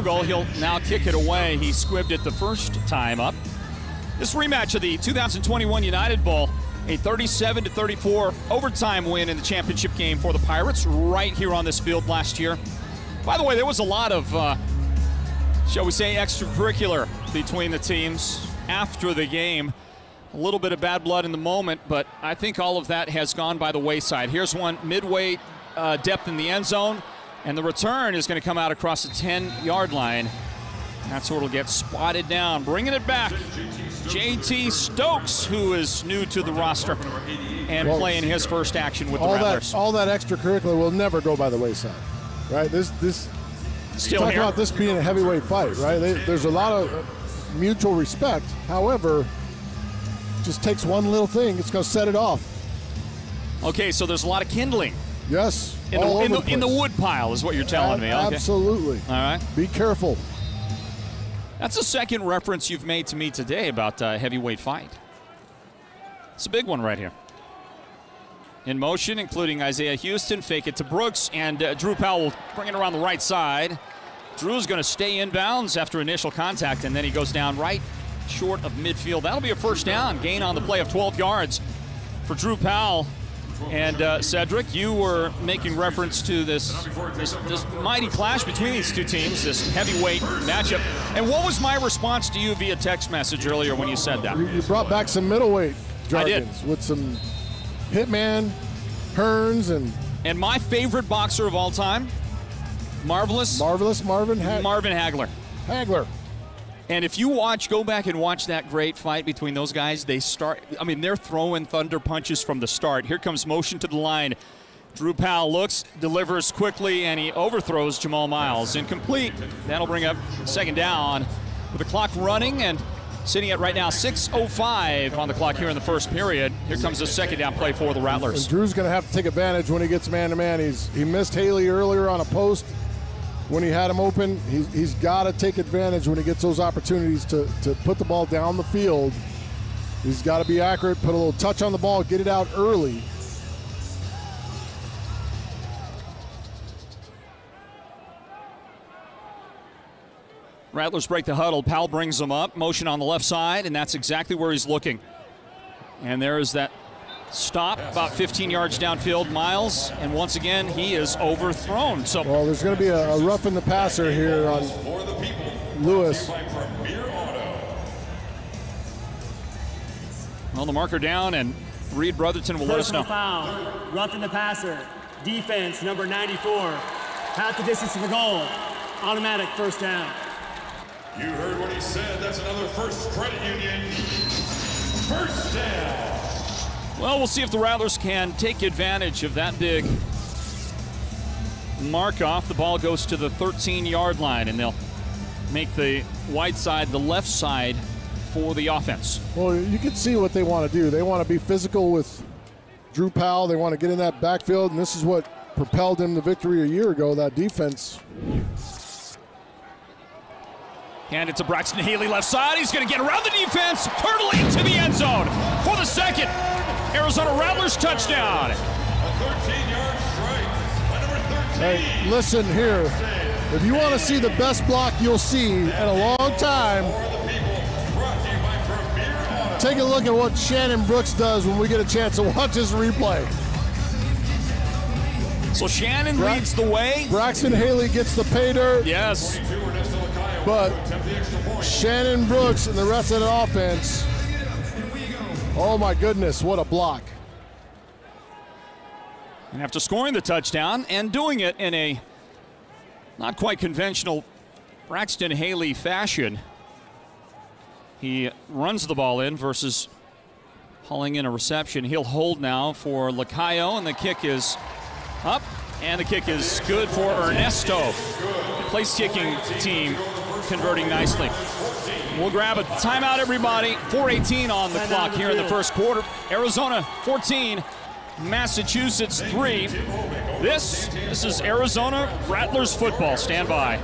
field goal. He'll now kick it away. He squibbed it the first time up. This rematch of the 2021 United Bowl, a 37-34 overtime win in the championship game for the Pirates right here on this field last year. By the way, there was a lot of, shall we say, extracurricular between the teams after the game. A little bit of bad blood in the moment, but I think all of that has gone by the wayside. Here's one midway depth in the end zone, and the return is going to come out across the 10-yard line. That's where it'll get spotted down. Bringing it back, J.T. Stokes, who is new to the roster and playing his first action with the Rattlers. All that extracurricular will never go by the wayside, right? This still talk here. about this being a heavyweight fight, right? There's a lot of mutual respect. However, just takes one little thing, it's going to set it off. Okay, so there's a lot of kindling. Yes, in the wood pile is what you're telling me. Okay. Absolutely. All right. Be careful. That's the second reference you've made to me today about a heavyweight fight. It's a big one right here. In motion, including Isaiah Houston, fake it to Brooks, and Drew Powell will bring it around the right side. Drew's going to stay in bounds after initial contact, and then he goes down right short of midfield. That'll be a first down, gain on the play of 12 yards for Drew Powell. And Cedric, you were making reference to this mighty clash between these two teams, this heavyweight matchup. And what was my response to you via text message earlier when you said that? You brought back some middleweight jargons with some Hitman, Hearns, and my favorite boxer of all time, Marvin Hagler. And if you go back and watch that great fight between those guys, they're throwing thunder punches from the start. Here comes motion to the line. Drew Powell looks, delivers quickly, and he overthrows Jamal Miles. Incomplete. That'll bring up second down with the clock running and sitting at right now 6:05 on the clock here in the first period. Here comes the second down play for the Rattlers. And Drew's going to have to take advantage when he gets man-to-man. He missed Haley earlier on a post. When he had him open, he's got to take advantage when he gets those opportunities to put the ball down the field. He's got to be accurate, put a little touch on the ball, get it out early. Rattlers break the huddle. Powell brings them up, motion on the left side, and that's exactly where he's looking. And there is that stop about 15 yards downfield. Miles, and once again he is overthrown. Well, there's going to be a rough in the passer here on Lewis. Well, the marker down, and Reed Brotherton will let us know. Foul, rough in the passer, defense number 94, half the distance to the goal, automatic first down. You heard what he said. That's another First Credit Union first down. Well, we'll see if the Rattlers can take advantage of that big mark off. The ball goes to the 13-yard line, and they'll make the wide side the left side for the offense. Well, you can see what they want to do. They want to be physical with Drew Powell. They want to get in that backfield, and this is what propelled them to victory a year ago, that defense. And it's a Braxton Haley left side. He's going to get around the defense, hurtling into the end zone for the second Arizona Rattlers touchdown. A 13-yard strike by number 13. Hey, listen here. If you want to see the best block you'll see in a long time, take a look at what Shannon Brooks does when we get a chance to watch this replay. So Shannon leads the way. Braxton Haley gets the pay dirt. Yes. But Shannon Brooks and the rest of the offense, oh my goodness, what a block. And after scoring the touchdown and doing it in a not quite conventional Braxton Haley fashion, he runs the ball in versus hauling in a reception. He'll hold now for Lacayo, and the kick is up, and the kick is good for Ernesto. The place-kicking team converting nicely. We'll grab a timeout, everybody. 4:18 on the clock here in the first quarter. Arizona 14, Massachusetts 3. This is Arizona Rattlers football. Stand by.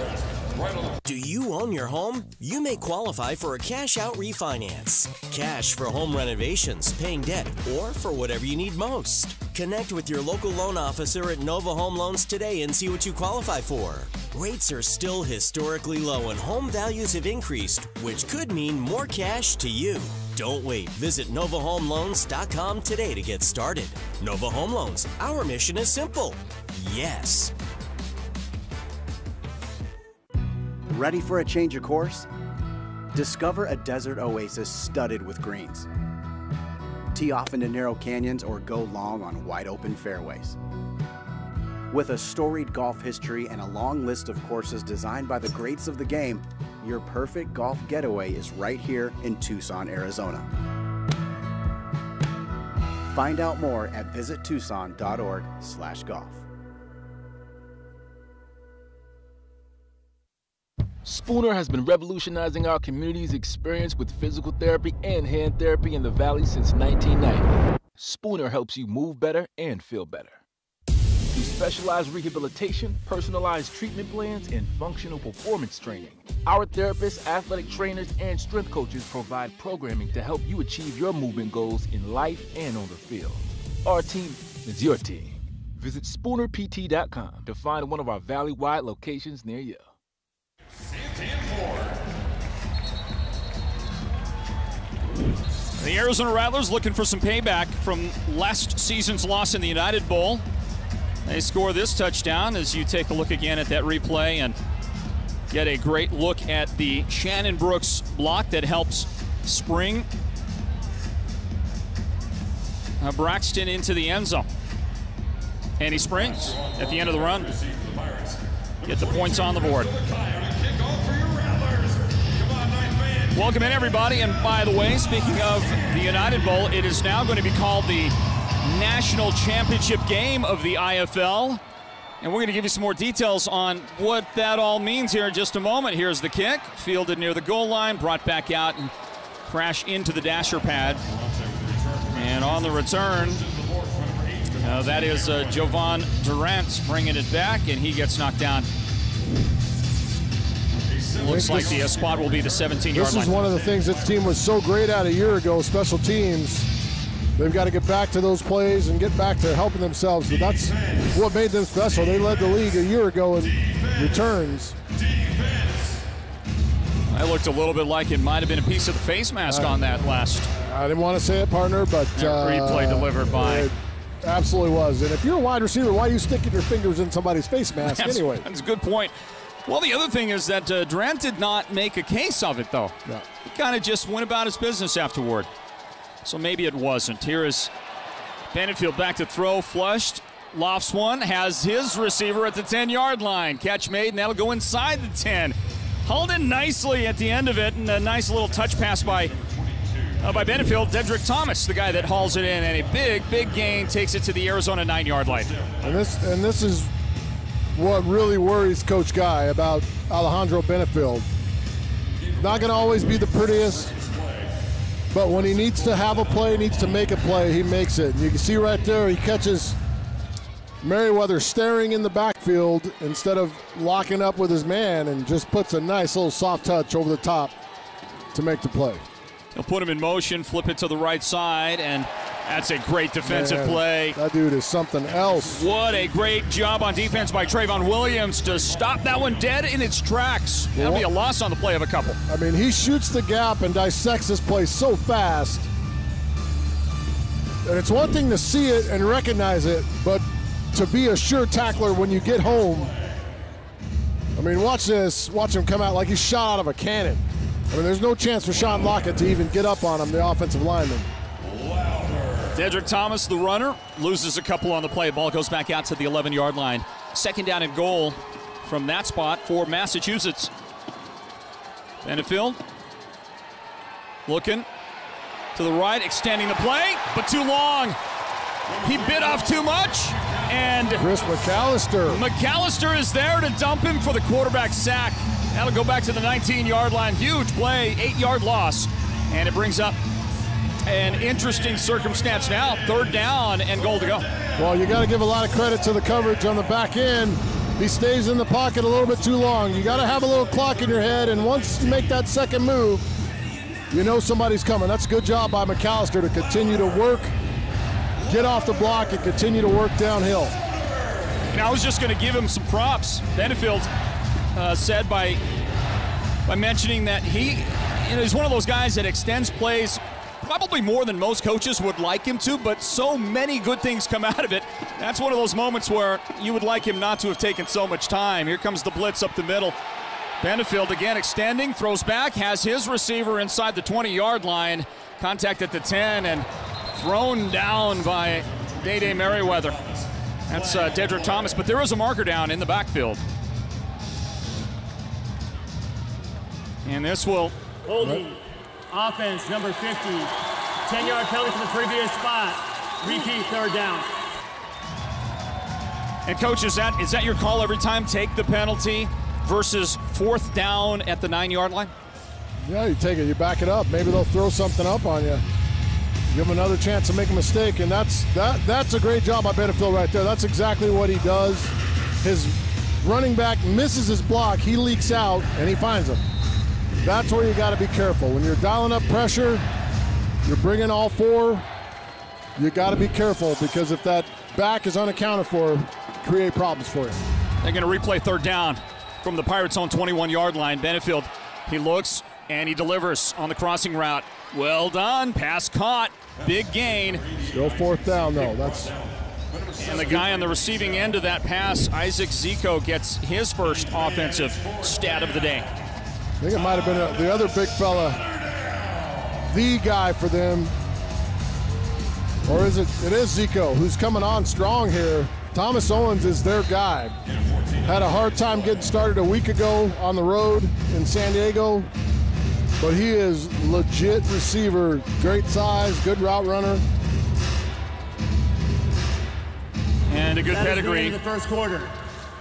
Do you own your home? You may qualify for a cash-out refinance. Cash for home renovations, paying debt, or for whatever you need most. Connect with your local loan officer at Nova Home Loans today and see what you qualify for. Rates are still historically low and home values have increased, which could mean more cash to you. Don't wait. Visit NovaHomeLoans.com today to get started. Nova Home Loans. Our mission is simple. Yes. Ready for a change of course? Discover a desert oasis studded with greens. Tee off into narrow canyons or go long on wide open fairways. With a storied golf history and a long list of courses designed by the greats of the game, your perfect golf getaway is right here in Tucson, Arizona. Find out more at visittucson.org/golf. Spooner has been revolutionizing our community's experience with physical therapy and hand therapy in the Valley since 1990. Spooner helps you move better and feel better. Through specialized rehabilitation, personalized treatment plans, and functional performance training, our therapists, athletic trainers, and strength coaches provide programming to help you achieve your movement goals in life and on the field. Our team is your team. Visit SpoonerPT.com to find one of our Valley-wide locations near you. The Arizona Rattlers looking for some payback from last season's loss in the United Bowl. They score this touchdown as you take a look again at that replay and get a great look at the Shannon Brooks block that helps spring Braxton into the end zone. And he springs at the end of the run. Get the points on the board. Welcome in, everybody. And by the way, speaking of the United Bowl, it is now going to be called the National Championship Game of the IFL. And we're going to give you some more details on what that all means here in just a moment. Here's the kick, fielded near the goal line, brought back out and crash into the dasher pad. And on the return, that is Jovan Durant bringing it back, and he gets knocked down. Looks like the spot will be the 17-yard line. This is one of the things this team was so great at a year ago, special teams. They've got to get back to those plays and get back to helping themselves. But that's what made them special. They led the league a year ago in returns. I looked a little bit like it might have been a piece of the face mask on that last. I didn't want to say it, partner, but replay delivered by. It absolutely was. And if you're a wide receiver, why are you sticking your fingers in somebody's face mask anyway? That's a good point. Well, the other thing is that Durant did not make a case of it, though. Yeah. He kind of just went about his business afterward. So maybe it wasn't. Here is Benefield back to throw, flushed. Lofts one, has his receiver at the 10-yard line. Catch made, and that'll go inside the 10. Hauled in nicely at the end of it, and a nice little touch pass by Benefield. Dedrick Thomas, the guy that hauls it in, and a big, big gain takes it to the Arizona 9-yard line. And this is what really worries Coach Guy about Alejandro Benefield. Not going to always be the prettiest, but when he needs to have a play, needs to make a play, he makes it. And you can see right there, he catches Merriweather staring in the backfield instead of locking up with his man, and just puts a nice little soft touch over the top to make the play. He'll put him in motion, flip it to the right side, and that's a great defensive play. That dude is something else. What a great job on defense by Trayvon Williams to stop that one dead in its tracks. That'll be a loss on the play of a couple. I mean, he shoots the gap and dissects this play so fast. And it's one thing to see it and recognize it, but to be a sure tackler when you get home. I mean, watch this. Watch him come out like he's shot out of a cannon. I mean, there's no chance for Sean Lockett to even get up on him, the offensive lineman. Dedrick Thomas, the runner, loses a couple on the play. Ball goes back out to the 11-yard line. Second down and goal from that spot for Massachusetts. Benefield looking to the right, extending the play, but too long. He bit off too much, and Chris McAllister is there to dump him for the quarterback sack. That'll go back to the 19-yard line. Huge play, 8-yard loss, and it brings up an interesting circumstance now. Third down and goal to go. Well, you got to give a lot of credit to the coverage on the back end. he stays in the pocket a little bit too long. You got to have a little clock in your head, and once you make that second move, you know somebody's coming. That's a good job by McAllister to continue to work, get off the block, and continue to work downhill. And I was just going to give him some props. Benefield said by mentioning that he's one of those guys that extends plays probably more than most coaches would like him to, but so many good things come out of it. That's one of those moments where you would like him not to have taken so much time. Here comes the blitz up the middle. Benefield again extending, throws back, has his receiver inside the 20-yard line. Contact at the 10 and thrown down by Day-Day Merriweather. That's Dedrick Thomas, but there is a marker down in the backfield. And this will... Holding. Offense, number 50. 10-yard penalty from the previous spot. Repeat, third down. And coach, is that your call every time? Take the penalty versus fourth down at the 9-yard line? Yeah, you take it, you back it up. Maybe they'll throw something up on you. Give him another chance to make a mistake, and that's a great job by Benefield right there. That's exactly what he does. His running back misses his block, he leaks out, and he finds him. That's where you got to be careful. When you're dialing up pressure, you're bringing all four, you got to be careful, because if that back is unaccounted for, create problems for you. They're going to replay third down from the Pirates' own 21-yard line. Benefield, he looks and he delivers on the crossing route. Well done, pass caught, big gain. Still fourth down though. And the guy on the receiving end of that pass, Isaac Zico, gets his first offensive stat of the day. I think it might have been the other big fella, the guy for them. Or is it is Zico who's coming on strong here. Thomas Owens is their guy. Had a hard time getting started a week ago on the road in San Diego, but he is legit receiver, great size, good route runner. And a good that pedigree. In the first quarter.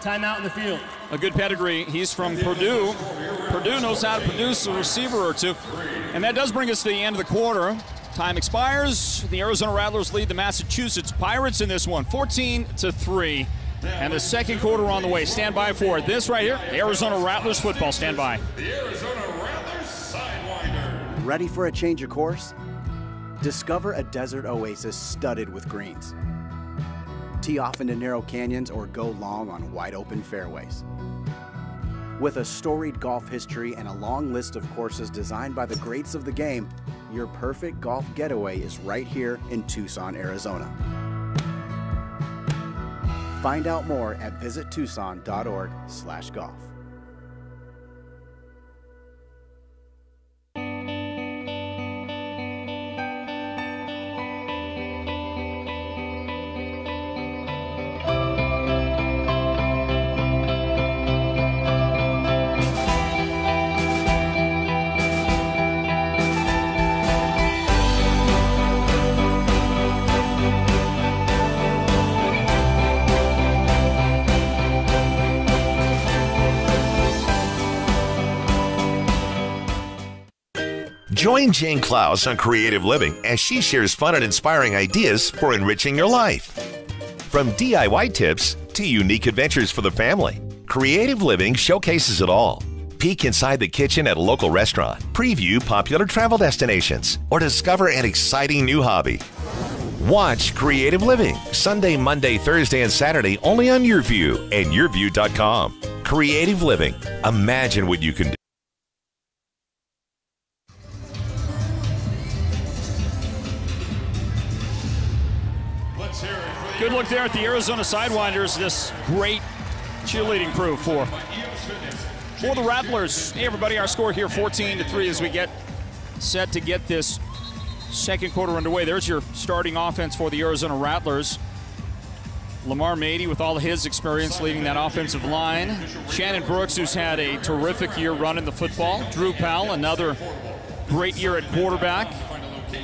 Timeout in the field. A good pedigree. He's from Purdue. Purdue knows how to produce a receiver or two. And that does bring us to the end of the quarter. Time expires. The Arizona Rattlers lead the Massachusetts Pirates in this one, 14-3. And the second quarter on the way. Stand by for it. This right here, Arizona Rattlers football. Stand by. The Arizona Rattlers Sidewinder. Ready for a change of course? Discover a desert oasis studded with greens. Tee off into narrow canyons or go long on wide open fairways. With a storied golf history and a long list of courses designed by the greats of the game, your perfect golf getaway is right here in Tucson, Arizona. Find out more at visittucson.org/golf. Join Jane Klaus on Creative Living as she shares fun and inspiring ideas for enriching your life. From DIY tips to unique adventures for the family, Creative Living showcases it all. Peek inside the kitchen at a local restaurant, preview popular travel destinations, or discover an exciting new hobby. Watch Creative Living Sunday, Monday, Thursday, and Saturday only on YourView and YourView.com. Creative Living. Imagine what you can do. Good look there at the Arizona Sidewinders, this great cheerleading crew for the Rattlers. Hey everybody, our score here 14-3 as we get set to get this second quarter underway. There's your starting offense for the Arizona Rattlers. Lamar Mady with all his experience leading that offensive line. Shannon Brooks, who's had a terrific year running the football. Drew Powell, another great year at quarterback.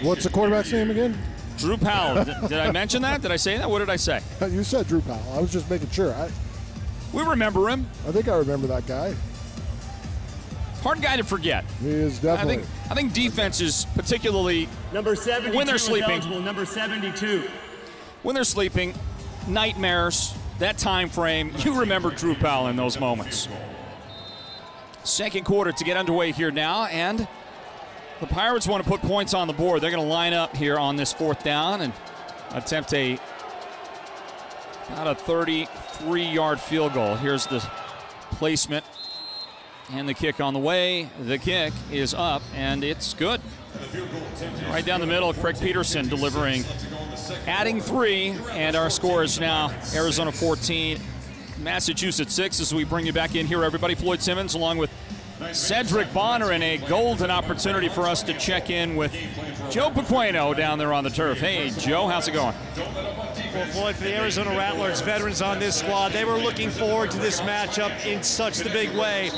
What's the quarterback's name again? Drew Powell. Did I mention that? Did I say that? What did I say? You said Drew Powell. I was just making sure. We remember him. I think I remember that guy. Hard guy to forget. He is definitely. I think defenses, particularly number 72 when they're sleeping, eligible, number 72. When they're sleeping, nightmares. that time frame, you remember Drew Powell in those moments. Second quarter to get underway here now, and the Pirates want to put points on the board. They're going to line up here on this fourth down and attempt about a 33-yard field goal. Here's the placement and the kick on the way. The kick is up, and it's good. Right down the middle, Craig Peterson delivering, adding 3, and our score is now Arizona 14, Massachusetts 6. As we bring you back in here, everybody, Floyd Simmons along with Cedric Bonner, and a golden opportunity for us to check in with Joe Pequeno down there on the turf. Hey, Joe, how's it going? Well, Floyd, for the Arizona Rattlers, veterans on this squad, they were looking forward to this matchup in such the big way.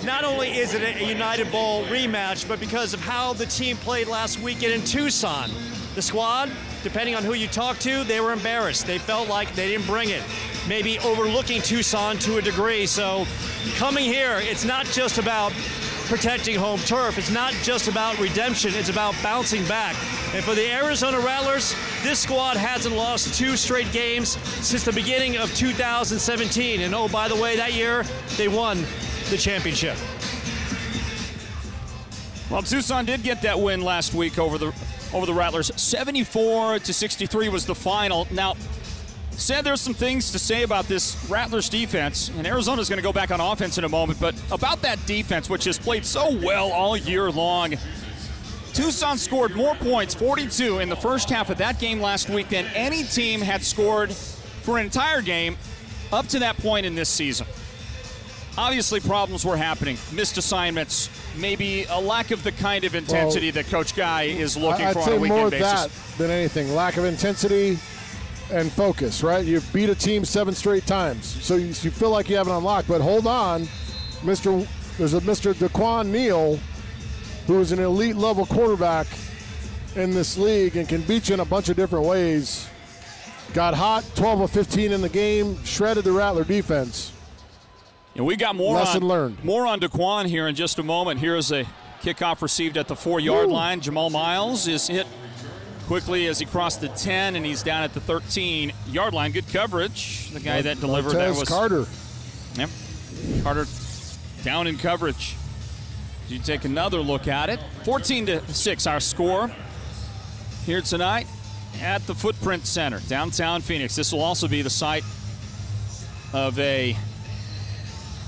Not only is it a United Bowl rematch, but because of how the team played last weekend in Tucson. The squad, depending on who you talk to, they were embarrassed. They felt like they didn't bring it. Maybe overlooking Tucson to a degree. So coming here, it's not just about protecting home turf. It's not just about redemption. It's about bouncing back. And for the Arizona Rattlers, this squad hasn't lost 2 straight games since the beginning of 2017. And oh, by the way, that year, they won the championship. Well, Tucson did get that win last week over the Rattlers. 74-63 was the final. Now, said there's some things to say about this Rattlers defense, and Arizona's going to go back on offense in a moment, but about that defense, which has played so well all year long. Tucson scored more points, 42, in the first half of that game last week than any team had scored for an entire game up to that point in this season. Obviously, problems were happening. Missed assignments, maybe a lack of the kind of intensity that Coach Guy is looking for on a weekend basis. I'd say more that than anything. Lack of intensity and focus, right? You've beat a team 7 straight times, so you feel like you have it unlocked. But hold on, there's a Mr. Daquan Neal, who is an elite-level quarterback in this league and can beat you in a bunch of different ways. Got hot, 12 of 15 in the game, shredded the Rattler defense. And we got more learned. More on Daquan here in just a moment. Here's a kickoff received at the 4-yard line. Jamal Miles is hit quickly as he crossed the 10, and he's down at the 13-yard line. Good coverage. The guy that delivered that was Carter. Yep, Carter down in coverage. You take another look at it. 14-6 our score here tonight at the Footprint Center, downtown Phoenix. This will also be the site of a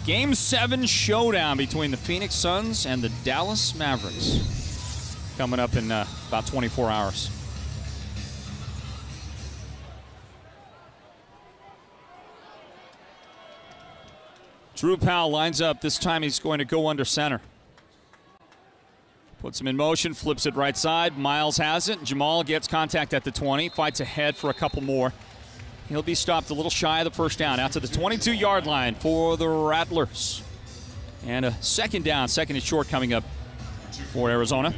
Game 7 showdown between the Phoenix Suns and the Dallas Mavericks coming up in about 24 hours. Drew Powell lines up. This time he's going to go under center. Puts him in motion, flips it right side. Miles has it. Jamal gets contact at the 20, fights ahead for a couple more. He'll be stopped a little shy of the first down, out to the 22-yard line for the Rattlers. And a second down, second and short coming up for Arizona.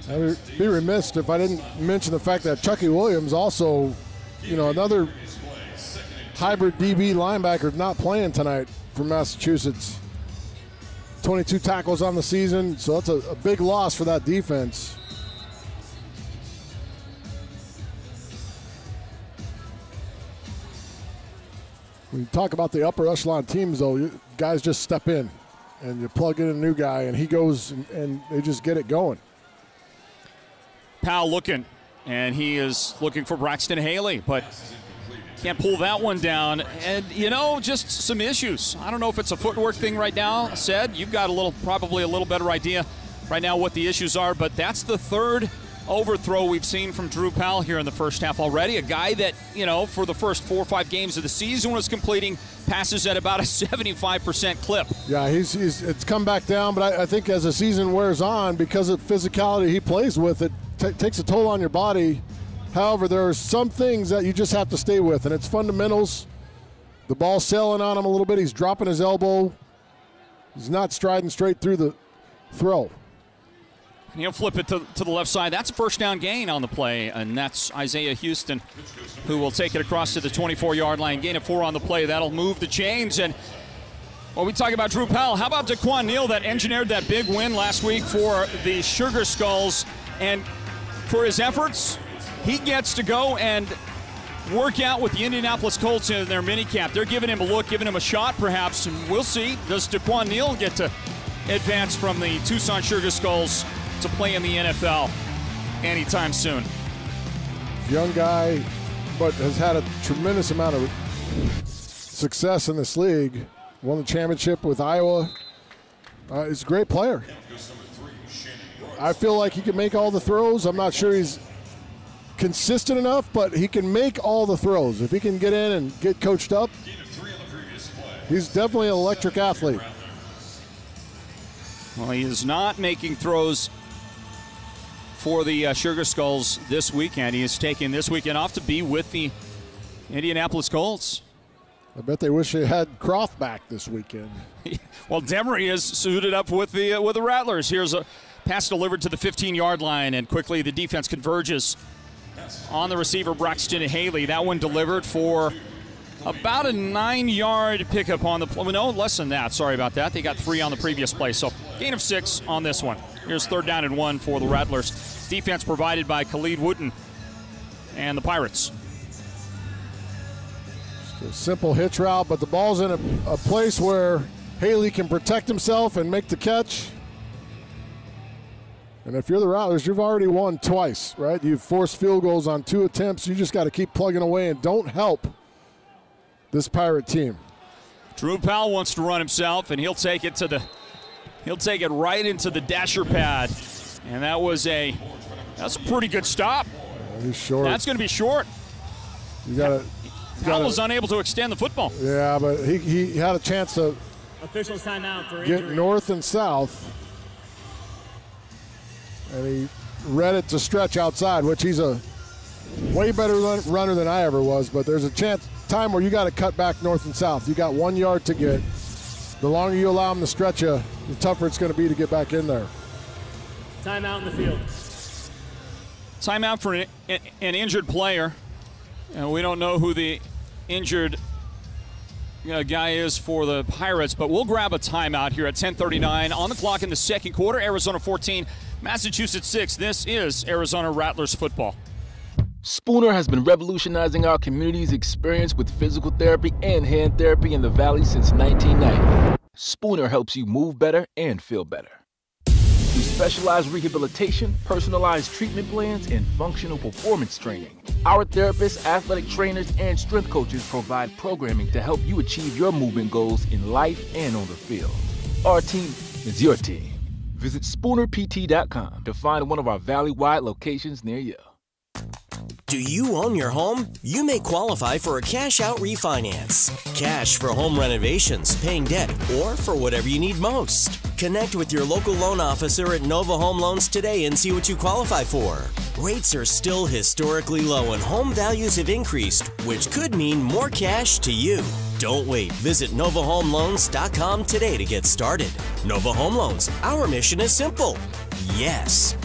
I would be remiss if I didn't mention the fact that Chucky Williams also, another hybrid DB linebacker not playing tonight for Massachusetts. 22 tackles on the season, so that's a big loss for that defense. When you talk about the upper echelon teams, though, guys just step in, and you plug in a new guy, and he goes, and they just get it going. Powell looking, and he is looking for Braxton Haley, but can't pull that one down. And, just some issues. I don't know if it's a footwork thing right now. Said you've got probably a little better idea right now what the issues are, but that's the third overthrow we've seen from Drew Powell here in the first half already. A guy that, for the first 4 or 5 games of the season was completing passes at about a 75% clip. Yeah, it's come back down, but I think as the season wears on, because of physicality he plays with, it takes a toll on your body. However, there are some things that you just have to stay with, and it's fundamentals. The ball's sailing on him a little bit. He's dropping his elbow. He's not striding straight through the throw. And he'll flip it to the left side. That's a first down gain on the play, and that's Isaiah Houston who will take it across to the 24-yard line. Gain of 4 on the play. That'll move the chains. And when we talk about Drew Powell, how about Daquan Neal that engineered that big win last week for the Sugar Skulls? And for his efforts, he gets to go and workout with the Indianapolis Colts in their minicamp. They're giving him a look, giving him a shot perhaps, and we'll see. Does Daquan Neal get to advance from the Tucson Sugar Skulls to play in the NFL anytime soon? Young guy, but has had a tremendous amount of success in this league. Won the championship with Iowa. He's a great player. I feel like he can make all the throws. I'm not sure he's consistent enough, but he can make all the throws. If he can get in and get coached up, he's definitely an electric athlete. Well, he is not making throws for the Sugar Skulls this weekend. He is taking this weekend off to be with the Indianapolis Colts. I bet they wish they had Croft back this weekend. Well, Demery is suited up with the Rattlers. Here's a pass delivered to the 15-yard line, and quickly the defense converges on the receiver, Braxton Haley. That one delivered for about a 9-yard pickup on the play. No, less than that. Sorry about that. They got 3 on the previous play, so gain of 6 on this one. Here's 3rd down and 1 for the Rattlers. Defense provided by Khalid Wooten and the Pirates. Just a simple hitch route, but the ball's in a place where Haley can protect himself and make the catch. And if you're the Rattlers, you've already won twice, right? You've forced field goals on 2 attempts. You just got to keep plugging away and don't help this Pirate team. Drew Powell wants to run himself, and he'll take it right into the dasher pad. And that's a pretty good stop. He's short. That's going to be short. Powell was unable to extend the football. Yeah, but he had a chance to Officials timeout for get injury. north and south. And he read it to stretch outside, which he's a way better runner than I ever was. But there's a time where you got to cut back north and south. You got 1 yard to get. The longer you allow him to stretch you, the tougher it's going to be to get back in there. Timeout in the field. Timeout for an injured player. And we don't know who the injured guy is for the Pirates, but we'll grab a timeout here at 10:39 on the clock in the second quarter. Arizona 14, Massachusetts 6. This is Arizona Rattlers football. Spooner has been revolutionizing our community's experience with physical therapy and hand therapy in the Valley since 1990. Spooner helps you move better and feel better. Through specialized rehabilitation, personalized treatment plans, and functional performance training, our therapists, athletic trainers, and strength coaches provide programming to help you achieve your movement goals in life and on the field. Our team is your team. Visit SpoonerPT.com to find one of our Valley-wide locations near you. Do you own your home? You may qualify for a cash-out refinance. Cash for home renovations, paying debt, or for whatever you need most. Connect with your local loan officer at Nova Home Loans today and see what you qualify for. Rates are still historically low and home values have increased, which could mean more cash to you. Don't wait. Visit NovaHomeLoans.com today to get started. Nova Home Loans. Our mission is simple. Yes.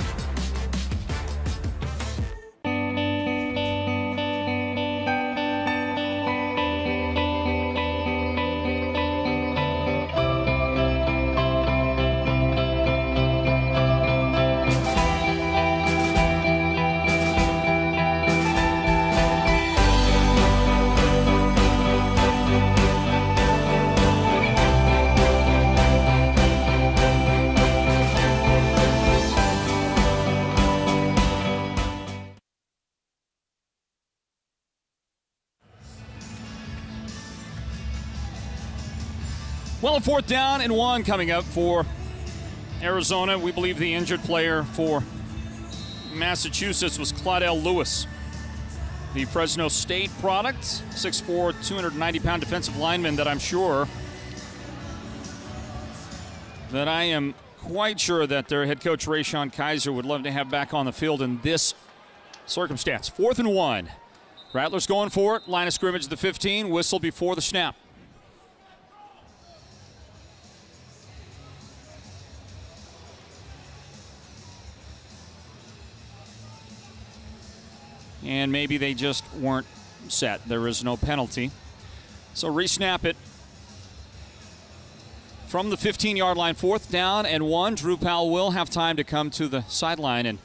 Well, a 4th down and 1 coming up for Arizona. We believe the injured player for Massachusetts was Claudel Lewis, the Fresno State product, 6'4", 290-pound defensive lineman that I am quite sure that their head coach, Rayshon Kaiser, would love to have back on the field in this circumstance. 4th and 1. Rattlers going for it. Line of scrimmage, the 15. Whistle before the snap. And maybe they just weren't set. There is no penalty. So re-snap it from the 15-yard line. 4th down and 1. Drew Powell will have time to come to the sideline and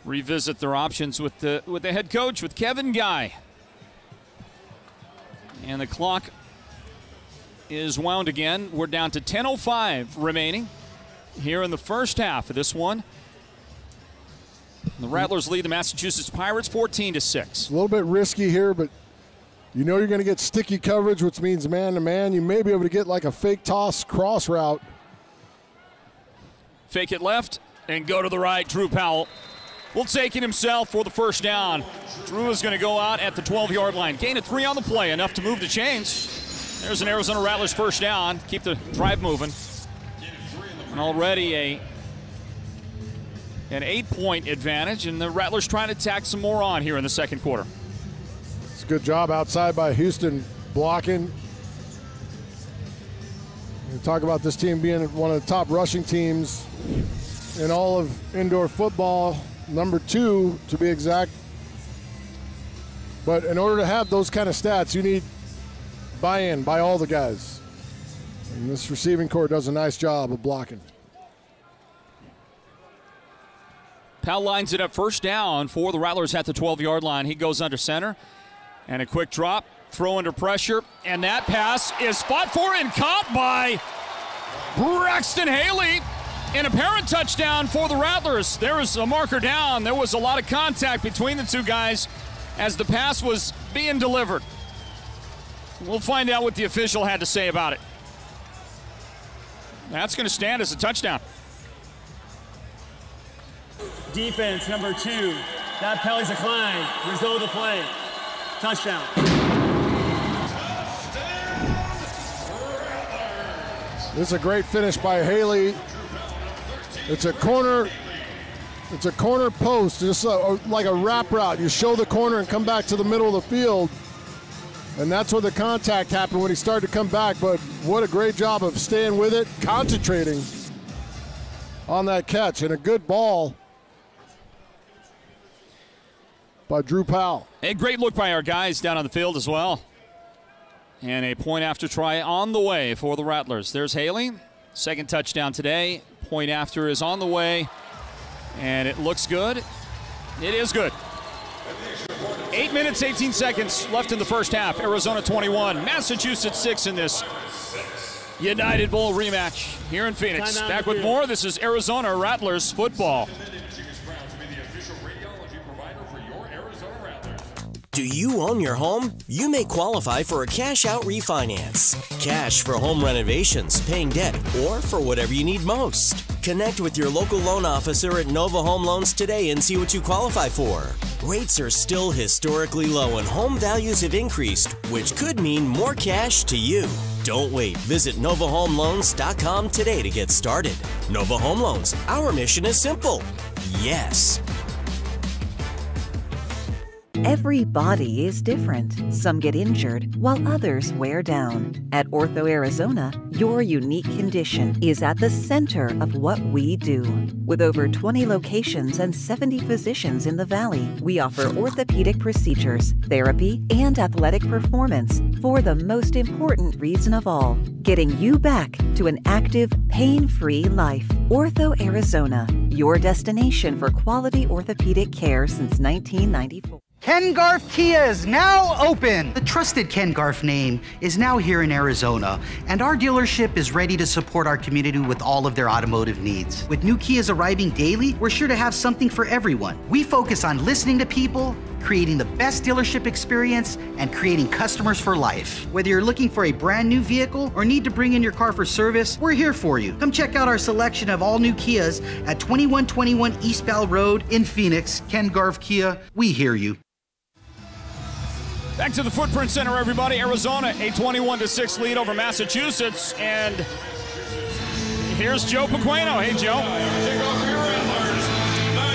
revisit their options with the head coach, with Kevin Guy. And the clock is wound again. We're down to 10:05 remaining here in the first half of this one. The Rattlers lead the Massachusetts Pirates 14-6. A little bit risky here, but you know you're going to get sticky coverage, which means man-to-man. You may be able to get like a fake toss cross route. Fake it left and go to the right. Drew Powell will take it himself for the first down. Drew is going to go out at the 12-yard line. Gain of 3 on the play, enough to move the chains. There's an Arizona Rattlers first down. Keep the drive moving. And already an 8-point advantage, and the Rattlers trying to tack some more on here in the second quarter. It's a good job outside by Houston blocking. We talk about this team being one of the top rushing teams in all of indoor football, number 2 to be exact. But in order to have those kind of stats, you need buy-in by all the guys. And this receiving corps does a nice job of blocking. Powell lines it up first down for the Rattlers at the 12-yard line. He goes under center. And a quick drop, throw under pressure. And that pass is fought for and caught by Braxton Haley. An apparent touchdown for the Rattlers. There was a marker down. There was a lot of contact between the two guys as the pass was being delivered. We'll find out what the official had to say about it. That's going to stand as a touchdown. Defense number 2. That penalty's declined. Result of the play. Touchdown. This is a great finish by Haley. It's a corner post, just like a wrap route. You show the corner and come back to the middle of the field. And that's where the contact happened when he started to come back. But what a great job of staying with it, concentrating on that catch. And a good ball by Drew Powell. A great look by our guys down on the field as well. And a point after try on the way for the Rattlers. There's Haley. Second touchdown today. Point after is on the way. And it looks good. It is good. 8 minutes, 18 seconds left in the first half. Arizona 21, Massachusetts 6 in this United Bowl rematch here in Phoenix. Back with more. This is Arizona Rattlers football. Do you own your home? You may qualify for a cash-out refinance. Cash for home renovations, paying debt, or for whatever you need most. Connect with your local loan officer at Nova Home Loans today and see what you qualify for. Rates are still historically low and home values have increased, which could mean more cash to you. Don't wait. Visit NovaHomeLoans.com today to get started. Nova Home Loans. Our mission is simple. Yes. Every body is different. Some get injured, while others wear down. At Ortho Arizona, your unique condition is at the center of what we do. With over 20 locations and 70 physicians in the Valley, we offer orthopedic procedures, therapy, and athletic performance for the most important reason of all, getting you back to an active, pain-free life. Ortho Arizona, your destination for quality orthopedic care since 1994. Ken Garff Kia is now open. The trusted Ken Garff name is now here in Arizona, and our dealership is ready to support our community with all of their automotive needs. With new Kias arriving daily, we're sure to have something for everyone. We focus on listening to people, creating the best dealership experience, and creating customers for life. Whether you're looking for a brand new vehicle or need to bring in your car for service, we're here for you. Come check out our selection of all new Kias at 2121 East Bell Road in Phoenix. Ken Garff Kia, we hear you. Back to the Footprint Center, everybody. Arizona, a 21-6 lead over Massachusetts. And here's Joe Pequeno. Hey, Joe.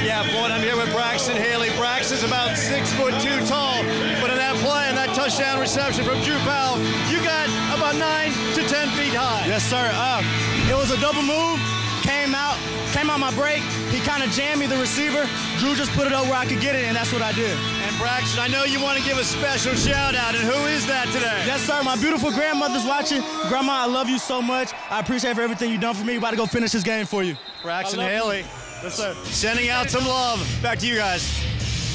Yeah, Floyd, I'm here with Braxton Haley. Braxton's about 6'2" tall, but in that play and that touchdown reception from Drew Powell, you got about 9 to 10 feet high. Yes, sir. It was a double move. Came out my break. He kind of jammed me, the receiver. Drew just put it up where I could get it, and that's what I did. And Braxton, I know you want to give a special shout out, and who is that today? Yes, sir. My beautiful grandmother's watching. Grandma, I love you so much. I appreciate for everything you've done for me. About to go finish this game for you. Braxton Haley. Yes, sir. Sending out some love. Back to you guys.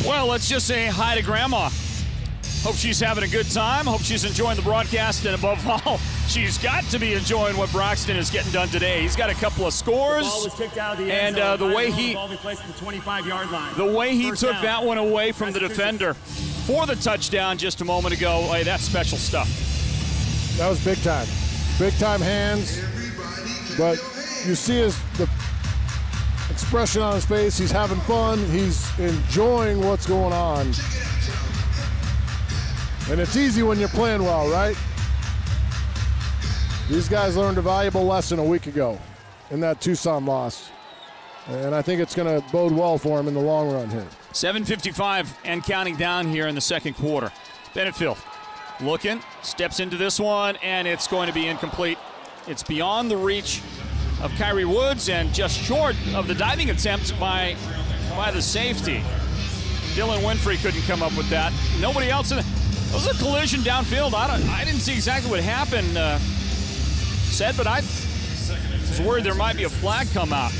Well, let's just say hi to Grandma. Hope she's having a good time. Hope she's enjoying the broadcast, and above all, she's got to be enjoying what Broxton is getting done today. He's got a couple of scores, The ball was kicked out of the end and zone. the way he Ball be placed at the 25-yard line. the way he First took down. that one away from the defender for the touchdown just a moment ago. Hey, that's special stuff. That was big time. Big time hands. But you see the expression on his face. He's having fun. He's enjoying what's going on. And it's easy when you're playing well, right? These guys learned a valuable lesson a week ago in that Tucson loss. And I think it's going to bode well for him in the long run here. 7:55 and counting down here in the second quarter. Benefield looking, steps into this one, and it's going to be incomplete. It's beyond the reach of Kyrie Woods and just short of the diving attempt by the safety. Dylan Winfrey couldn't come up with that. Nobody else in it. It was a collision downfield. I didn't see exactly what happened, but I was worried there might be a flag come out.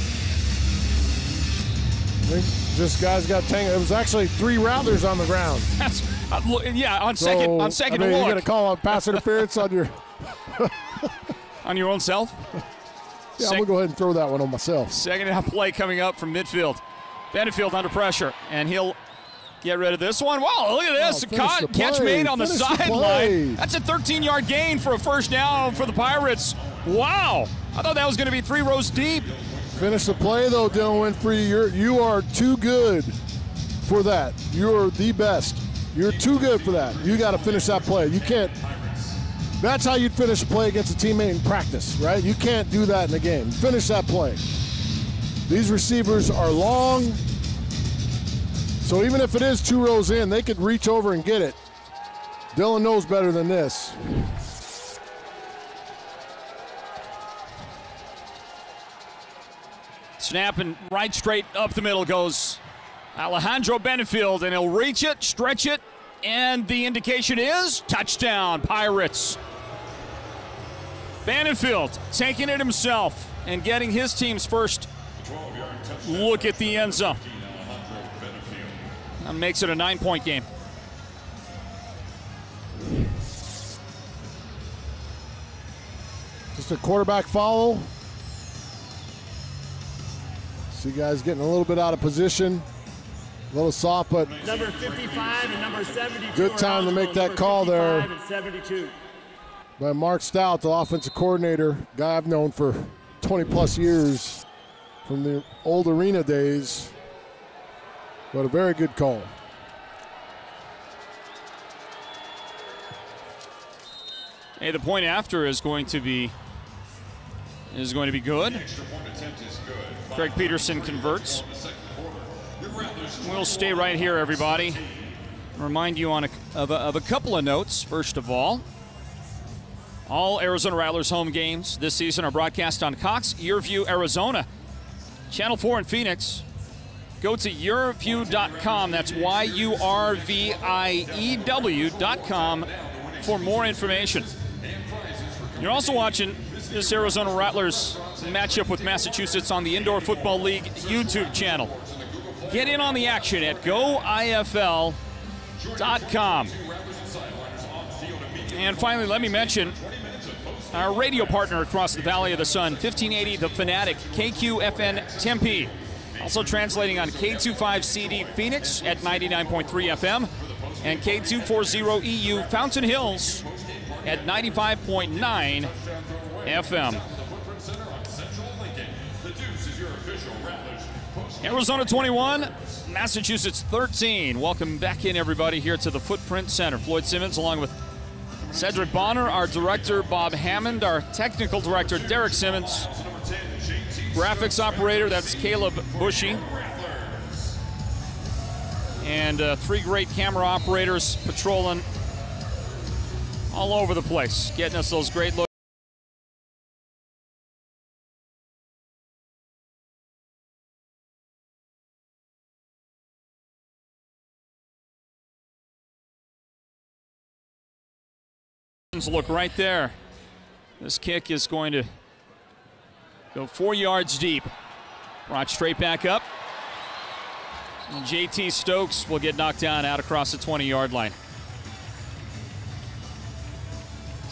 I think just guys got tangled. It was actually 3 Rattlers on the ground. That's on second I mean, look. you're gonna call out pass interference on your on your own self. Yeah, I'm gonna go ahead and throw that one on myself. Second half play coming up from midfield. Benefield under pressure, and he'll get rid of this one. Wow, look at this. Catch made on the sideline. That's a 13-yard gain for a first down for the Pirates. Wow. I thought that was going to be 3 rows deep. Finish the play, though, Dylan Winfrey. You are too good for that. You're the best. You're too good for that. You got to finish that play. You can't. That's how you'd finish a play against a teammate in practice, right? You can't do that in a game. Finish that play. These receivers are long. So even if it is 2 rows in, they could reach over and get it. Dylan knows better than this. Snap and right straight up the middle goes Alejandro Benefield, and he'll reach it, stretch it, and the indication is touchdown, Pirates. Benefield taking it himself and getting his team's first look at the end zone. That makes it a 9-point game. Just a quarterback follow. See guys getting a little bit out of position. A little soft, but number 55 and number 72. Good time to make that call there. And 72. By Mark Stout, the offensive coordinator, guy I've known for 20-plus years from the old arena days. But a very good call. Hey, the point after is going to be good. Craig Peterson converts. We'll stay right here, everybody. Remind you of a couple of notes. First of all Arizona Rattlers home games this season are broadcast on Cox YurView Arizona, Channel 4 in Phoenix. Go to yourview.com. That's YURVIEW.com for more information. You're also watching this Arizona Rattlers matchup with Massachusetts on the Indoor Football League YouTube channel. Get in on the action at goifl.com. And finally, let me mention our radio partner across the Valley of the Sun, 1580 The Fanatic, KQFN Tempe. Also translating on K25CD Phoenix at 99.3 FM and K240EU Fountain Hills at 95.9 FM. Arizona 21, Massachusetts 13. Welcome back in, everybody, here to the Footprint Center. Floyd Simmons along with Cedric Bonner, our director Bob Hammond, our technical director Derek Simmons, graphics operator, that's Caleb Bushy, and 3 great camera operators patrolling all over the place, getting us those great looks. Look right there. This kick is going to go 4 yards deep. Brought straight back up. And JT Stokes will get knocked down out across the 20-yard line.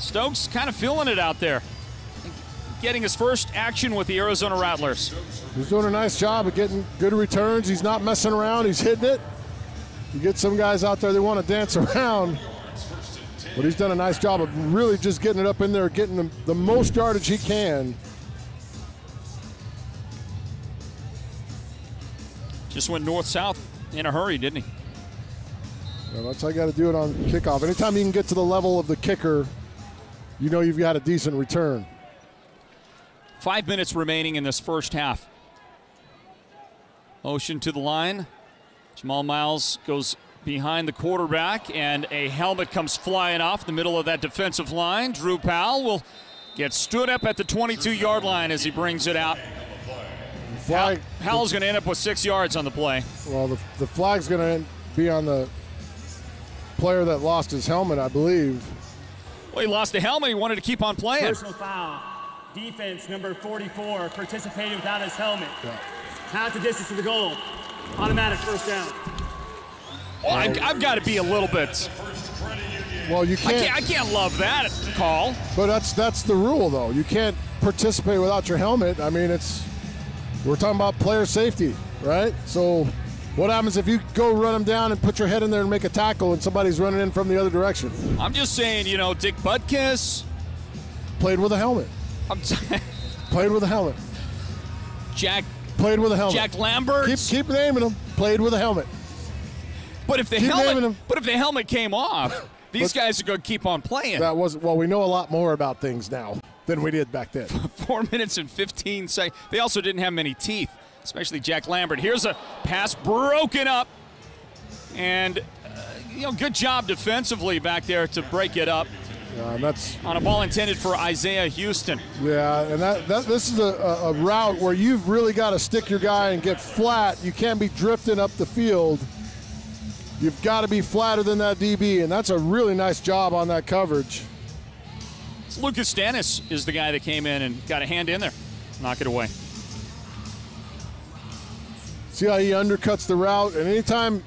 Stokes kind of feeling it out there. Getting his first action with the Arizona Rattlers. He's doing a nice job of getting good returns. He's not messing around. He's hitting it. You get some guys out there that want to dance around, but he's done a nice job of really just getting it up in there, getting the most yardage he can. Just went north-south in a hurry, didn't he? Well, that's how you got to do it on kickoff. Anytime you can get to the level of the kicker, you know you've got a decent return. 5 minutes remaining in this first half. Motion to the line. Jamal Miles goes behind the quarterback, and a helmet comes flying off the middle of that defensive line. Drew Powell will get stood up at the 22-yard line as he brings it out. Powell's going to end up with 6 yards on the play. Well, the flag's going to be on the player that lost his helmet, I believe. Well, he lost the helmet. He wanted to keep on playing. Personal foul. Defense number 44 participating without his helmet. Yeah. Half the distance to the goal. Automatic first down. Well, I've got to be a little bit. Well, you can't. I can't love that call. But that's the rule, though. You can't participate without your helmet. I mean, we're talking about player safety, right? So what happens if you go run them down and put your head in there and make a tackle and somebody's running in from the other direction? I'm just saying, Dick Butkus played with a helmet. Played with a helmet. Jack played with a helmet. Jack Lambert. Keep naming them. Played with a helmet. But if the helmet came off, these guys are going to keep on playing. We know a lot more about things now than we did back then. 4 minutes and 15 seconds. They also didn't have many teeth, especially Jack Lambert. Here's a pass broken up, and good job defensively back there to break it up. That's on a ball intended for Isaiah Houston. Yeah, and this is a route where you've really got to stick your guy and get flat. You can't be drifting up the field. You've got to be flatter than that DB, and that's a really nice job on that coverage. Lucas Stannis is the guy that came in and got a hand in there. Knock it away. See how he undercuts the route, and anytime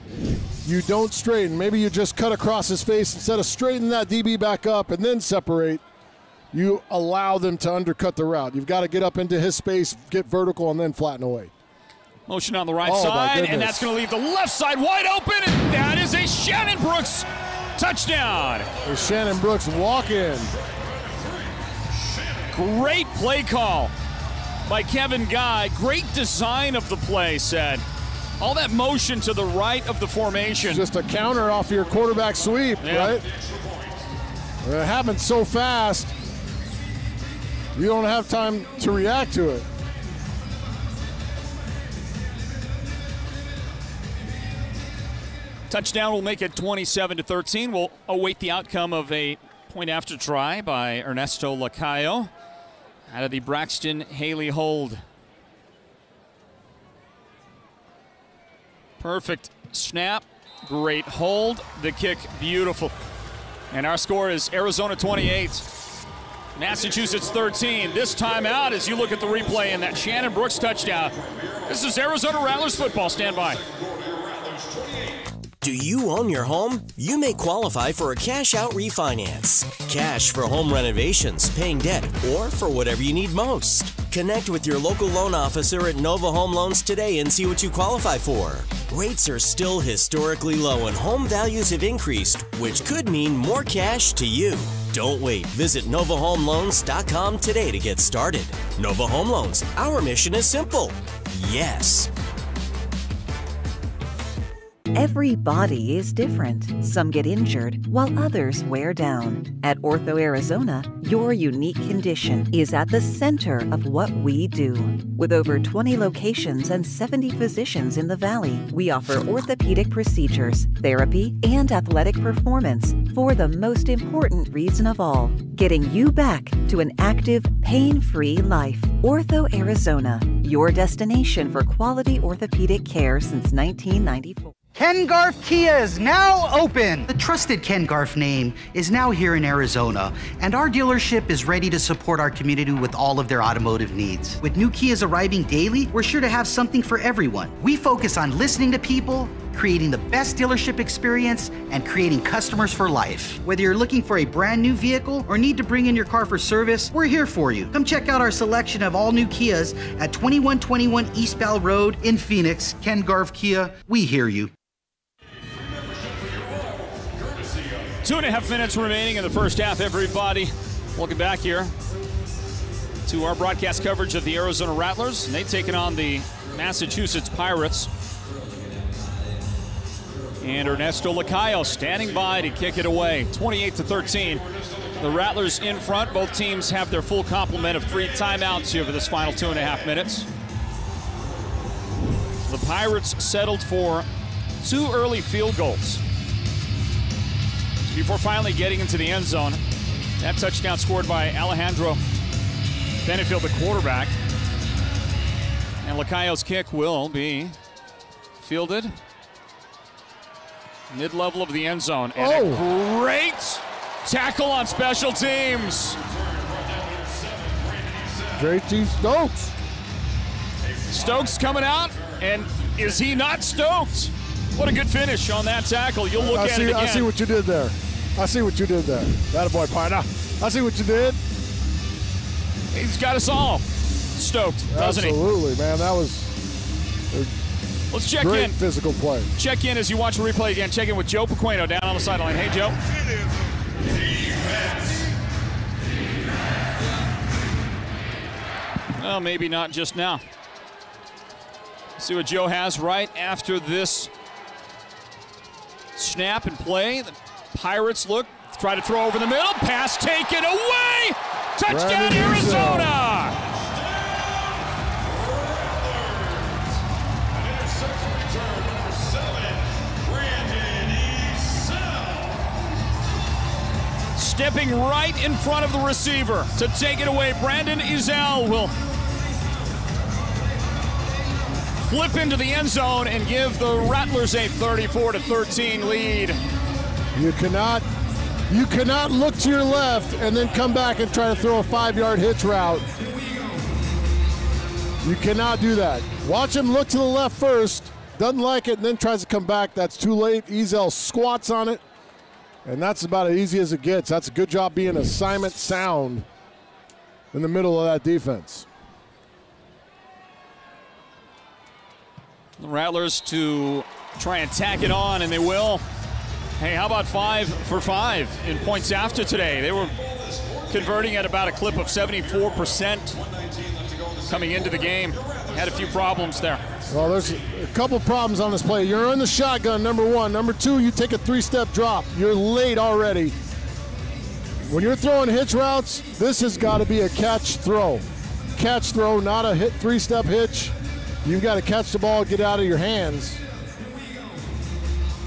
you don't straighten, maybe you just cut across his face instead of straightening that DB back up and then separate, you allow them to undercut the route. You've got to get up into his space, get vertical, and then flatten away. Motion on the right side, and that's going to leave the left side wide open, and that is a Shannon Brooks touchdown. The Shannon Brooks walk-in. Great play call by Kevin Guy. Great design of the play, said. All that motion to the right of the formation. It's just a counter off your quarterback sweep, right? It happens so fast, you don't have time to react to it. Touchdown will make it 27-13. We'll await the outcome of a point after try by Ernesto Lacayo out of the Braxton Haley hold. Perfect snap, great hold, the kick beautiful. And our score is Arizona 28, Massachusetts 13. This time out as you look at the replay and that Shannon Brooks touchdown. This is Arizona Rattlers football. Stand by. Do you own your home? You may qualify for a cash-out refinance. Cash for home renovations, paying debt, or for whatever you need most. Connect with your local loan officer at Nova Home Loans today and see what you qualify for. Rates are still historically low and home values have increased, which could mean more cash to you. Don't wait. Visit NovaHomeLoans.com today to get started. Nova Home Loans. Our mission is simple. Yes. Every body is different. Some get injured, while others wear down. At Ortho Arizona, your unique condition is at the center of what we do. With over 20 locations and 70 physicians in the Valley, we offer orthopedic procedures, therapy, and athletic performance for the most important reason of all, getting you back to an active, pain-free life. Ortho Arizona, your destination for quality orthopedic care since 1994. Ken Garff Kia is now open! The trusted Ken Garff name is now here in Arizona, and our dealership is ready to support our community with all of their automotive needs. With new Kias arriving daily, we're sure to have something for everyone. We focus on listening to people, creating the best dealership experience and creating customers for life. Whether you're looking for a brand new vehicle or need to bring in your car for service, we're here for you. Come check out our selection of all new Kias at 2121 East Bell Road in Phoenix. Ken Garf Kia, we hear you. 2.5 minutes remaining in the first half, everybody. Welcome back here to our broadcast coverage of the Arizona Rattlers. And they've taken on the Massachusetts Pirates. And Ernesto Lacayo standing by to kick it away. 28-13. The Rattlers in front. Both teams have their full complement of 3 timeouts here for this final 2.5 minutes. The Pirates settled for 2 early field goals before finally getting into the end zone. That touchdown scored by Alejandro Benefield, the quarterback. And Lacayo's kick will be fielded mid-level of the end zone. And a great tackle on special teams. JT Stokes. Stokes coming out, and is he not stoked? What a good finish on that tackle. You'll look at it again. I see what you did there. I see what you did there. That a boy, partner. I see what you did. He's got us all stoked, doesn't he? Absolutely, man. That was Let's check great in. Physical play. Check in as you watch the replay again. Check in with Joe Pequeno down on the sideline. Hey, Joe. Well, maybe not just now. See what Joe has right after this snap and play. The Pirates look, try to throw over the middle. Pass taken away. Touchdown, Arizona. Stepping right in front of the receiver to take it away. Brandon Ezell will flip into the end zone and give the Rattlers a 34-13 lead. You cannot look to your left and then come back and try to throw a 5-yard hitch route. You cannot do that. Watch him look to the left first, doesn't like it, and then tries to come back. That's too late. Ezell squats on it, and that's about as easy as it gets. That's a good job being assignment sound in the middle of that defense. The Rattlers to try and tack it on, and they will. Hey, how about 5 for 5 in points after today? They were converting at about a clip of 74% coming into the game. Had a few problems there. Well, there's a couple problems on this play. You're in the shotgun, number 1. Number 2, you take a 3-step drop. You're late already. When you're throwing hitch routes, this has got to be a catch throw. Catch throw, not a 3-step hitch. You've got to catch the ball, get out of your hands.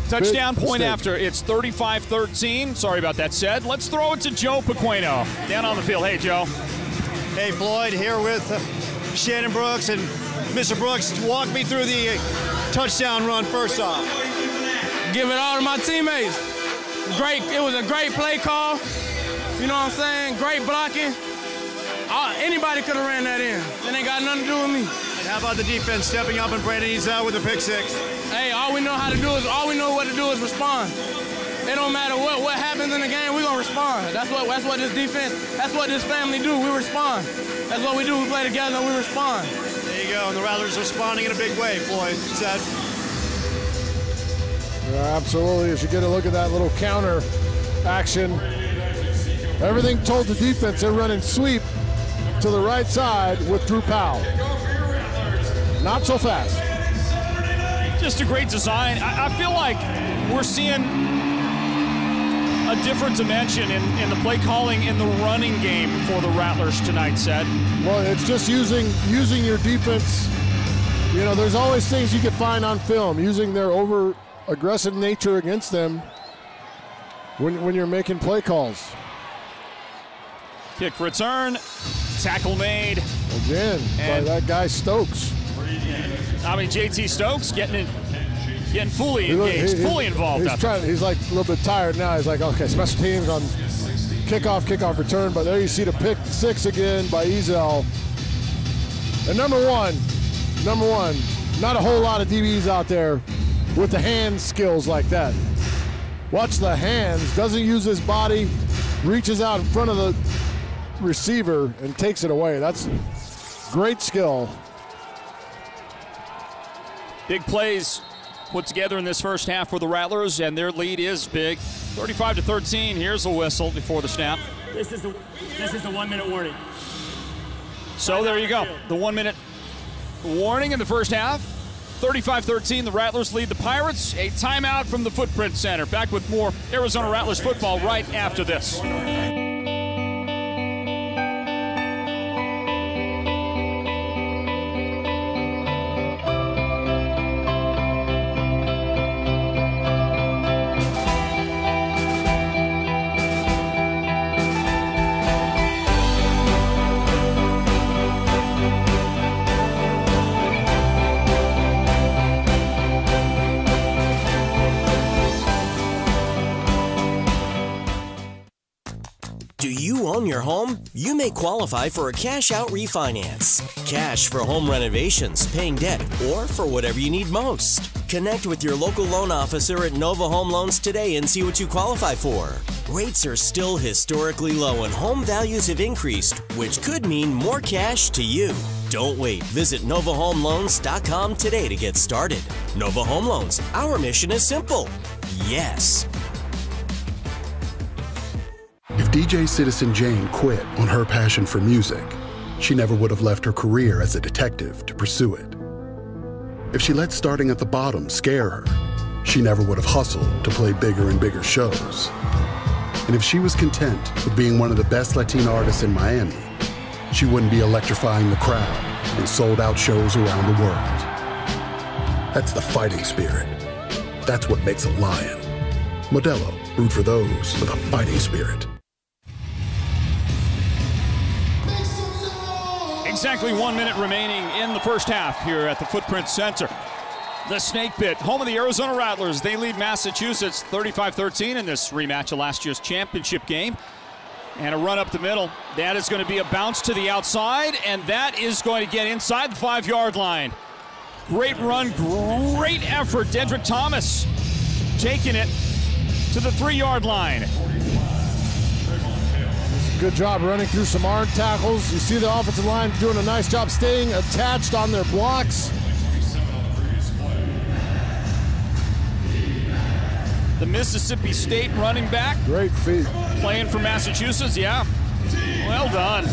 Touchdown point after. It's 35-13. Sorry about that said. Let's throw it to Joe Pequeno down on the field. Hey, Joe. Hey, Floyd, here with Shannon Brooks. And Mr. Brooks, walk me through the touchdown run first off. Give it all to my teammates. Great. It was a great play call. You know what I'm saying? Great blocking. Anybody could have ran that in. It ain't got nothing to do with me. And how about the defense stepping up and Brandon Ezell with the pick 6? Hey, all we know what to do is respond. It don't matter what happens in the game, we're gonna respond. That's what this defense, that's what this family do. We respond. That's what we do. We play together and we respond. There you go. And the Rattlers responding in a big way, Floyd. Said. Yeah, absolutely. As you get a look at that little counter action, everything told the defense they're running sweep to the right side with Drew Powell. Not so fast. Just a great design. I feel like we're seeing a different dimension in the play calling in the running game for the Rattlers tonight, Sed. Well, it's just using your defense. You know, there's always things you can find on film, using their over-aggressive nature against them when you're making play calls. Kick return, tackle made. Again, by that guy Stokes. I mean, JT Stokes getting fully engaged, fully involved. He's like a little bit tired now. He's like, okay, special teams on kickoff return. But there you see the pick 6 again by Ezell. And number one, not a whole lot of DBs out there with the hand skills like that. Watch the hands, doesn't use his body, reaches out in front of the receiver and takes it away. That's great skill. Big plays put together in this first half for the Rattlers, and their lead is big. 35-13. Here's a whistle before the snap. This is the 1 minute warning. So there you go. The 1 minute warning in the first half. 35-13, the Rattlers lead the Pirates. A timeout from the Footprint Center. Back with more Arizona Rattlers football right after this. Do you own your home? You may qualify for a cash-out refinance. Cash for home renovations, paying debt, or for whatever you need most. Connect with your local loan officer at Nova Home Loans today and see what you qualify for. Rates are still historically low and home values have increased, which could mean more cash to you. Don't wait. Visit NovaHomeLoans.com today to get started. Nova Home Loans. Our mission is simple. Yes. If DJ Citizen Jane quit on her passion for music, she never would have left her career as a detective to pursue it. If she let starting at the bottom scare her, she never would have hustled to play bigger and bigger shows. And if she was content with being one of the best Latina artists in Miami, she wouldn't be electrifying the crowd in sold-out shows around the world. That's the fighting spirit. That's what makes a lion. Modelo, root for those with a fighting spirit. Exactly 1 minute remaining in the first half here at the Footprint Center. The Snake Pit, home of the Arizona Rattlers. They lead Massachusetts 35-13 in this rematch of last year's championship game. And a run up the middle. That is going to be a bounce to the outside, and that is going to get inside the 5-yard line. Great run, great effort. Dedrick Thomas taking it to the 3-yard line. Good job running through some arm tackles. You see the offensive line doing a nice job staying attached on their blocks. The Mississippi State running back. Great feat. Playing for Massachusetts, yeah. Well done.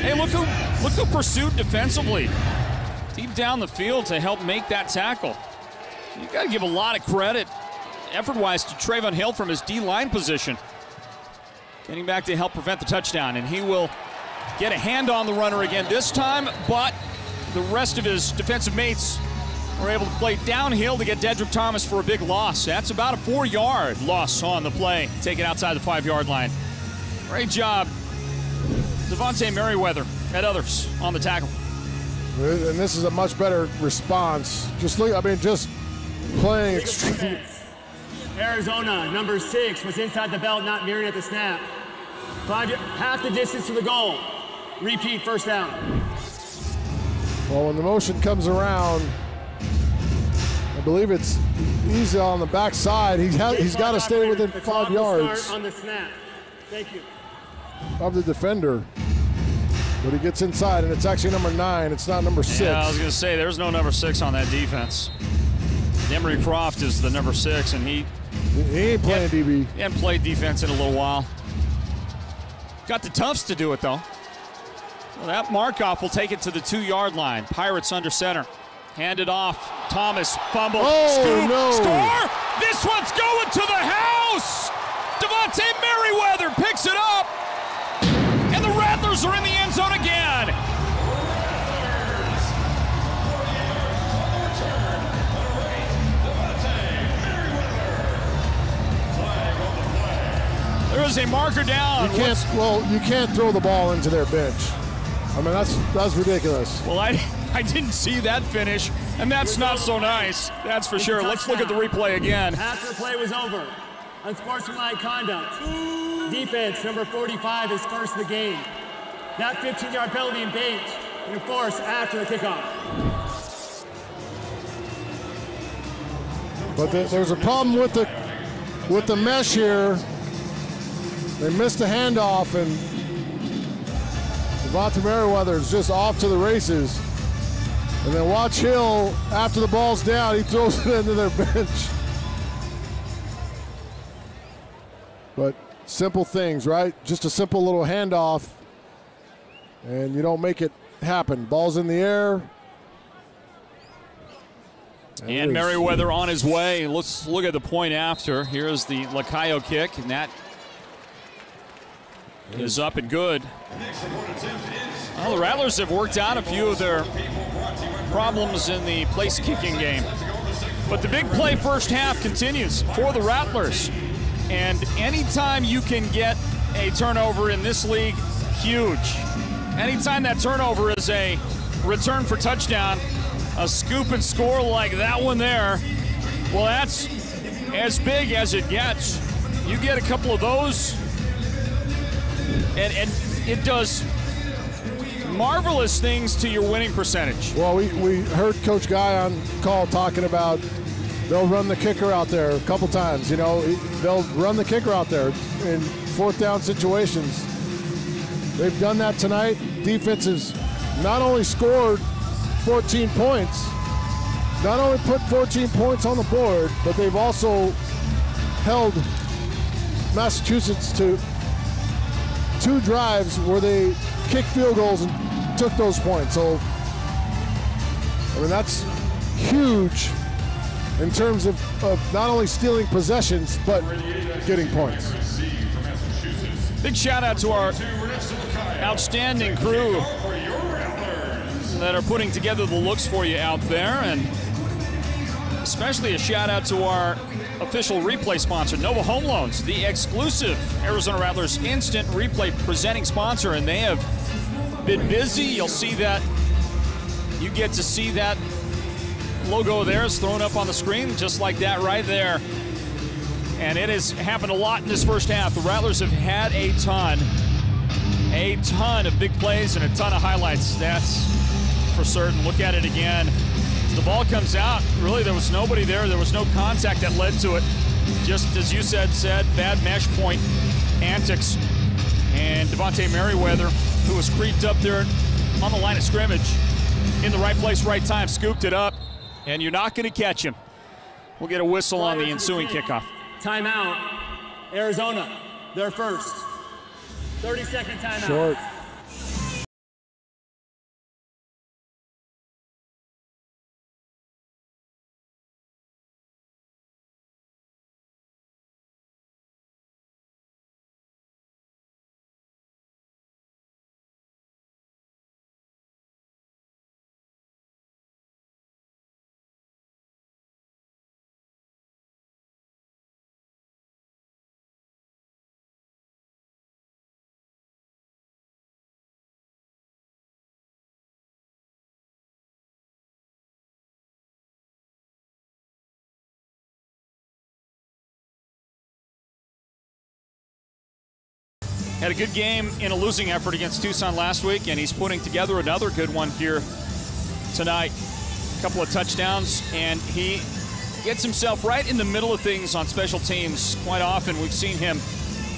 Hey, look who pursued defensively. Deep down the field to help make that tackle. You got to give a lot of credit, effort-wise, to Trayvon Hill from his D-line position. Getting back to help prevent the touchdown, and he will get a hand on the runner again this time, but the rest of his defensive mates were able to play downhill to get Dedrick Thomas for a big loss. That's about a 4-yard loss on the play, taken outside the 5-yard line. Great job, Devontae Merriweather and others on the tackle. And this is a much better response. Just look, I mean, just playing extremely. Arizona, number 6, was inside the belt, not mirroring at the snap. Half the distance to the goal. Repeat, first down. Well, when the motion comes around, I believe it's easy on the backside. He's got to stay within 5 yards on the snap. Thank you. Of the defender. But he gets inside, and it's actually number 9. It's not number 6. Yeah, I was going to say, there's no number 6 on that defense. Emery Croft is the number 6, and he ain't playing DB. He hasn't played defense in a little while. Got the toughs to do it, though. Well, that Markoff will take it to the 2-yard line. Pirates under center. Handed off. Thomas fumble. Oh, no. Score! This one's going to the house! Devontae Merriweather picks it up. And the Rattlers are in the end zone again. There is a marker down. You can't throw the ball into their bench. I mean, that's ridiculous. Well, I didn't see that finish, and that's not so nice. That's for sure. Let's look at the replay again. After the play was over, unsportsmanlike conduct. Defense, number 45, is first of the game. That 15-yard penalty and bench enforced after the kickoff. But there's a problem with the mesh here. They missed a handoff, and Devontae Merriweather is just off to the races. And then watch Hill, after the ball's down, he throws it into their bench. But simple things, right? Just a simple little handoff, and you don't make it happen. Ball's in the air. And Merriweather on his way. Let's look at the point after. Here's the Lacayo kick, and that is up and good. Well, the Rattlers have worked out a few of their problems in the place kicking game. But the big play first half continues for the Rattlers. And anytime you can get a turnover in this league, huge. Anytime that turnover is a return for touchdown, a scoop and score like that one there, well, that's as big as it gets. You get a couple of those, and it does marvelous things to your winning percentage. Well, we heard Coach Guy on call talking about they'll run the kicker out there a couple times. You know, they'll run the kicker out there in fourth down situations. They've done that tonight. Defense has not only scored 14 points, not only put 14 points on the board, but they've also held Massachusetts to 2 drives where they kicked field goals and took those points. So, I mean, that's huge in terms of not only stealing possessions, but getting points. Big shout out to our outstanding crew that are putting together the looks for you out there, and especially a shout out to our official replay sponsor, Nova Home Loans, the exclusive Arizona Rattlers instant replay presenting sponsor, and they have been busy. You'll see that, you get to see that logo there is thrown up on the screen just like that right there. And it has happened a lot in this first half. The Rattlers have had a ton of big plays and a ton of highlights. That's for certain. Look at it again. As the ball comes out, really there was nobody there. There was no contact that led to it. Just as you said, bad mesh point antics. And Devontae Merriweather, who was creeped up there on the line of scrimmage, in the right place, right time, scooped it up, and you're not going to catch him. We'll get a whistle on the ensuing kickoff. Timeout, Arizona, their first. 30-second timeout. Short. Had a good game in a losing effort against Tucson last week, and he's putting together another good one here tonight. A couple of touchdowns, and he gets himself right in the middle of things on special teams. Quite often we've seen him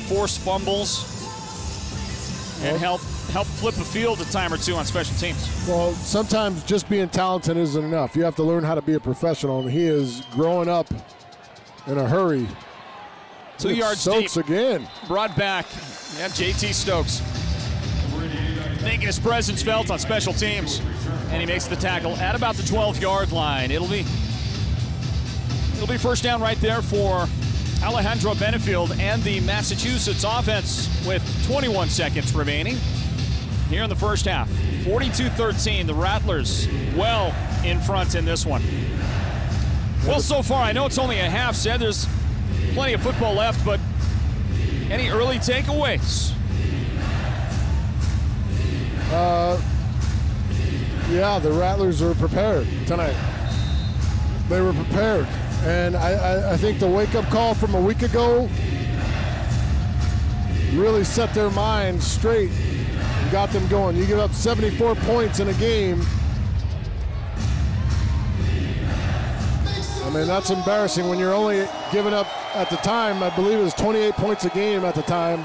force fumbles and help flip a field a time or two on special teams. Well, sometimes just being talented isn't enough. You have to learn how to be a professional, and he is growing up in a hurry. 2 yards Stokes deep. Again. Brought back. Yeah, JT Stokes making his presence felt on special teams. And he makes the tackle at about the 12-yard line. It'll be first down right there for Alejandro Benefield and the Massachusetts offense with 21 seconds remaining here in the first half. 42-13, the Rattlers well in front in this one. Well, so far, I know it's only a half set. There's plenty of football left, but any early takeaways? Yeah, the Rattlers were prepared tonight. They were prepared. And I think the wake-up call from a week ago really set their minds straight and got them going. You give up 74 points in a game, and mean, that's embarrassing when you're only giving up, at the time, I believe it was 28 points a game at the time.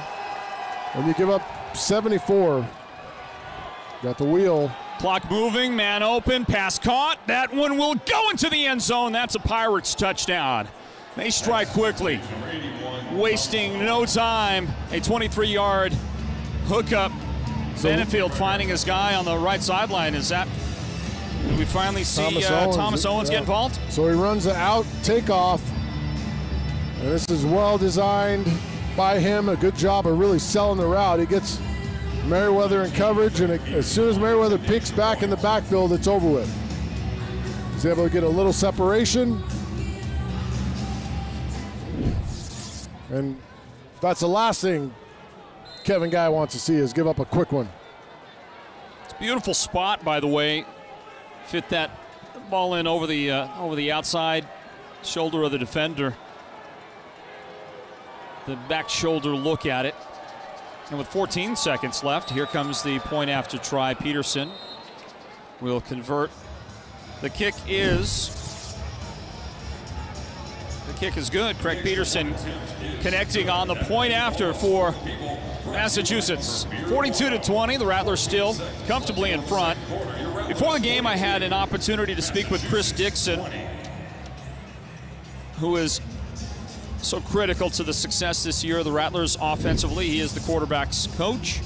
When you give up 74, got the wheel. Clock moving, man open, pass caught. That one will go into the end zone. That's a Pirates touchdown. They strike quickly, wasting no time. A 23-yard hookup. Benefield finding his guy on the right sideline. Is that, we finally see Thomas Owens get involved? So he runs an out takeoff. And this is well designed by him. A good job of really selling the route. He gets Merriweather in coverage, and as soon as Merriweather picks back in the backfield, it's over with. He's able to get a little separation. And that's the last thing Kevin Guy wants to see, is give up a quick one. It's a beautiful spot, by the way. Fit that ball in over the outside shoulder of the defender. The back shoulder look at it. And with 14 seconds left, here comes the point after try. Peterson will convert. The kick is good. Craig Peterson connecting on the point after for Massachusetts. 42-20, the Rattlers still comfortably in front. Before the game, I had an opportunity to speak with Chris Dixon, who is so critical to the success this year of the Rattlers offensively. He is the quarterback's coach.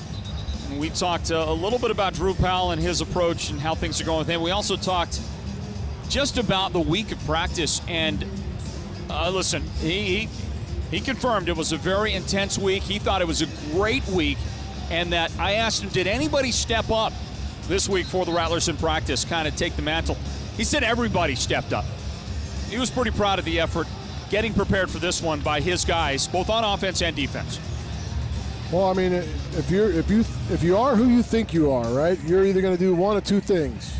And we talked a little bit about Drew Powell and his approach and how things are going with him. We also talked just about the week of practice. And listen, he confirmed it was a very intense week. He thought it was a great week, and that I asked him, did anybody step up this week for the Rattlers in practice, kind of take the mantle? He said everybody stepped up. He was pretty proud of the effort getting prepared for this one by his guys, both on offense and defense. Well, I mean, if you are who you think you are, right? You're either going to do one of two things.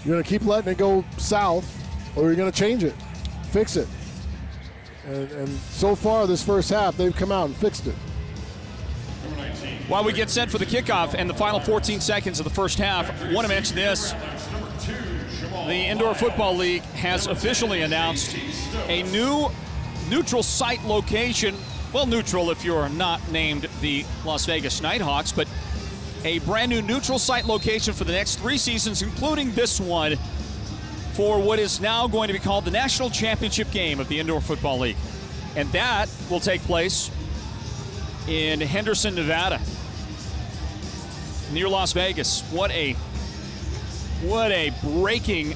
You're going to keep letting it go south, or you're going to change it, fix it. And so far this first half, they've come out and fixed it. While we get set for the kickoff and the final 14 seconds of the first half, I want to mention this. The Indoor Football League has officially announced a new neutral site location. Well, neutral if you're not named the Las Vegas Nighthawks, but a brand new neutral site location for the next 3 seasons, including this one, for what is now going to be called the National Championship Game of the Indoor Football League. And that will take place in Henderson, Nevada, near Las Vegas. What a breaking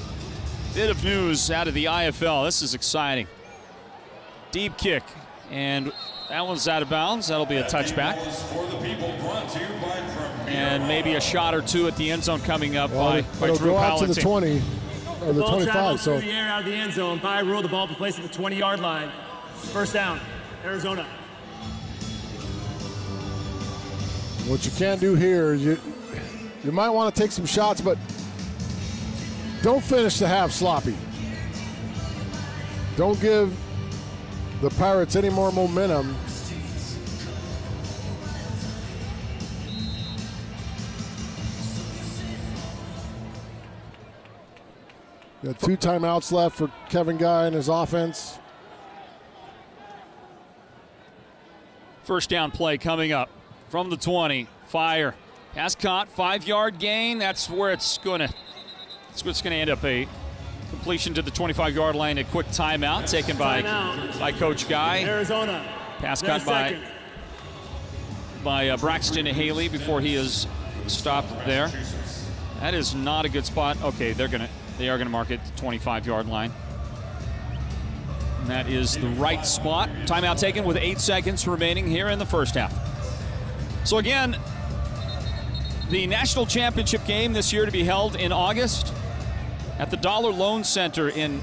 bit of news out of the IFL. This is exciting. Deep kick, and that one's out of bounds. That'll be a touchback. And maybe a shot or two at the end zone coming up by Drew go out Powell. to the 20 or the 25. So through the air out of the end zone. By rule, the ball will be placed at the 20-yard line. First down, Arizona. What you can't do here, you might want to take some shots, but don't finish the half sloppy. Don't give the Pirates any more momentum. Got 2 timeouts left for Kevin Guy and his offense. First down play coming up from the 20. Fire. Pass caught, 5-yard gain. That's where it's going to end up, a completion to the 25-yard line. A quick timeout taken by Coach Guy. Arizona. Pass caught by Braxton Haley before he is stopped there. That is not a good spot. Okay, they are gonna mark it the 25-yard line. And that is the right spot. Timeout taken with 8 seconds remaining here in the first half. So again, the national championship game this year to be held in August at the Dollar Loan Center in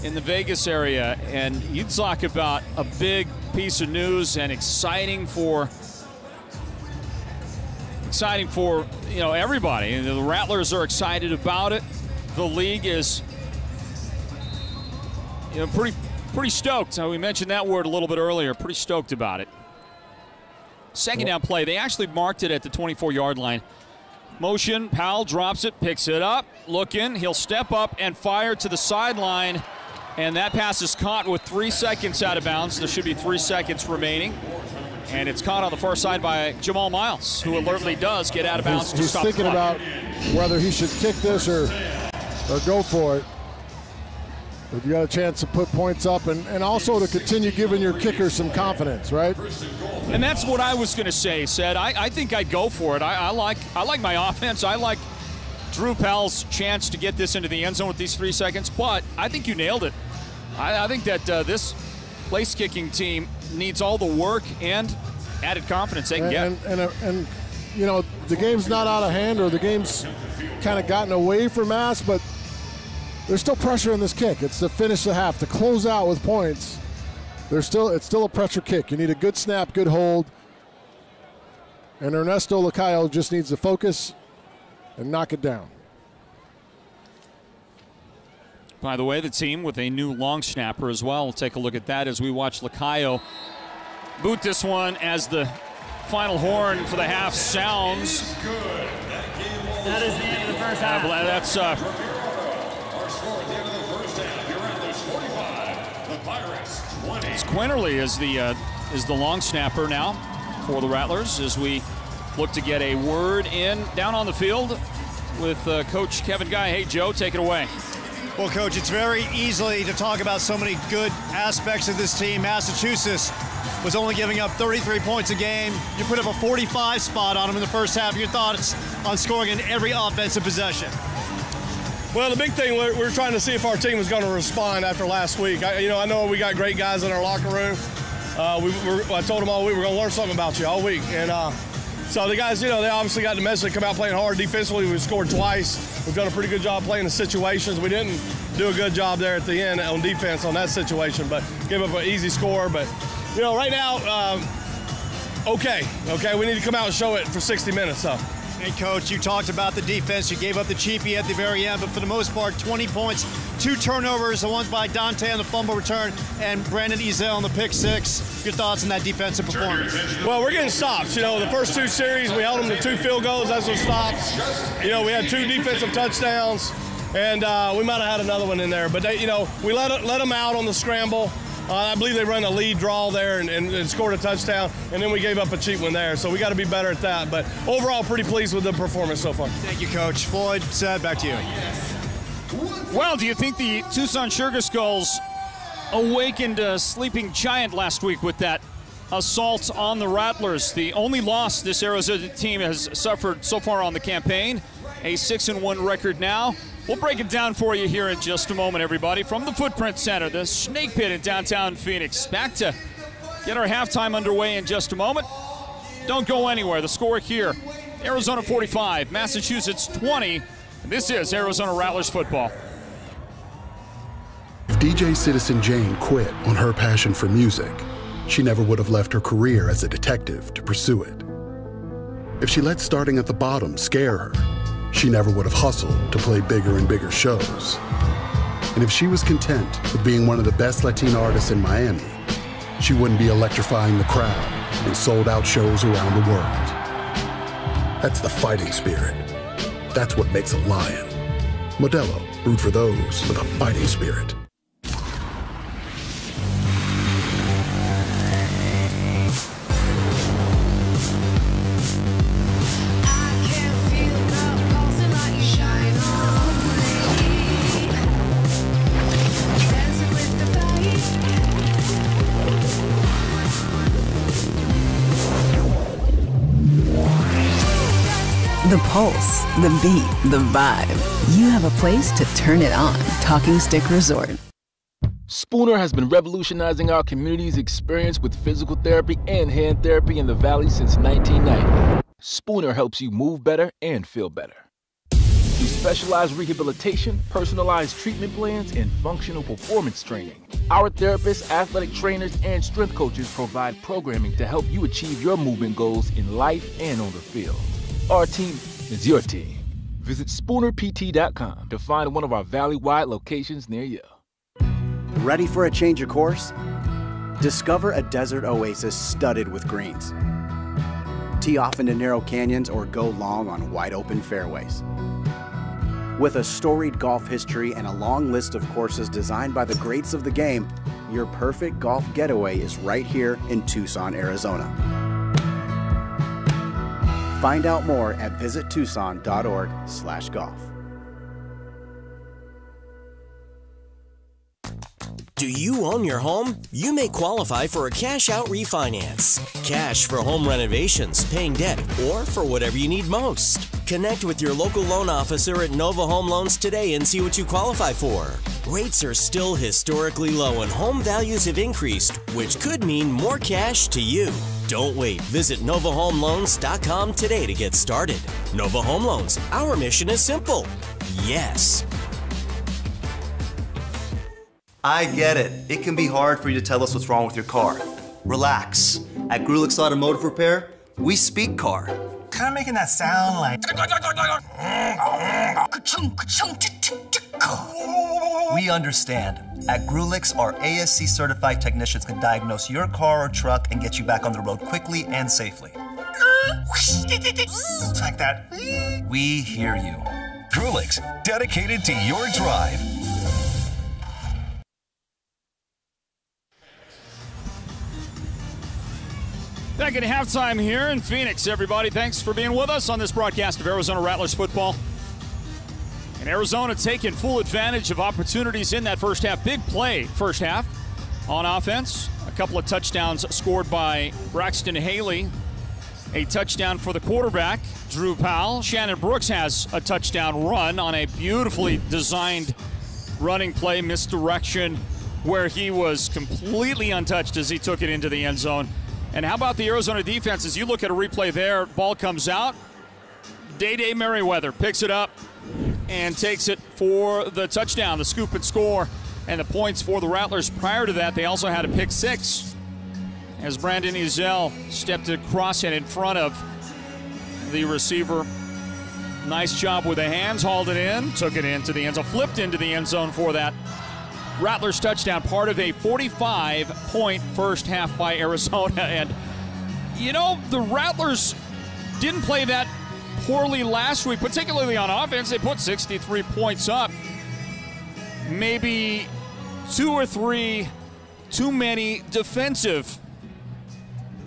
the Vegas area. And you talk about a big piece of news and exciting for everybody. And the Rattlers are excited about it. The league is pretty stoked. We mentioned that word a little bit earlier. Pretty stoked about it. Second down play. They actually marked it at the 24-yard line. Motion, Powell drops it, picks it up, looking, he'll step up and fire to the sideline, and that pass is caught with 3 seconds out of bounds. There should be 3 seconds remaining, and it's caught on the far side by Jamal Miles, who alertly does get out of bounds to stop the clock. He's thinking about whether he should kick this or go for it. But you got a chance to put points up and also to continue giving your kicker some confidence, right? And that's what I was going to say, Sed. I think I'd go for it. I like my offense. I like Drew Powell's chance to get this into the end zone with these 3 seconds, but I think you nailed it. I think that this place-kicking team needs all the work and added confidence they can get. And you know, the game's not out of hand, or the game's kind of gotten away from Mass, but there's still pressure in this kick. It's to finish the half, to close out with points. It's still a pressure kick. You need a good snap, good hold. And Ernesto Lacayo just needs to focus and knock it down. By the way, the team with a new long snapper as well. We'll take a look at that as we watch Lacayo boot this one as the final horn for the half sounds. That is the end of the first half. That's it's Quinterly is the long snapper now for the Rattlers as we look to get a word in down on the field with Coach Kevin Guy. Hey, Joe, take it away. Well, Coach, it's very easy to talk about so many good aspects of this team. Massachusetts was only giving up 33 points a game. You put up a 45 spot on them in the first half. Your thoughts on scoring in every offensive possession? Well, the big thing, we're trying to see if our team was going to respond after last week. I know we got great guys in our locker room. I told them all week we're going to learn something about you all week. And so the guys, they obviously got the message to come out playing hard defensively. We scored twice. We've done a pretty good job playing the situations. We didn't do a good job there at the end on defense on that situation, but gave up an easy score. But, right now, okay, we need to come out and show it for 60 minutes, so. Hey, Coach, you talked about the defense. You gave up the cheapie at the very end, but for the most part, 20 points, 2 turnovers, the ones by Dante on the fumble return and Brandon Ezel on the pick 6. Your thoughts on that defensive performance? Well, we're getting stops. The first 2 series, we held them to 2 field goals. That's what stops. We had 2 defensive touchdowns, and we might have had another one in there. But, we let them out on the scramble. I believe they run a lead draw there and scored a touchdown, and then we gave up a cheap one there. So we got to be better at that. But overall, pretty pleased with the performance so far. Thank you, Coach. Floyd, Sed, back to you. Well, do you think the Tucson Sugar Skulls awakened a sleeping giant last week with that assault on the Rattlers? The only loss this Arizona team has suffered so far on the campaign, a 6-1 record now. We'll break it down for you here in just a moment, everybody. From the Footprint Center, the Snake Pit in downtown Phoenix. Back to get our halftime underway in just a moment. Don't go anywhere. The score here, Arizona 45, Massachusetts 20. And this is Arizona Rattlers football. If DJ Citizen Jane quit on her passion for music, she never would have left her career as a detective to pursue it. If she let starting at the bottom scare her, she never would have hustled to play bigger and bigger shows. And if she was content with being one of the best Latina artists in Miami, she wouldn't be electrifying the crowd in sold-out shows around the world. That's the fighting spirit. That's what makes a lion. Modelo, root for those with a fighting spirit. The pulse, the beat, the vibe. You have a place to turn it on. Talking Stick Resort. Spooner has been revolutionizing our community's experience with physical therapy and hand therapy in the Valley since 1990. Spooner helps you move better and feel better. Through specialized rehabilitation, personalized treatment plans, and functional performance training, our therapists, athletic trainers, and strength coaches provide programming to help you achieve your movement goals in life and on the field. Our team is your team. Visit SpoonerPT.com to find one of our Valley-wide locations near you. Ready for a change of course? Discover a desert oasis studded with greens. Tee off into narrow canyons or go long on wide open fairways. With a storied golf history and a long list of courses designed by the greats of the game, your perfect golf getaway is right here in Tucson, Arizona. Find out more at visittucson.org/golf. Do you own your home? You may qualify for a cash-out refinance. Cash for home renovations, paying debt, or for whatever you need most. Connect with your local loan officer at Nova Home Loans today and see what you qualify for. Rates are still historically low and home values have increased, which could mean more cash to you. Don't wait. Visit NovaHomeLoans.com today to get started. Nova Home Loans. Our mission is simple. Yes. I get it. It can be hard for you to tell us what's wrong with your car. Relax. At Grulix Automotive Repair, we speak car. Kind of making that sound like... We understand. At Grulix, our ASC certified technicians can diagnose your car or truck and get you back on the road quickly and safely. Like that. We hear you. Grulix, dedicated to your drive. Back at halftime here in Phoenix, everybody. Thanks for being with us on this broadcast of Arizona Rattlers football. And Arizona taking full advantage of opportunities in that first half. Big play first half on offense. A couple of touchdowns scored by Braxton Haley. A touchdown for the quarterback, Drew Powell. Shannon Brooks has a touchdown run on a beautifully designed running play, misdirection, where he was completely untouched as he took it into the end zone. And how about the Arizona defense? As you look at a replay there, ball comes out. Day Merriweather picks it up and takes it for the touchdown, the scoop and score, and the points for the Rattlers. Prior to that, they also had a pick six as Brandon Ezell stepped across and in front of the receiver. Nice job with the hands, hauled it in, took it into the end zone, flipped into the end zone for that Rattlers touchdown, part of a 45-point first half by Arizona. And, you know, the Rattlers didn't play that poorly last week, particularly on offense. They put 63 points up. Maybe 2 or 3 too many defensive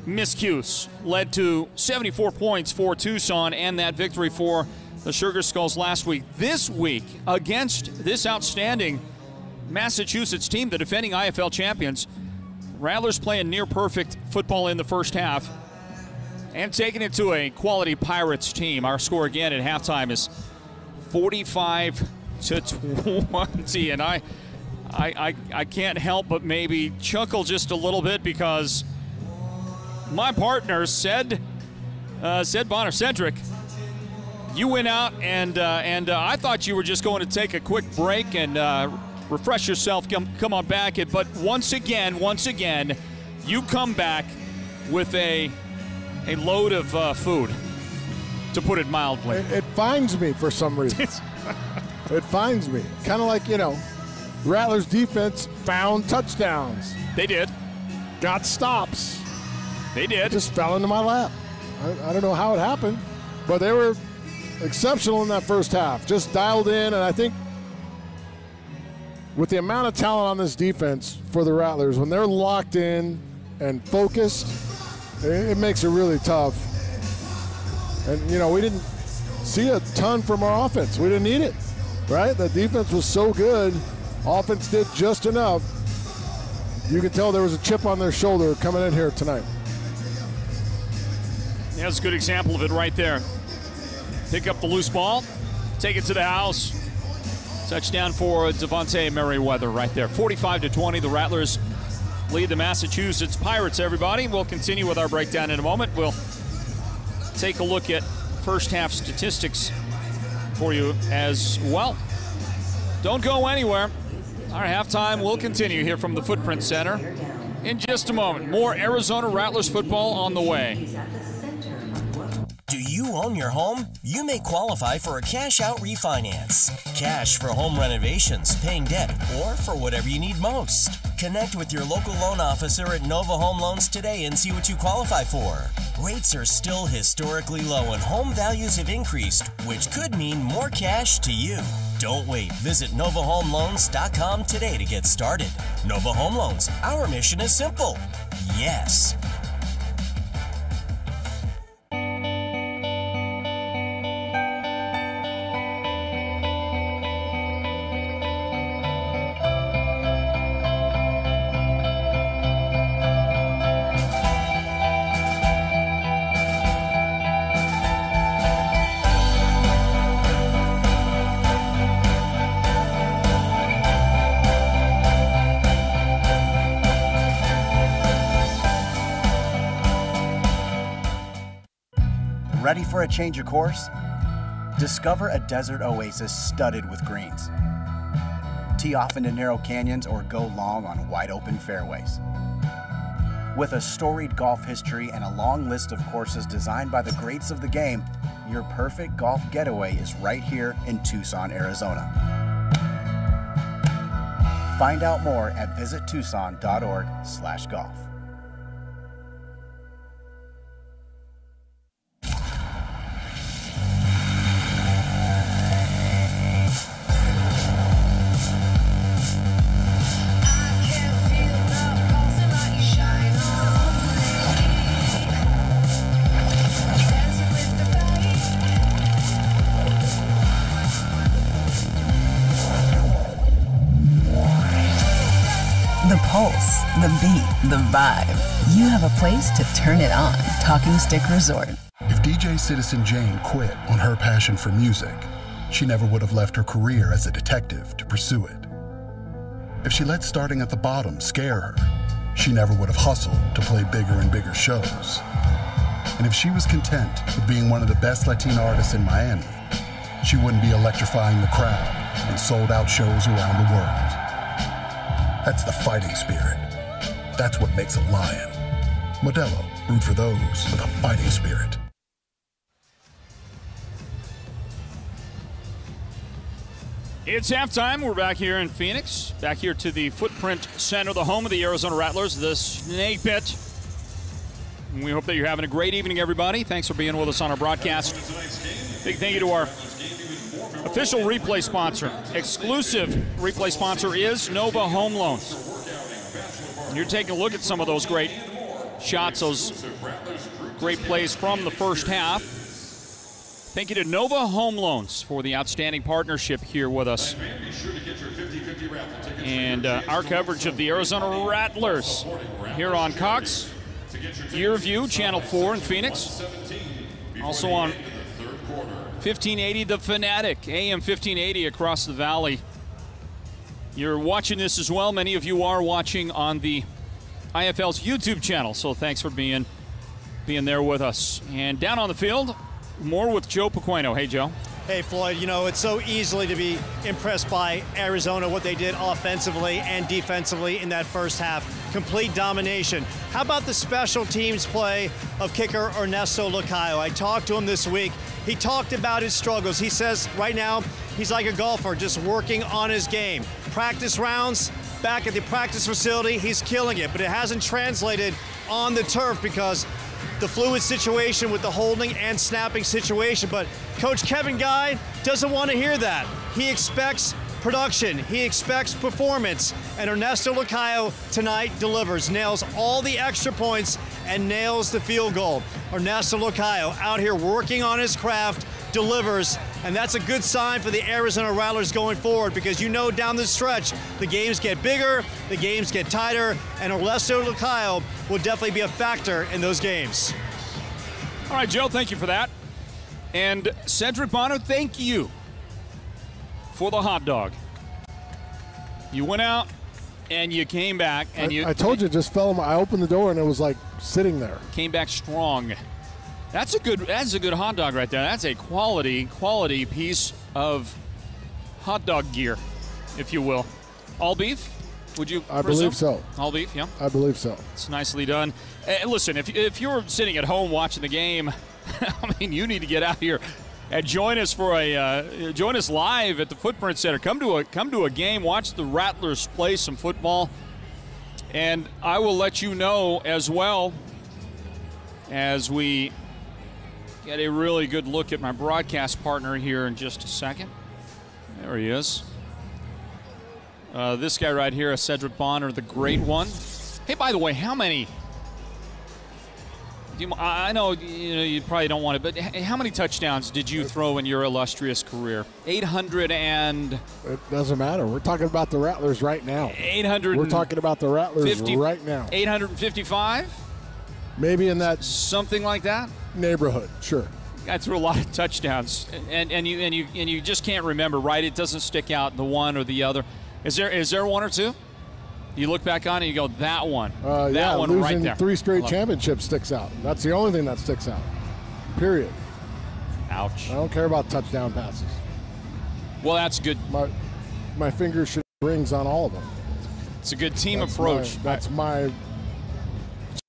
miscues led to 74 points for Tucson and that victory for the Sugar Skulls last week. This week, against this outstanding Massachusetts team, the defending IFL champions, Rattlers playing near perfect football in the first half and taking it to a quality Pirates team. Our score again at halftime is 45-20, and I can't help but maybe chuckle just a little bit because my partner said Bonner Cedric, you went out and I thought you were just going to take a quick break and refresh yourself, come on back. But once again, you come back with a load of food, to put it mildly. It finds me for some reason. It finds me. Kind of like, you know, Rattlers defense found touchdowns. They did. Got stops. They did. Just fell into my lap. I don't know how it happened, but they were exceptional in that first half. Just dialed in, and I think with the amount of talent on this defense for the Rattlers, when they're locked in and focused, it makes it really tough. And, you know, we didn't see a ton from our offense. We didn't need it, right? The defense was so good. Offense did just enough. You could tell there was a chip on their shoulder coming in here tonight. Yeah, that's a good example of it right there. Pick up the loose ball, take it to the house. Touchdown for Devontae Merriweather right there. 45-20, the Rattlers lead the Massachusetts Pirates, everybody. We'll continue with our breakdown in a moment. We'll take a look at first half statistics for you as well. Don't go anywhere. Our halftime will continue here from the Footprint Center in just a moment. More Arizona Rattlers football on the way. Do you own your home? You may qualify for a cash-out refinance. Cash for home renovations, paying debt, or for whatever you need most. Connect with your local loan officer at Nova Home Loans today and see what you qualify for. Rates are still historically low and home values have increased, which could mean more cash to you. Don't wait. Visit NovaHomeLoans.com today to get started. Nova Home Loans. Our mission is simple. Yes. Ready for a change of course? Discover a desert oasis studded with greens. Tee off into narrow canyons or go long on wide open fairways. With a storied golf history and a long list of courses designed by the greats of the game, your perfect golf getaway is right here in Tucson, Arizona. Find out more at visittucson.org/golf. The pulse, the beat, the vibe. You have a place to turn it on. Talking Stick Resort. If DJ Citizen Jane quit on her passion for music, she never would have left her career as a detective to pursue it. If she let starting at the bottom scare her, she never would have hustled to play bigger and bigger shows. And if she was content with being one of the best Latina artists in Miami, she wouldn't be electrifying the crowd in sold-out shows around the world. That's the fighting spirit. That's what makes a lion. Modelo, root for those with a fighting spirit. It's halftime. We're back here in Phoenix, back here to the Footprint Center, the home of the Arizona Rattlers, the Snake Pit. And we hope that you're having a great evening, everybody. Thanks for being with us on our broadcast. Big thank you to our official replay sponsor. Exclusive replay sponsor is Nova Home Loans. You're taking a look at some of those great shots, those great plays from the first half. Thank you to Nova Home Loans for the outstanding partnership here with us. And our coverage of the Arizona Rattlers here on Cox, Year View, Channel 4 in Phoenix. Also on 1580 The Fanatic, AM 1580 across the valley. You're watching this as well. Many of you are watching on the IFL's YouTube channel, so thanks for being there with us. And down on the field, more with Joe Pequeno. Hey, Joe. Hey, Floyd, you know, it's so easily to be impressed by Arizona, what they did offensively and defensively in that first half. Complete domination. How about the special teams play of kicker Ernesto Lacayo? I talked to him this week. He talked about his struggles. He says right now he's like a golfer, just working on his game. Practice rounds, back at the practice facility, he's killing it, but it hasn't translated on the turf because the fluid situation with the holding and snapping situation. But Coach Kevin Guy doesn't want to hear that. He expects production. He expects performance. And Ernesto Lacayo tonight delivers, nails all the extra points and nails the field goal. Ernesto Lacayo out here working on his craft, delivers, and that's a good sign for the Arizona Rattlers going forward because you know down the stretch the games get bigger, the games get tighter, and Ernesto Lacayo will definitely be a factor in those games. All right, Joe, thank you for that. And Cedric Bono, thank you for the hot dog. You went out and you came back, and I told you, it just fell. I opened the door and it was like sitting there. Came back strong. That's a good hot dog right there. That's a quality piece of hot dog gear, if you will. All beef? Would you? I believe so. All beef, yeah. I believe so. It's nicely done. Listen, if you're sitting at home watching the game, I mean, you need to get out here and join us join us live at the Footprint Center. Come to a game, watch the Rattlers play some football, and I will let you know as well as we get a really good look at my broadcast partner here in just a second. There he is. This guy right here, Cedric Bonner, the great one. Hey, by the way, how many? I know you probably don't want it, but how many touchdowns did you throw in your illustrious career? 800 and... It doesn't matter. We're talking about the Rattlers right now. 800. We're talking about the Rattlers right now. 855? Maybe in that... Something like that? Neighborhood, sure. I threw a lot of touchdowns, and you just can't remember, right? It doesn't stick out the one or the other. Is there one or two? You look back on it, and you go, that one. That one right there. Losing 3 straight championships sticks out. That's the only thing that sticks out. Period. Ouch. I don't care about touchdown passes. Well, that's good. My fingers should have rings on all of them. It's a good team approach. That's my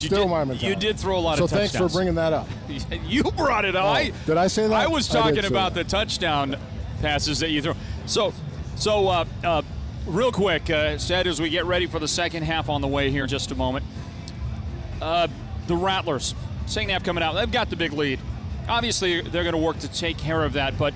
mentality. You did throw a lot of touchdowns. So thanks for bringing that up. You brought it up. Did I say that? I was talking about the touchdown passes that you throw. So real quick, Sed, as we get ready for the second half on the way here in just a moment, the Rattlers, second half coming out, they've got the big lead. Obviously, they're going to work to take care of that, but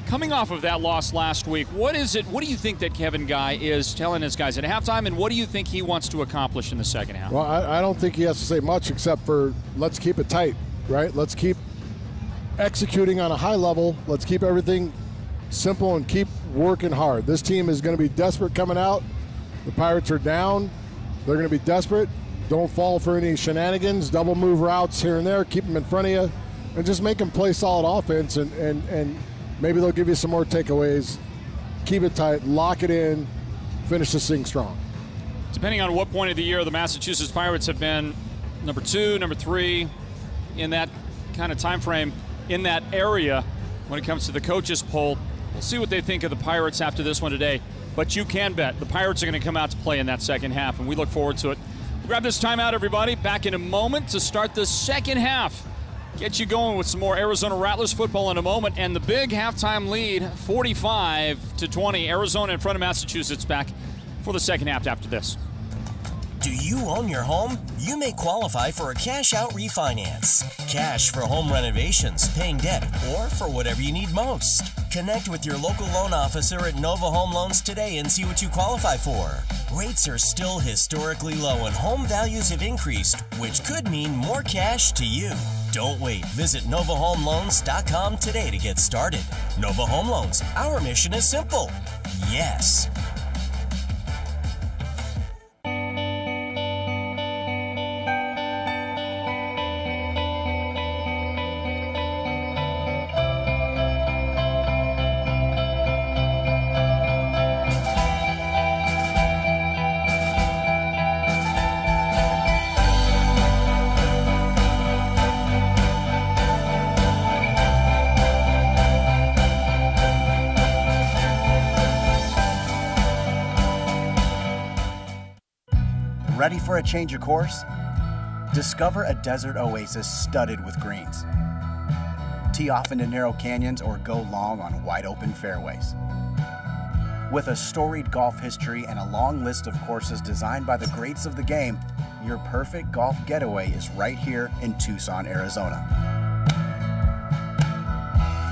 coming off of that loss last week, what do you think that Kevin Guy is telling his guys at halftime, and what do you think he wants to accomplish in the second half? Well, I don't think he has to say much except for let's keep it tight, right? Let's keep executing on a high level. Let's keep everything simple and keep working hard. This team is going to be desperate coming out. The Pirates are down. They're going to be desperate. Don't fall for any shenanigans, double move routes here and there. Keep them in front of you and just make them play solid offense, and maybe they'll give you some more takeaways. Keep it tight, lock it in, finish this thing strong. Depending on what point of the year the Massachusetts Pirates have been number 2, number 3 in that kind of time frame in that area when it comes to the coaches poll. We'll see what they think of the Pirates after this one today. But you can bet the Pirates are going to come out to play in that second half, and we look forward to it. We'll grab this timeout, everybody. Back in a moment to start the second half. Get you going with some more Arizona Rattlers football in a moment. And the big halftime lead, 45-20. Arizona in front of Massachusetts, back for the second half after this. Do you own your home? You may qualify for a cash-out refinance. Cash for home renovations, paying debt, or for whatever you need most. Connect with your local loan officer at Nova Home Loans today and see what you qualify for. Rates are still historically low and home values have increased, which could mean more cash to you. Don't wait. Visit NovaHomeLoans.com today to get started. Nova Home Loans. Our mission is simple. Yes. Ready for a change of course? Discover a desert oasis studded with greens. Tee off into narrow canyons or go long on wide open fairways. With a storied golf history and a long list of courses designed by the greats of the game, your perfect golf getaway is right here in Tucson, Arizona.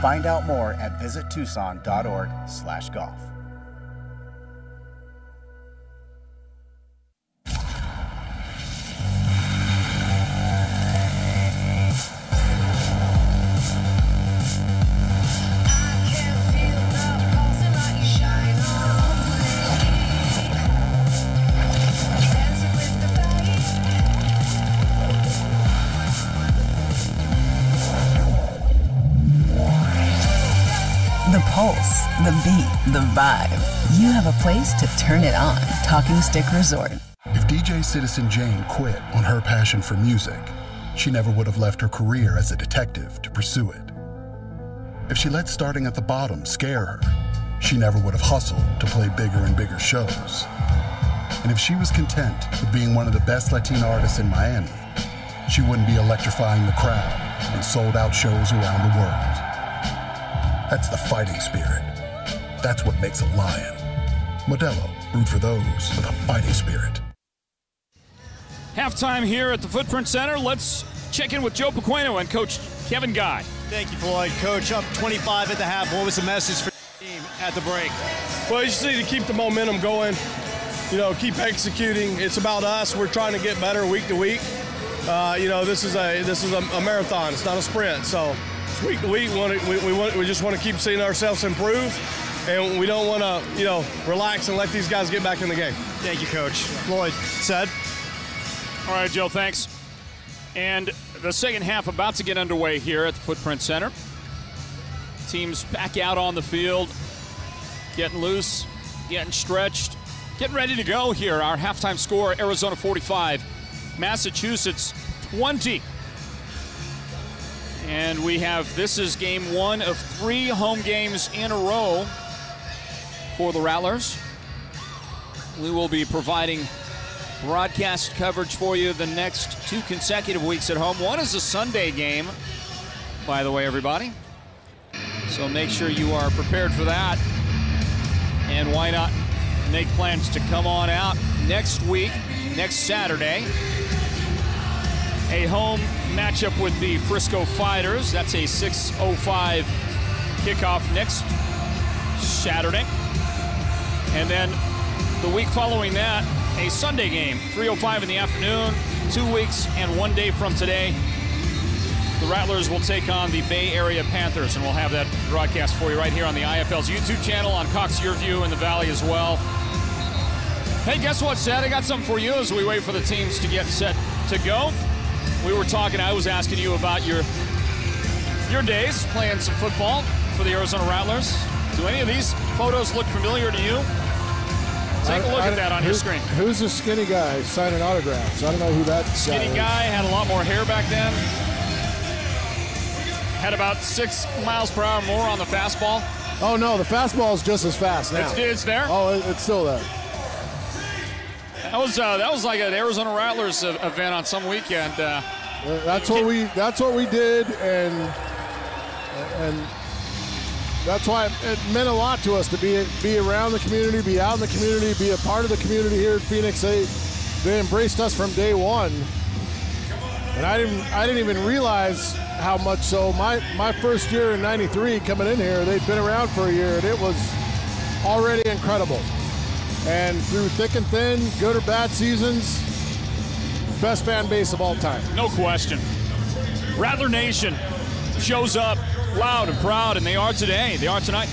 Find out more at visittucson.org/golf. The pulse, the beat, the vibe. You have a place to turn it on. Talking Stick Resort. If DJ Citizen Jane quit on her passion for music, she never would have left her career as a detective to pursue it. If she let starting at the bottom scare her, she never would have hustled to play bigger and bigger shows. And if she was content with being one of the best Latina artists in Miami, she wouldn't be electrifying the crowd and sold-out shows around the world. That's the fighting spirit. That's what makes a lion. Modelo, root for those with a fighting spirit. Halftime here at the Footprint Center. Let's check in with Joe Pequeno and Coach Kevin Guy. Thank you, Floyd. Coach, up 25 at the half. What was the message for the team at the break? Well, you just need to keep the momentum going. You know, keep executing. It's about us. We're trying to get better week to week. You know, this is a marathon. It's not a sprint. So week to week, we just want to keep seeing ourselves improve, and we don't want to, you know, relax and let these guys get back in the game. Thank you, Coach. Floyd, said. All right, Joe, thanks. And the second half about to get underway here at the Footprint Center. Teams back out on the field, getting loose, getting stretched, getting ready to go here. Our halftime score, Arizona 45, Massachusetts 20. And we have, this is game one of 3 home games in a row for the Rattlers. We will be providing broadcast coverage for you the next 2 consecutive weeks at home. One is a Sunday game, by the way, everybody. So make sure you are prepared for that. And why not make plans to come on out next week, next Saturday. A home matchup with the Frisco Fighters. That's a 6:05 kickoff next Saturday. And then the week following that, a Sunday game, 3:05 in the afternoon, 2 weeks and 1 day from today. The Rattlers will take on the Bay Area Panthers, and we'll have that broadcast for you right here on the IFL's YouTube channel, on Cox Your View in the Valley as well. Hey, guess what, Seth? I got something for you as we wait for the teams to get set to go. We were talking, I was asking you about your days playing some football for the Arizona Rattlers. Do any of these photos look familiar to you? Take a look at that on your screen. Who's the skinny guy signing autographs? I don't know who that skinny guy had a lot more hair back then. Had about 6 miles per hour more on the fastball. Oh no, the fastball is just as fast now. It's there? Oh, it's still there. That was like an Arizona Rattlers event on some weekend. That's what we did, and that's why it meant a lot to us to be around the community, be out in the community, be a part of the community here in Phoenix. They embraced us from day one, and I didn't even realize how much so. My first year in '93 coming in here, they'd been around for a year, and it was already incredible. And through thick and thin, good or bad seasons, best fan base of all time. No question. Rattler Nation shows up loud and proud, and they are today. They are tonight.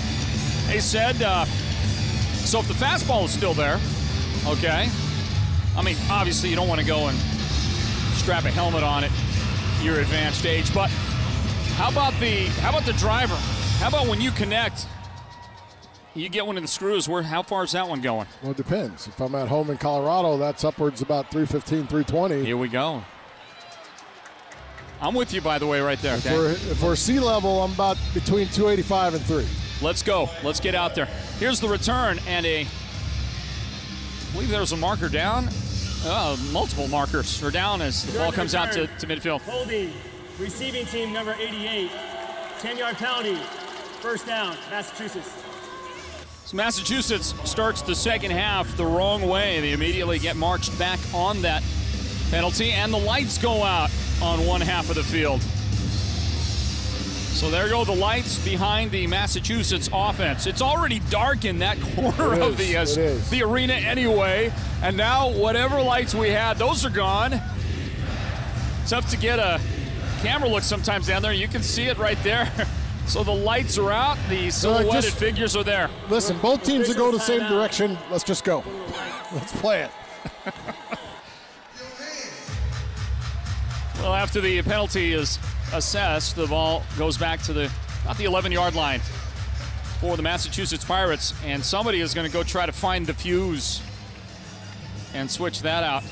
They said, so if the fastball is still there, okay. I mean, obviously you don't want to go and strap a helmet on at your advanced age, but how about the driver? How about when you connect, you get one of the screws, how far is that one going? Well, it depends. If I'm at home in Colorado, that's upwards about 315, 320. Here we go. I'm with you, by the way, right there. Okay? If we're sea level, I'm about between 285 and 3. Let's go. Let's get out there. Here's the return, and I believe there's a marker down. Multiple markers are down as the ball comes out to midfield. Holding, receiving team number 88, 10-yard penalty, first down, Massachusetts. So Massachusetts starts the second half the wrong way. They immediately get marched back on that penalty, and the lights go out on one half of the field. So there go the lights behind the Massachusetts offense. It's already dark in that corner of the arena anyway, and now whatever lights we had, those are gone. Tough to get a camera look sometimes down there. You can see it right there. So the lights are out, the silhouetted figures are there. Listen, both teams are going the same direction. Let's just go. Let's play it. Well, after the penalty is assessed, the ball goes back to about the 11-yard line for the Massachusetts Pirates, and somebody is going to go try to find the fuse and switch that out.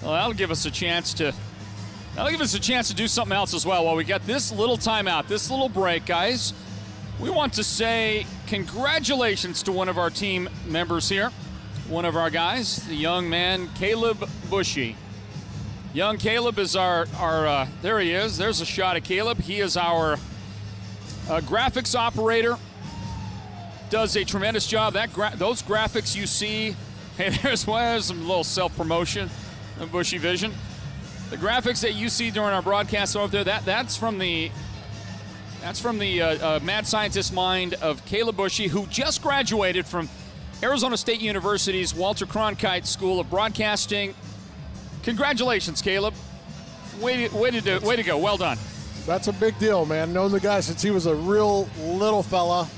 Well, that'll give us a chance to do something else as well. While we got this little timeout, this little break, guys, we want to say congratulations to one of our team members here. one of our guys, the young man, Caleb Bushy. Young Caleb is our there he is. There's a shot of Caleb. He is our graphics operator. Does a tremendous job. Those graphics you see, hey, there's some little self-promotion of Bushy Vision. The graphics that you see during our broadcast over there, that's from the mad scientist mind of Caleb Bushy, who just graduated from Arizona State University's Walter Cronkite School of Broadcasting. Congratulations, Caleb. Way to go. Well done. That's a big deal, man. Known the guy since he was a real little fella,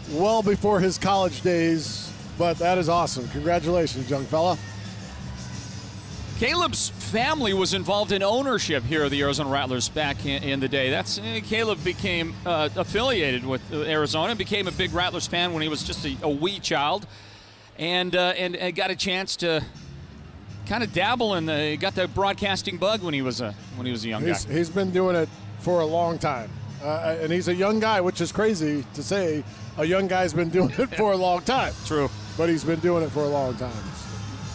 well before his college days, but that is awesome. Congratulations, young fella. Caleb's family was involved in ownership here of the Arizona Rattlers back in the day. Caleb became affiliated with Arizona, became a big Rattlers fan when he was just a wee child, and got a chance to kind of dabble in got the broadcasting bug when he was a young guy. He's been doing it for a long time, and he's a young guy, which is crazy to say. A young guy's been doing it for a long time. True, but he's been doing it for a long time.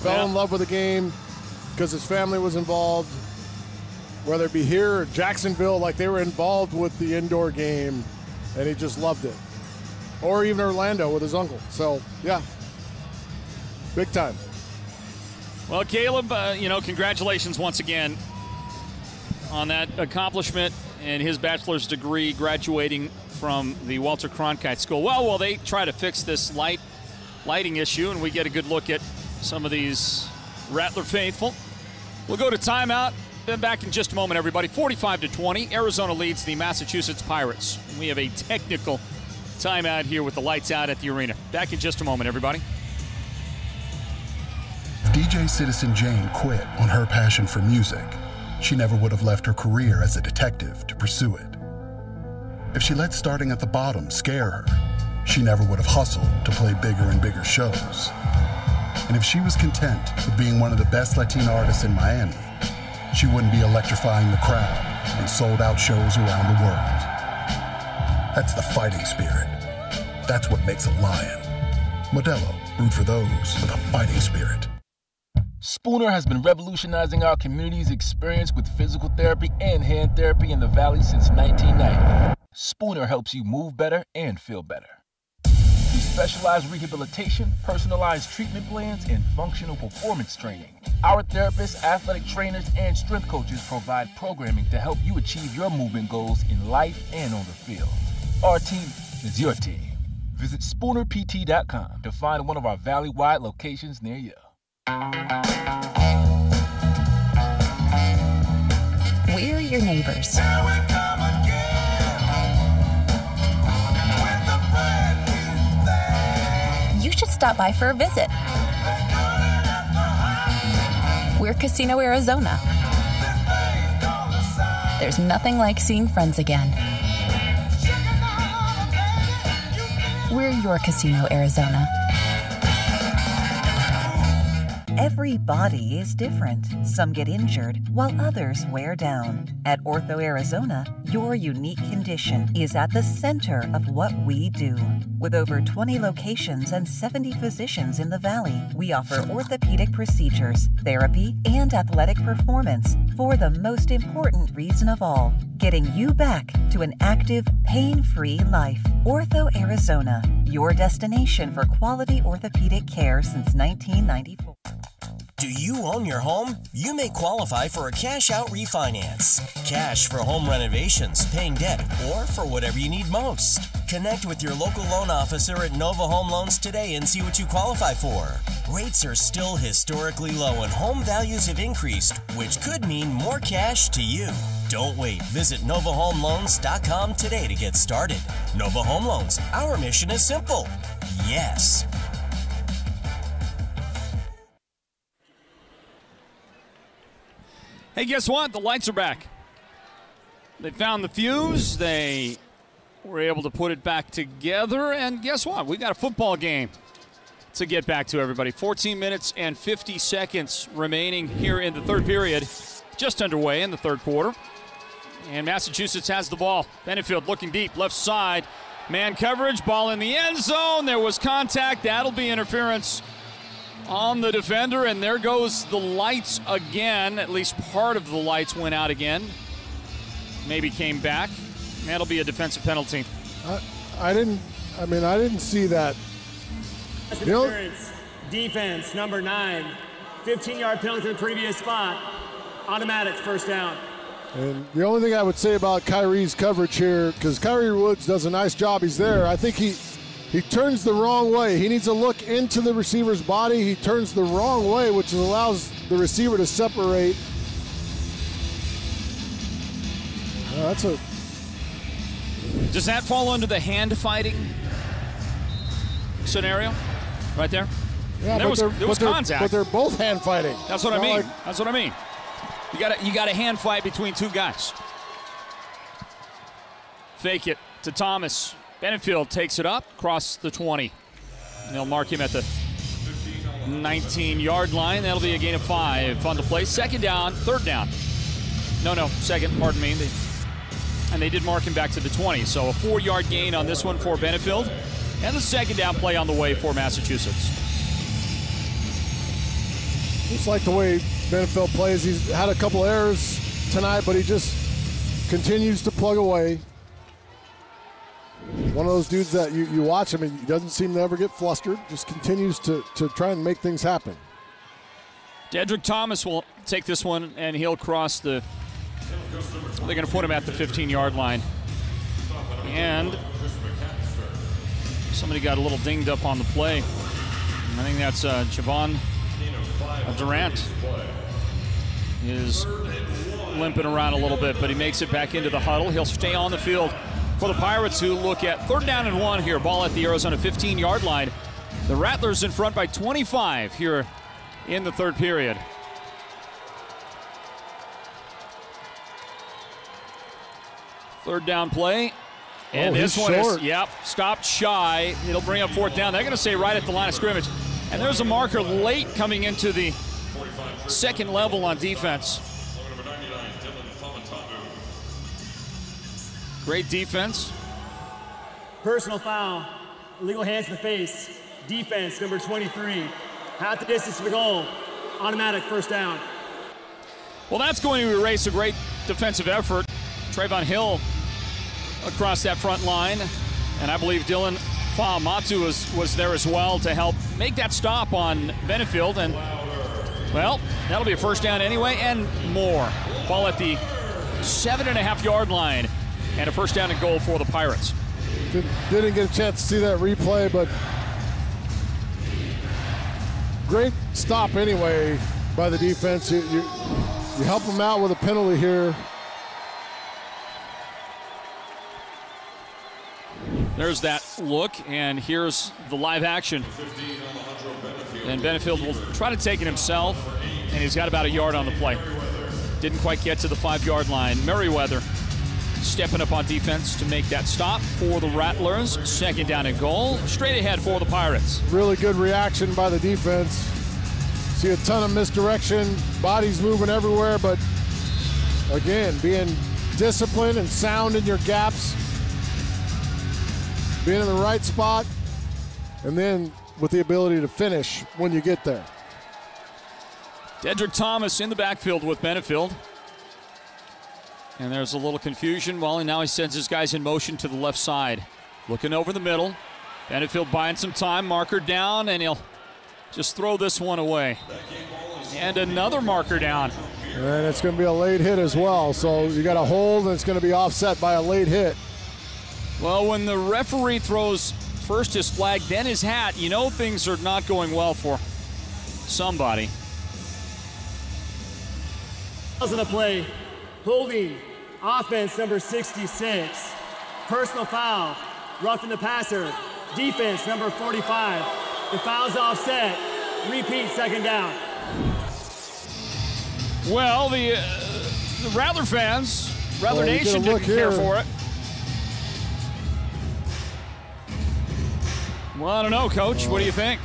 Fell in love with the game because his family was involved, whether it be here or Jacksonville, like they were involved with the indoor game, and he just loved it. Or even Orlando with his uncle. So, yeah, big time. Well, Caleb, congratulations once again on that accomplishment and his bachelor's degree, graduating from the Walter Cronkite School. Well, they try to fix this lighting issue, and we get a good look at some of these Rattler faithful. We'll go to timeout, then back in just a moment, everybody. 45-20, Arizona leads the Massachusetts Pirates. We have a technical timeout here with the lights out at the arena. Back in just a moment, everybody. DJ Citizen Jane quit on her passion for music. She never would have left her career as a detective to pursue it. If she let starting at the bottom scare her, she never would have hustled to play bigger and bigger shows. And if she was content with being one of the best Latina artists in Miami, she wouldn't be electrifying the crowd in sold-out shows around the world. That's the fighting spirit. That's what makes a lion. Modelo, root for those with a fighting spirit. Spooner has been revolutionizing our community's experience with physical therapy and hand therapy in the Valley since 1990. Spooner helps you move better and feel better. Through specialized rehabilitation, personalized treatment plans, and functional performance training, our therapists, athletic trainers, and strength coaches provide programming to help you achieve your movement goals in life and on the field. Our team is your team. Visit SpoonerPT.com to find one of our Valley-wide locations near you. We're your neighbors. You should stop by for a visit. We're Casino Arizona. There's nothing like seeing friends again. We're your Casino Arizona. Every body is different. Some get injured, while others wear down. At Ortho Arizona, your unique condition is at the center of what we do. With over 20 locations and 70 physicians in the Valley, we offer orthopedic procedures, therapy, and athletic performance for the most important reason of all, getting you back to an active, pain-free life. Ortho Arizona, your destination for quality orthopedic care since 1994. Do you own your home? You may qualify for a cash-out refinance. Cash for home renovations, paying debt, or for whatever you need most. Connect with your local loan officer at Nova Home Loans today and see what you qualify for. Rates are still historically low and home values have increased, which could mean more cash to you. Don't wait. Visit NovaHomeLoans.com today to get started. Nova Home Loans. Our mission is simple. Yes. Hey, guess what? The lights are back. They found the fuse. They were able to put it back together. And guess what? We got a football game to get back to, everybody. 14 minutes and 50 seconds remaining here in the third period. Just underway in the third quarter. And Massachusetts has the ball. Benefield looking deep, left side. Man coverage, ball in the end zone. There was contact. That'll be interference. on the defender, and there goes the lights again. At least part of the lights went out again. Maybe came back. That'll be a defensive penalty. I didn't see that. Defense, number 9. 15-yard penalty in the previous spot. Automatic first down. And the only thing I would say about Kyrie's coverage here, because Kyrie Woods does a nice job, he's there. I think he turns the wrong way. He needs to look into the receiver's body. He turns the wrong way, which allows the receiver to separate. Does that fall under the hand fighting scenario right there? Yeah, there was contact. But they're both hand fighting. That's what I mean. That's what I mean. You got a hand fight between two guys. Fake it to Thomas. Benefield takes it up, across the 20. And they'll mark him at the 19-yard line. That'll be a gain of 5 on the play. Second down, third down. No, second, pardon me. And they did mark him back to the 20. So a 4-yard gain on this one for Benefield. And the second down play on the way for Massachusetts. Just like the way Benefield plays. He's had a couple errors tonight, but he just continues to plug away. One of those dudes that you watch him and he doesn't seem to ever get flustered, just continues to try and make things happen. Dedrick Thomas will take this one, and he'll cross the... They're going to put him at the 15-yard line. And somebody got a little dinged up on the play. I think that's Javon Durant is limping around a little bit, but he makes it back into the huddle. He'll stay on the field for the Pirates, who look at third down and 1 here. Ball at the Arizona 15-yard line. The Rattlers in front by 25 here in the third period. Third down play. And this one is, stopped shy. It'll bring up fourth down. They're going to say right at the line of scrimmage. And there's a marker late coming into the second level on defense. Great defense. Personal foul. Illegal hands to the face. Defense, number 23. Half the distance to the goal. Automatic first down. Well, that's going to erase a great defensive effort. Trayvon Hill across that front line. And I believe Dylan Fa'amatu was there as well to help make that stop on Benefield. And, well, that'll be a first down anyway and more. Ball at the 7.5-yard line. And a first down and goal for the Pirates. Didn't get a chance to see that replay, but great stop anyway by the defense. You help them out with a penalty here. There's that look, and here's the live action. And Benefield will try to take it himself, and he's got about a yard on the play. Didn't quite get to the 5-yard line. Merriweather stepping up on defense to make that stop for the Rattlers. Second down and goal. Straight ahead for the Pirates. Really good reaction by the defense. See a ton of misdirection, bodies moving everywhere, but again, being disciplined and sound in your gaps, being in the right spot, and then with the ability to finish when you get there. Dedrick Thomas in the backfield with Benefield. And there's a little confusion. Well, and now he sends his guys in motion to the left side. Looking over the middle. Benefield buying some time. Marker down, and he'll just throw this one away. And another marker down. And it's going to be a late hit as well. So you got a hold, and it's going to be offset by a late hit. Well, when the referee throws first his flag, then his hat, you know things are not going well for somebody. On the play. Holding, offense number 66. Personal foul, roughing the passer. Defense number 45. The foul's offset. Repeat, second down. Well, the Rattler fans, Rattler Nation didn't care for it. Well, I don't know, Coach. What do you think?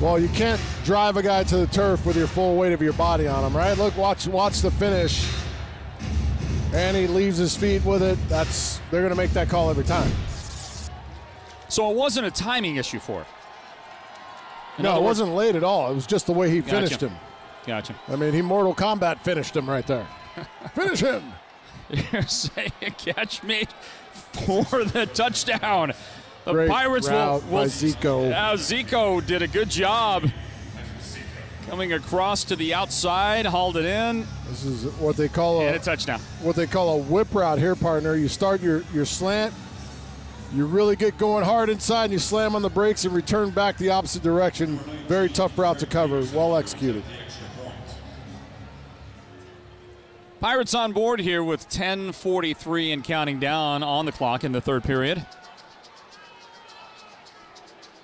Well, you can't drive a guy to the turf with your full weight of your body on him, right? Look, watch the finish. And he leaves his feet with it. They're going to make that call every time. So it wasn't a timing issue for it. No, it wasn't late at all. It was just the way he finished him. Gotcha. I mean, he Mortal Kombat finished him right there. Finish him. Here's a catch made for the touchdown. The Great Pirates route will by Zico. Zico did a good job coming across to the outside, hauled it in. This is what they call a touchdown. What they call a whip route here, partner. You start your slant, you really get going hard inside, and you slam on the brakes and return back the opposite direction. Very tough route to cover, well executed. Pirates on board here with 10:43 and counting down on the clock in the third period.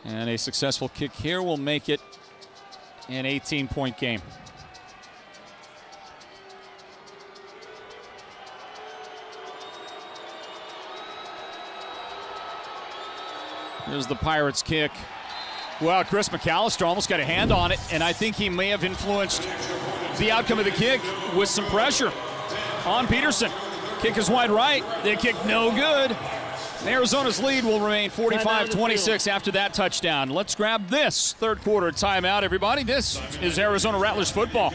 And a successful kick here will make it an 18-point game. Here's the Pirates kick. Well, Chris McAllister almost got a hand on it, and I think he may have influenced the outcome of the kick with some pressure on Peterson. Kick is wide right. The kick no good. Arizona's lead will remain 45-26 after that touchdown. Let's grab this third quarter timeout, everybody. This is Arizona Rattlers football.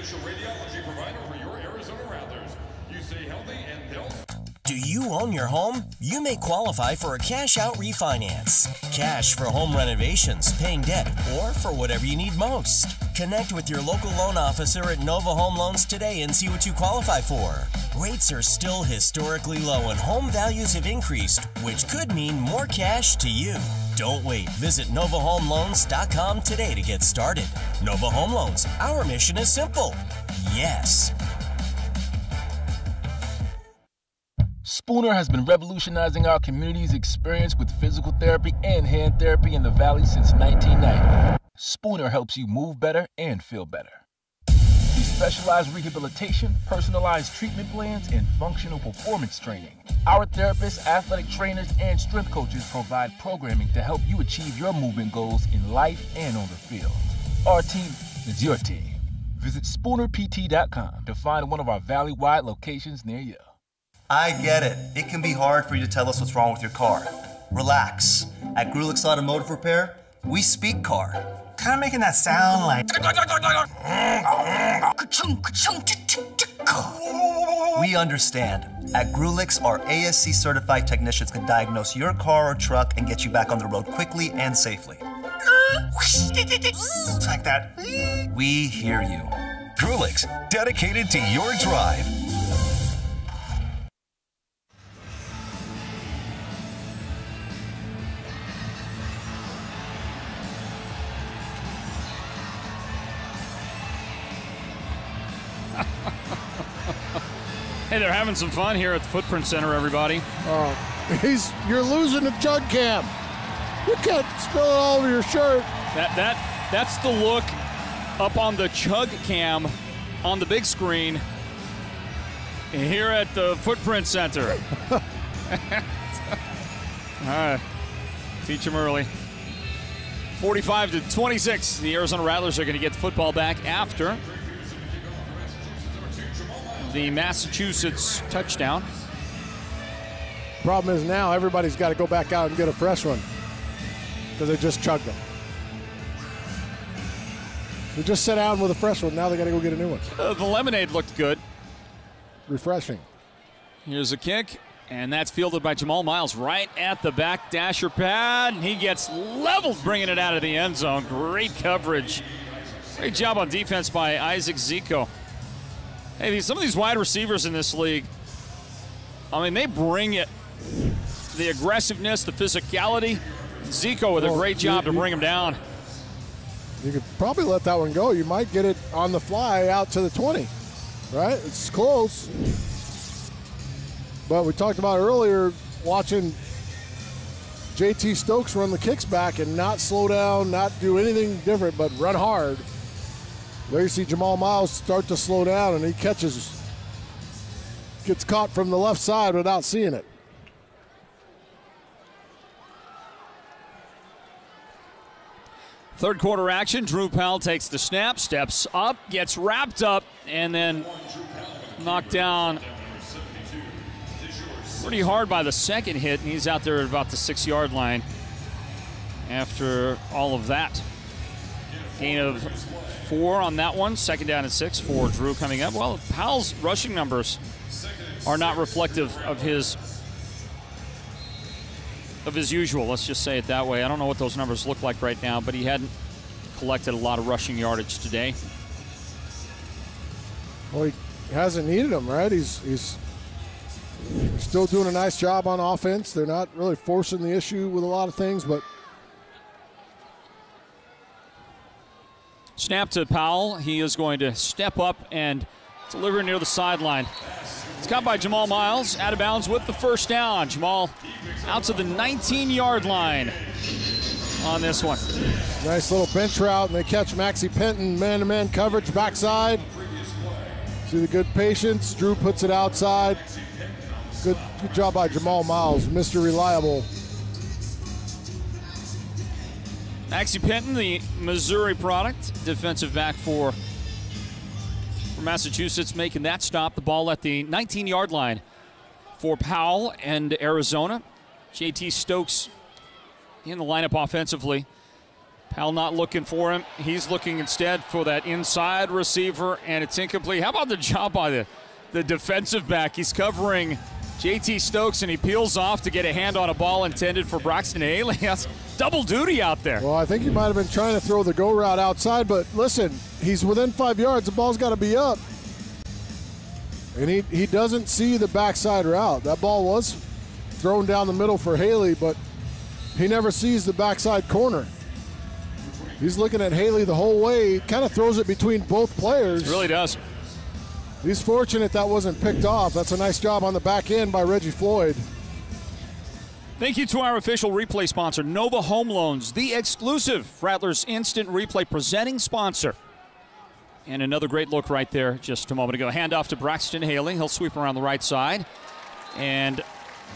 Do you own your home? You may qualify for a cash-out refinance. Cash for home renovations, paying debt, or for whatever you need most. Connect with your local loan officer at Nova Home Loans today and see what you qualify for. Rates are still historically low and home values have increased, which could mean more cash to you. Don't wait. Visit NovaHomeLoans.com today to get started. Nova Home Loans. Our mission is simple. Yes. Spooner has been revolutionizing our community's experience with physical therapy and hand therapy in the Valley since 1990. Spooner helps you move better and feel better. We specialize rehabilitation, personalized treatment plans, and functional performance training. Our therapists, athletic trainers, and strength coaches provide programming to help you achieve your movement goals in life and on the field. Our team is your team. Visit SpoonerPT.com to find one of our Valley-wide locations near you. I get it. It can be hard for you to tell us what's wrong with your car. Relax. At Grulix Automotive Repair, we speak car. Kind of making that sound like... We understand. At Grulix, our ASC certified technicians can diagnose your car or truck and get you back on the road quickly and safely. Like that. We hear you. Grulix, dedicated to your drive. Hey, they're having some fun here at the Footprint Center, everybody. You're losing the chug cam. You can't spill it all over your shirt. That's the look up on the chug cam on the big screen here at the Footprint Center. All right, teach them early. 45-26. The Arizona Rattlers are going to get the football back after the Massachusetts touchdown. Problem is now everybody's got to go back out and get a fresh one because they just chugged them. They just sat down with a fresh one. Now they got to go get a new one. The lemonade looked good. Refreshing. Here's a kick, and that's fielded by Jamal Miles right at the back dasher pad. And he gets leveled, bringing it out of the end zone. Great coverage. Great job on defense by Isaac Zico. Hey, some of these wide receivers in this league, I mean, they bring it. The aggressiveness, the physicality. Zico with a great job to bring him down. You could probably let that one go. You might get it on the fly out to the 20, right? It's close. But we talked about earlier watching JT Stokes run the kicks back and not slow down, not do anything different, but run hard. There you see Jamal Miles start to slow down, and he gets caught from the left side without seeing it. Third quarter action. Drew Powell takes the snap, steps up, gets wrapped up, and then knocked down pretty hard by the second hit, and he's out there at about the 6-yard line after all of that. Gain of 4 on that one. 2nd down and 6 for Drew coming up. Well, Powell's rushing numbers are not reflective of his usual. Let's just say it that way. I don't know what those numbers look like right now, but he hadn't collected a lot of rushing yardage today. Well, he hasn't needed them, right? He's still doing a nice job on offense. They're not really forcing the issue with a lot of things, but snap to Powell. He is going to step up and deliver near the sideline. It's caught by Jamal Miles, out of bounds with the first down. Jamal out to the 19-yard line on this one. Nice little bench route, and they catch Maxie Penton, man-to-man coverage, backside. See the good patience. Drew puts it outside. Good job by Jamal Miles, Mr. Reliable. Maxie Penton, the Missouri product, defensive back for Massachusetts, making that stop. The ball at the 19-yard line for Powell and Arizona. J.T. Stokes in the lineup offensively. Powell not looking for him. He's looking instead for that inside receiver, and it's incomplete. How about the job by the defensive back? He's covering J.T. Stokes, and he peels off to get a hand on a ball intended for Braxton Haley. That's double duty out there. Well, I think he might have been trying to throw the go route outside, but listen, he's within 5 yards. The ball's got to be up. And he doesn't see the backside route. That ball was thrown down the middle for Haley, but he never sees the backside corner. He's looking at Haley the whole way. He kind of throws it between both players. It really does. He's fortunate that wasn't picked off. That's a nice job on the back end by Reggie Floyd. Thank you to our official replay sponsor, Nova Home Loans, the exclusive Rattlers Instant Replay presenting sponsor. And another great look right there just a moment ago. Handoff to Braxton Haley. He'll sweep around the right side. And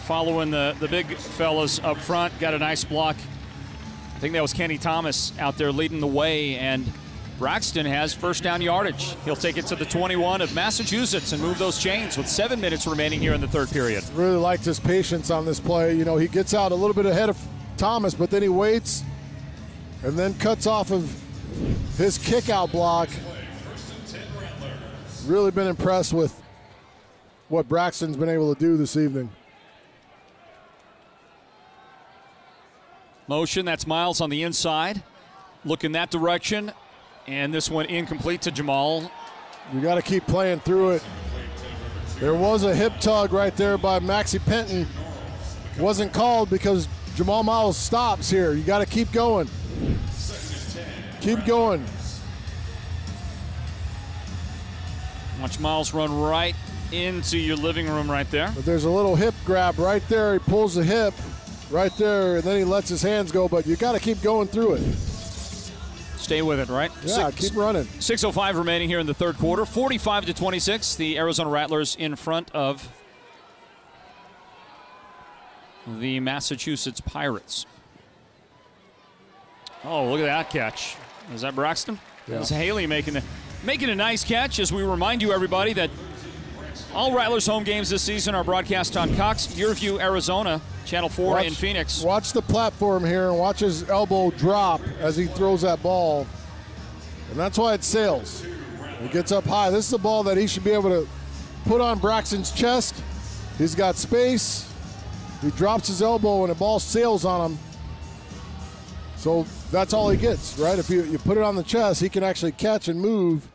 following the big fellas up front, got a nice block. I think that was Kenny Thomas out there leading the way, and Braxton has first down yardage. He'll take it to the 21 of Massachusetts and move those chains with 7 minutes remaining here in the third period. Really liked his patience on this play. You know, he gets out a little bit ahead of Thomas, but then he waits and then cuts off of his kick-out block. Really been impressed with what Braxton's been able to do this evening. Motion, that's Miles on the inside. Look in that direction. And this one incomplete to Jamal. You got to keep playing through it. There was a hip tug right there by Maxie Penton. Wasn't called because Jamal Miles stops here. You got to keep going. Keep going. Watch Miles run right into your living room right there. But there's a little hip grab right there. He pulls the hip right there, and then he lets his hands go, but you got to keep going through it. Stay with it, right? Yeah, keep running. 6:05 remaining here in the third quarter. 45-26, the Arizona Rattlers in front of the Massachusetts Pirates. Oh, look at that catch. Is that Braxton? Yeah. That's Haley making a nice catch, as we remind you, everybody, that all Rattlers home games this season are broadcast on Cox, Yearview, Arizona, Channel 4 in Phoenix. Watch the platform here and watch his elbow drop as he throws that ball. And that's why it sails. He gets up high. This is a ball that he should be able to put on Braxton's chest. He's got space. He drops his elbow and the ball sails on him. So that's all he gets, right? If you put it on the chest, he can actually catch and move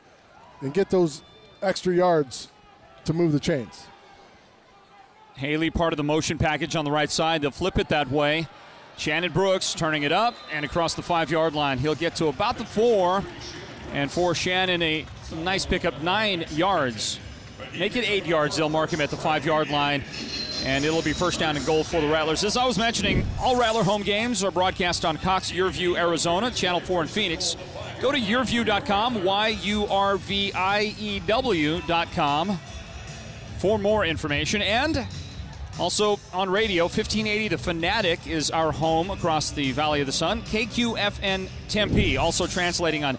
and get those extra yards to move the chains. Haley part of the motion package on the right side. They'll flip it that way. Shannon Brooks turning it up and across the 5-yard line. He'll get to about the 4. And for Shannon, a nice pickup, 9 yards. Make it 8 yards. They'll mark him at the 5-yard line. And it'll be first down and goal for the Rattlers. As I was mentioning, all Rattler home games are broadcast on Cox, Yearview, Arizona, Channel 4 in Phoenix. Go to yearview.com, YURVIEW.com for more information. And also on radio, 1580 The Fanatic is our home across the Valley of the Sun. KQFN Tempe, also translating on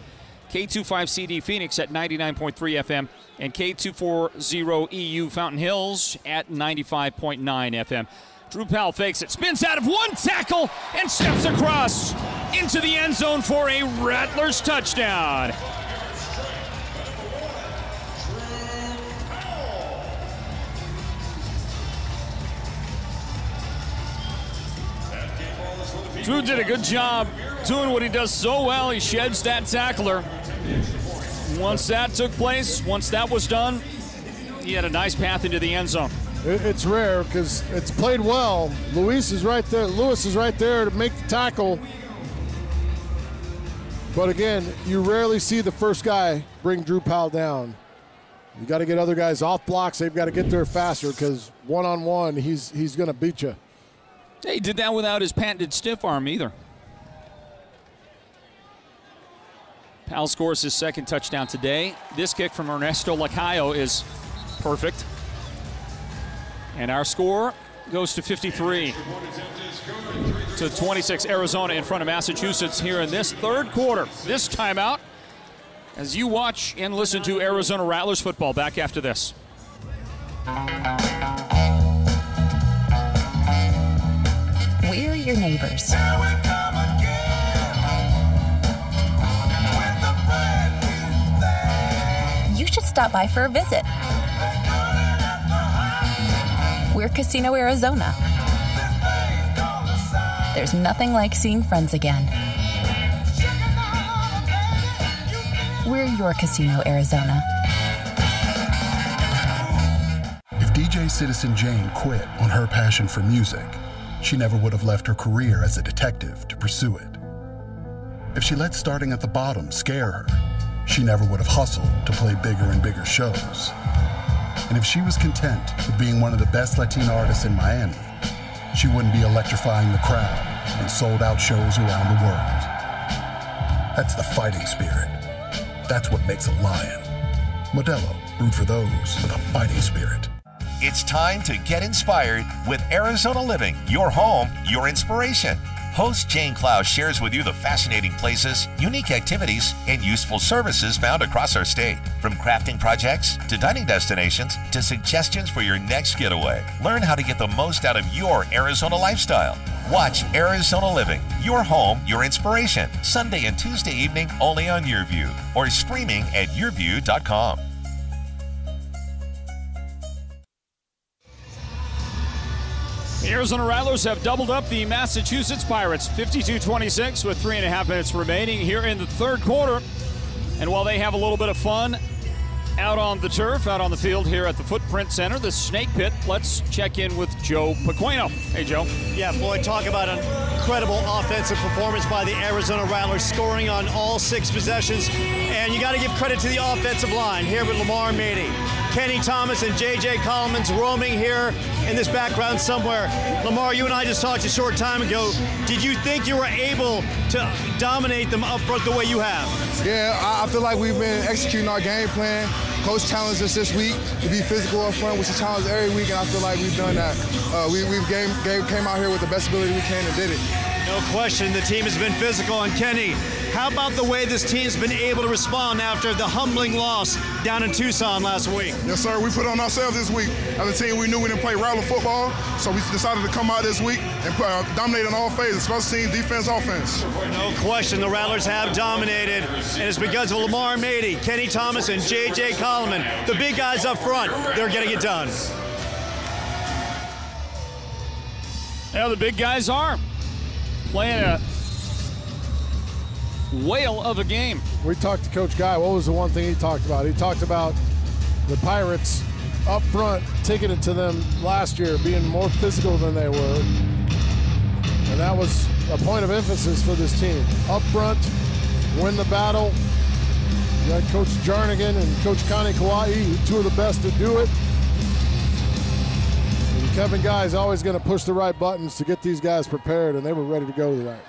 K25CD Phoenix at 99.3 FM and K240EU Fountain Hills at 95.9 FM. Drew Powell fakes it, spins out of one tackle, and steps across into the end zone for a Rattlers touchdown. Drew did a good job doing what he does so well. He sheds that tackler. Once that took place, once that was done, he had a nice path into the end zone. It's rare because it's played well. Lewis is right there to make the tackle. But again, you rarely see the first guy bring Drew Powell down. You got to get other guys off blocks. They've got to get there faster because one-on-one, he's going to beat you. He did that without his patented stiff arm either. Powell scores his second touchdown today. This kick from Ernesto Lacayo is perfect. And our score goes to 53-26. Arizona in front of Massachusetts here in this third quarter. This timeout as you watch and listen to Arizona Rattlers football. Back after this. We're your neighbors. You should stop by for a visit. We're Casino Arizona. There's nothing like seeing friends again. We're your Casino Arizona. If DJ Citizen Jane quit on her passion for music, she never would have left her career as a detective to pursue it. If she let starting at the bottom scare her, she never would have hustled to play bigger and bigger shows. And if she was content with being one of the best Latina artists in Miami, she wouldn't be electrifying the crowd in sold-out shows around the world. That's the fighting spirit. That's what makes a lion. Modelo, brewed for those with a fighting spirit. It's time to get inspired with Arizona Living, your home, your inspiration. Host Jane Klaus shares with you the fascinating places, unique activities, and useful services found across our state. From crafting projects to dining destinations to suggestions for your next getaway. Learn how to get the most out of your Arizona lifestyle. Watch Arizona Living, your home, your inspiration. Sunday and Tuesday evening only on YourView or streaming at yourview.com. The Arizona Rattlers have doubled up the Massachusetts Pirates, 52-26 with 3.5 minutes remaining here in the third quarter. And while they have a little bit of fun out on the turf, out on the field here at the Footprint Center, the Snake Pit, let's check in with Joe Pequeno. Hey, Joe. Yeah, Floyd, talk about an incredible offensive performance by the Arizona Rattlers, scoring on all 6 possessions. And you got to give credit to the offensive line here with Lamar Mady, Kenny Thomas, and J.J. Coleman's roaming here in this background somewhere. Lamar, you and I just talked a short time ago. Did you think you were able to dominate them up front the way you have? Yeah, I feel like we've been executing our game plan. Coach challenged us this week to be physical up front, which is challenged every week, and I feel like we've done that. We've came out here with the best ability we can and did it. No question, the team has been physical. And Kenny, how about the way this team's been able to respond after the humbling loss down in Tucson last week? Yes, sir. We put on ourselves this week. As a team, we knew we didn't play Rattler football, so we decided to come out this week and dominate on all phases, special teams, defense, offense. No question, the Rattlers have dominated, and it's because of Lamar Mady, Kenny Thomas, and J.J. Coleman. The big guys up front, they're getting it done. Yeah, the big guys are playing a whale of a game. We talked to Coach Guy. What was the one thing he talked about? He talked about the Pirates up front taking it to them last year, being more physical than they were. And that was a point of emphasis for this team. Up front, win the battle. You got Coach Jarnigan and Coach Connie Kauai, 2 of the best to do it. And Kevin Guy is always going to push the right buttons to get these guys prepared, and they were ready to go tonight.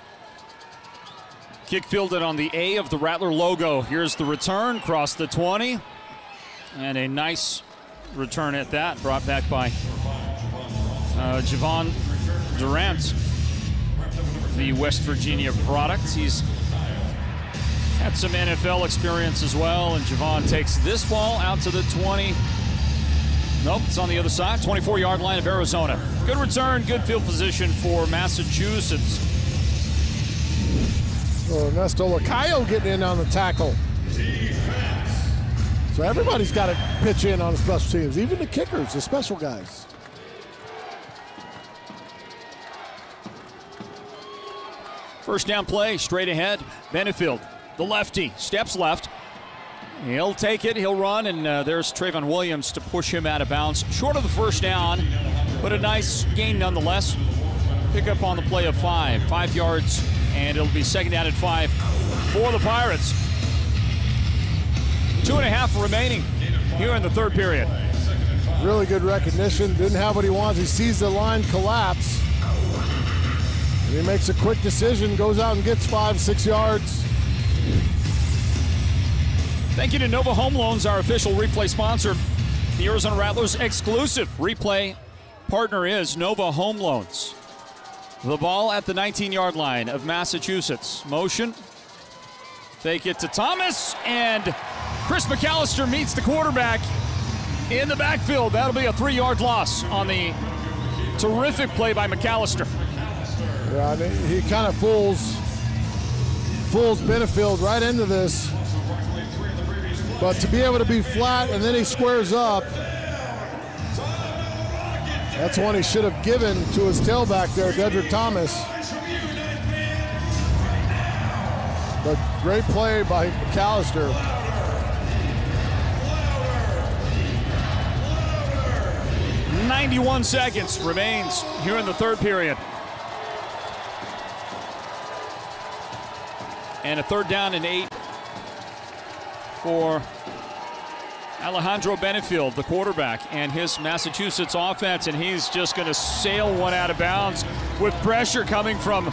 Kick fielded on the A of the Rattler logo. Here's the return, cross the 20. And a nice return at that, brought back by Javon Durant, the West Virginia product. He's had some NFL experience as well, and Javon takes this ball out to the 20. Nope, it's on the other side, 24-yard line of Arizona. Good return, good field position for Massachusetts. So Ernesto Lacayo getting in on the tackle. So everybody's got to pitch in on the special teams, even the kickers, the special guys. First down play, straight ahead. Benefield, the lefty, steps left. He'll take it, he'll run, and there's Trayvon Williams to push him out of bounds. Short of the first down, but a nice gain nonetheless. Pick up on the play of 5 yards, and it'll be second down at 5 for the Pirates. 2.5 remaining here in the third period. Really good recognition, didn't have what he wants. He sees the line collapse. And he makes a quick decision, goes out and gets 5-6 yards. Thank you to Nova Home Loans, our official replay sponsor. The Arizona Rattlers exclusive replay partner is Nova Home Loans. The ball at the 19-yard line of Massachusetts. Motion. Fake it to Thomas, and Chris McAllister meets the quarterback in the backfield. That'll be a 3-yard loss on the terrific play by McAllister. Yeah, and he kind of fools Benefield right into this. But to be able to be flat and then he squares up, that's one he should have given to his tailback there, Dedrick Thomas. But great play by McAllister. "91 seconds remains here in the third period. And a 3rd down and 8 for Alejandro Benefield, the quarterback, and his Massachusetts offense, and he's just going to sail one out of bounds with pressure coming from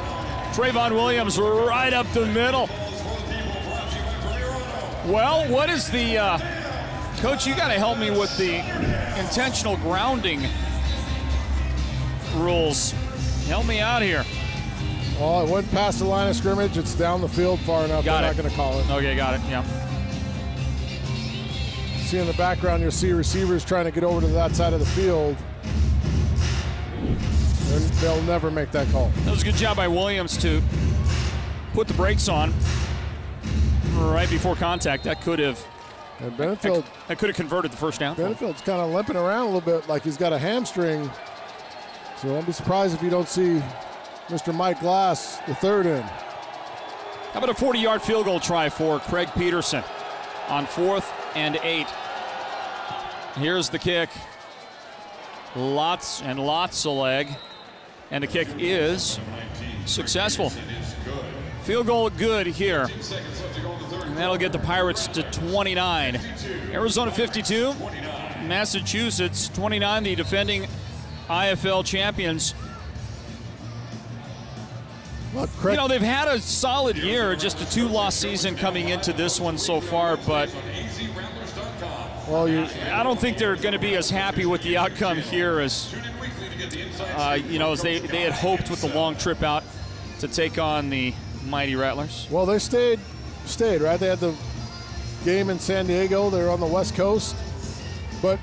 Trayvon Williams right up the middle. Well, what is the coach? You got to help me with the intentional grounding rules. Help me out here. Well, it went past the line of scrimmage. It's down the field far enough. They're not going to call it. Okay, got it. Yeah. See in the background, you'll see receivers trying to get over to that side of the field. They'll never make that call. That was a good job by Williams to put the brakes on right before contact. That could have converted the first down. Benefield's kind of limping around a little bit like he's got a hamstring. So don't be surprised if you don't see Mr. Mike Glass, the third in. How about a 40-yard field goal try for Craig Peterson on 4th and 8? Here's the kick. Lots and lots of leg. And the kick is successful. Field goal good here. And that'll get the Pirates to 29. Arizona 52, Massachusetts 29, the defending IFL champions. You know, they've had a solid year, just a 2-loss season coming into this one so far, but I don't think they're going to be as happy with the outcome here as, as they had hoped with the long trip out to take on the mighty Rattlers. Well, they stayed, right? They had the game in San Diego. They're on the West Coast. But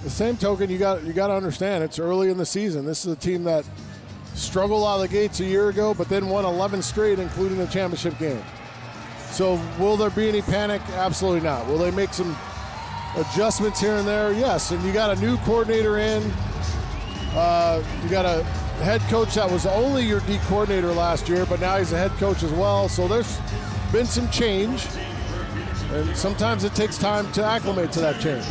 the same token, you got to understand, it's early in the season. This is a team that struggled out of the gates a year ago, but then won 11 straight, including the championship game. So will there be any panic? Absolutely not. Will they make some adjustments here and there? Yes, and you got a new coordinator in. You got a head coach that was only your D coordinator last year, but now he's a head coach as well. So there's been some change, and sometimes it takes time to acclimate to that change.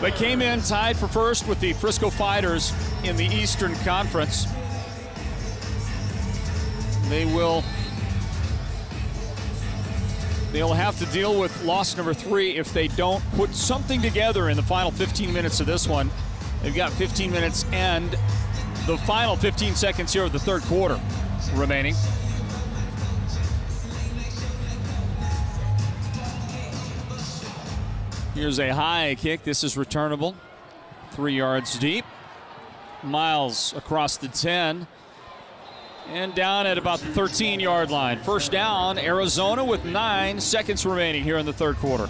They came in tied for first with the Frisco Fighters in the Eastern Conference. They'll have to deal with loss number 3 if they don't put something together in the final 15 minutes of this one. They've got 15 minutes and the final 15 seconds here of the third quarter remaining. Here's a high kick. This is returnable. 3 yards deep. Miles across the 10. And down at about the 13-yard line. First down, Arizona with 9 seconds remaining here in the third quarter.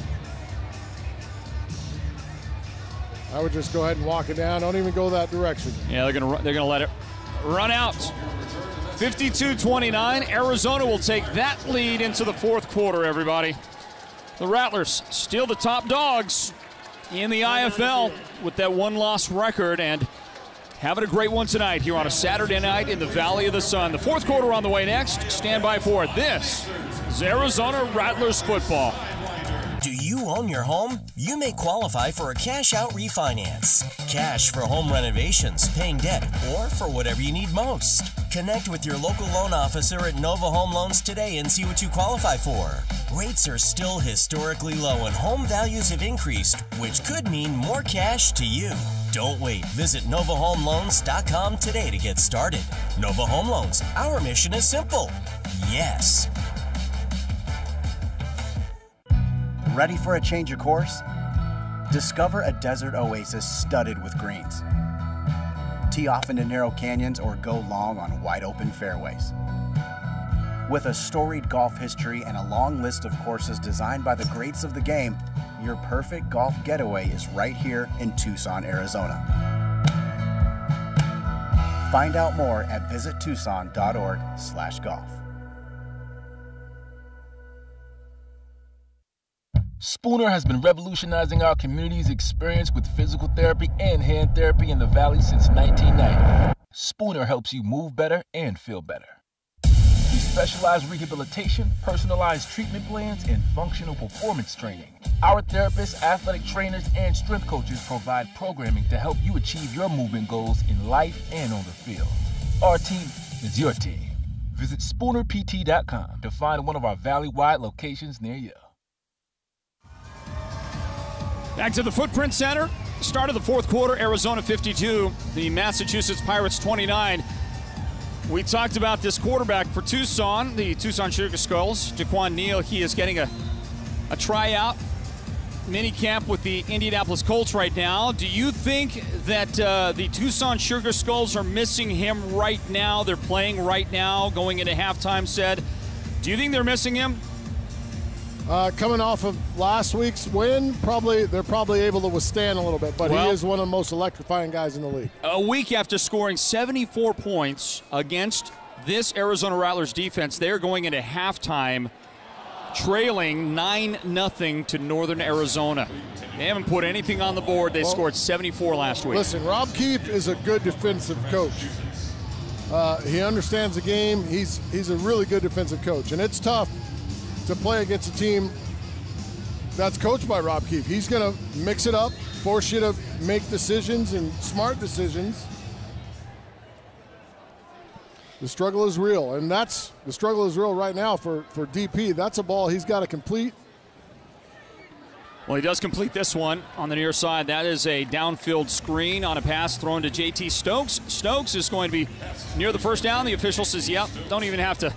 I would just go ahead and walk it down. Don't even go that direction. Yeah, they're gonna let it run out. 52-29. Arizona will take that lead into the fourth quarter, everybody. The Rattlers still the top dogs in the IFL with that one-loss record and having a great one tonight here on a Saturday night in the Valley of the Sun. The fourth quarter on the way next. Stand by for it. This is Arizona Rattlers football. Do you own your home? You may qualify for a cash-out refinance. Cash for home renovations, paying debt, or for whatever you need most. Connect with your local loan officer at Nova Home Loans today and see what you qualify for. Rates are still historically low and home values have increased, which could mean more cash to you. Don't wait. Visit NovaHomeLoans.com today to get started. Nova Home Loans. Our mission is simple. Yes. Ready for a change of course? Discover a desert oasis studded with greens. Tee off into narrow canyons or go long on wide open fairways. With a storied golf history and a long list of courses designed by the greats of the game, your perfect golf getaway is right here in Tucson, Arizona. Find out more at visittucson.org/golf. Spooner has been revolutionizing our community's experience with physical therapy and hand therapy in the Valley since 1990. Spooner helps you move better and feel better. We specialize rehabilitation, personalized treatment plans, and functional performance training. Our therapists, athletic trainers, and strength coaches provide programming to help you achieve your movement goals in life and on the field. Our team is your team. Visit SpoonerPT.com to find one of our Valley-wide locations near you. Back to the Footprint Center. Start of the fourth quarter, Arizona 52, the Massachusetts Pirates 29. We talked about this quarterback for Tucson, the Tucson Sugar Skulls, Jaquan Neal. He is getting a tryout mini camp with the Indianapolis Colts right now. Do you think that the Tucson Sugar Skulls are missing him right now? They're playing right now, going into halftime said. Do you think they're missing him? Coming off of last week's win, they're probably able to withstand a little bit, but he is one of the most electrifying guys in the league. A week after scoring 74 points against this Arizona Rattlers defense, they're going into halftime trailing 9-0 to Northern Arizona. They haven't put anything on the board. They scored 74 last week. Listen, Rob Keefe is a good defensive coach. He understands the game. He's a really good defensive coach, and it's tough to play against a team that's coached by Rob Keefe. He's going to mix it up, force you to make decisions and smart decisions. The struggle is real, and the struggle is real right now for DP. That's a ball he's got to complete. Well, he does complete this one on the near side. That is a downfield screen on a pass thrown to JT Stokes. Stokes is going to be near the first down. The official says, yep, don't even have to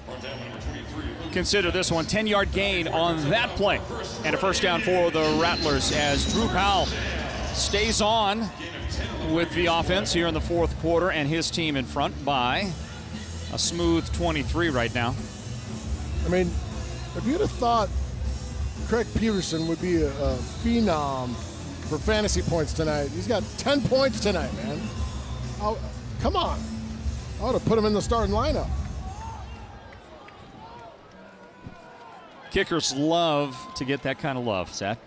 consider this one. 10-yard gain on that play. And a first down for the Rattlers as Drew Powell stays on with the offense here in the fourth quarter, and his team in front by a smooth 23 right now. I mean, if you'd have thought Craig Peterson would be a phenom for fantasy points tonight, he's got 10 points tonight, man. Come on. I would have put him in the starting lineup. Kickers love to get that kind of love, Zach.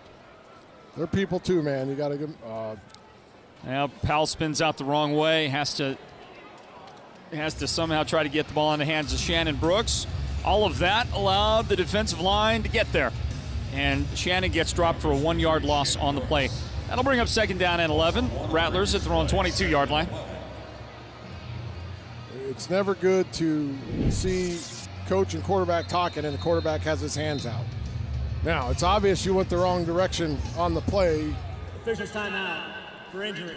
They're people too, man. You got to give Now Powell spins out the wrong way. Has to somehow try to get the ball in the hands of Shannon Brooks. All of that allowed the defensive line to get there. And Shannon gets dropped for a 1-yard loss on the play. That'll bring up second down and 11. Rattlers at their own 22-yard line. It's never good to see coach and quarterback talking and the quarterback has his hands out. Now, it's obvious you went the wrong direction on the play. Officials timeout for injury.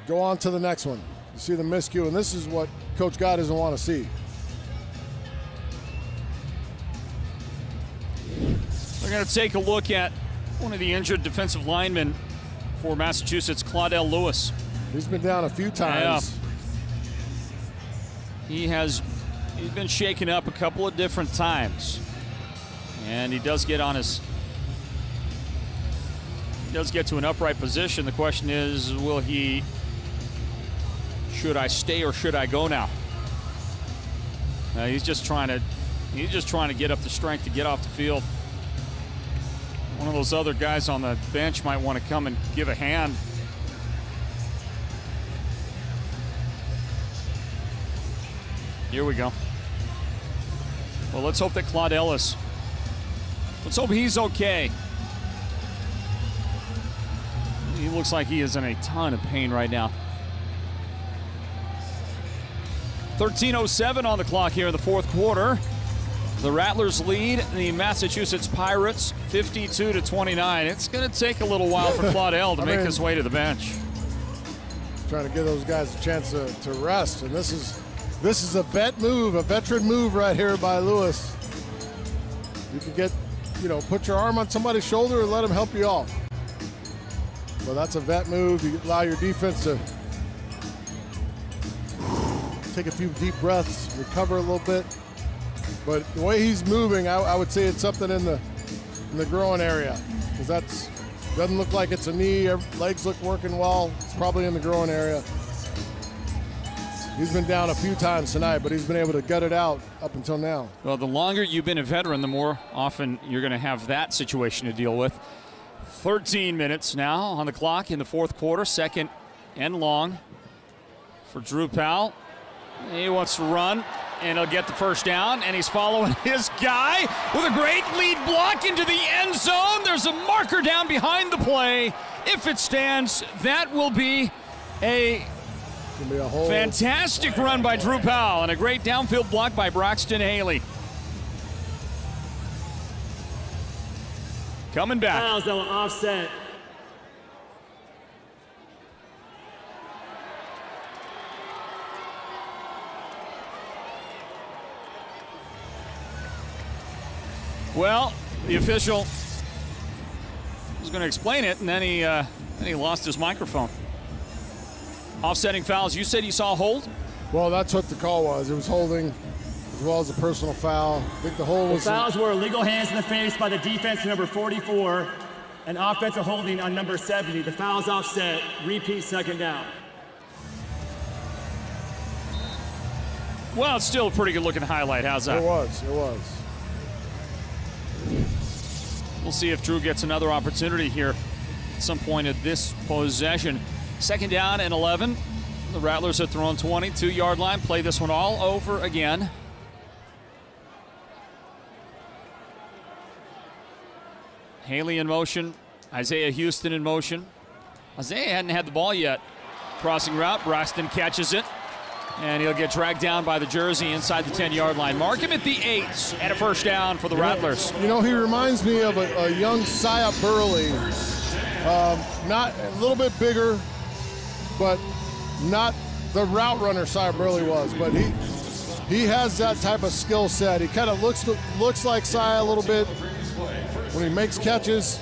Go on to the next one. You see the miscue, and this is what Coach God doesn't want to see. We're going to take a look at one of the injured defensive linemen for Massachusetts, Claudel Lewis. He's been down a few times. Yeah. He's been shaken up a couple of different times. And he does get to an upright position. The question is, should I stay or should I go now? He's just trying to get up the strength to get off the field. One of those other guys on the bench might want to come and give a hand. Here we go. Well, let's hope that Claude Ellis, let's hope he's okay. He looks like he is in a ton of pain right now. 13:07 on the clock here in the fourth quarter. The Rattlers lead the Massachusetts Pirates 52-29. It's going to take a little while for Claudel to make his way to the bench. Trying to give those guys a chance to rest, and this is a veteran move right here by Lewis. You can get, put your arm on somebody's shoulder and let them help you off. Well, that's a vet move. You allow your defense to take a few deep breaths, recover a little bit. But the way he's moving, I would say it's something in the groin area, because doesn't look like it's a knee. Legs look working well. It's probably in the groin area. He's been down a few times tonight, but he's been able to gut it out up until now. Well, the longer you've been a veteran, the more often you're going to have that situation to deal with. 13 minutes now on the clock in the fourth quarter, second and long for Drew Powell. He wants to run, and he'll get the first down, and he's following his guy with a great lead block into the end zone. There's a marker down behind the play. If it stands, that will be a fantastic run by Drew Powell and a great downfield block by Braxton Haley. Coming back. Fouls that will offset. Well, the official was going to explain it, and then he lost his microphone. Offsetting fouls. You said you saw a hold? Well, that's what the call was. It was holding as well as a personal foul. I think the hold was. The fouls were illegal hands in the face by the defense, number 44, and offensive holding on number 70. The foul's offset. Repeat second down. Well, it's still a pretty good looking highlight. How's that? It was. We'll see if Drew gets another opportunity here at some point of this possession. Second down and 11. The Rattlers at their own 22-yard line. Play this one all over again. Haley in motion. Isaiah Houston in motion. Isaiah hadn't had the ball yet. Crossing route. Braxton catches it. And he'll get dragged down by the jersey inside the 10-yard line. Mark him at the 8 and a first down for the Rattlers. He reminds me of a young Sia Burley. Not a little bit bigger, but not the route runner Sia Burley was. But he has that type of skill set. He kind of looks like Sia a little bit when he makes catches.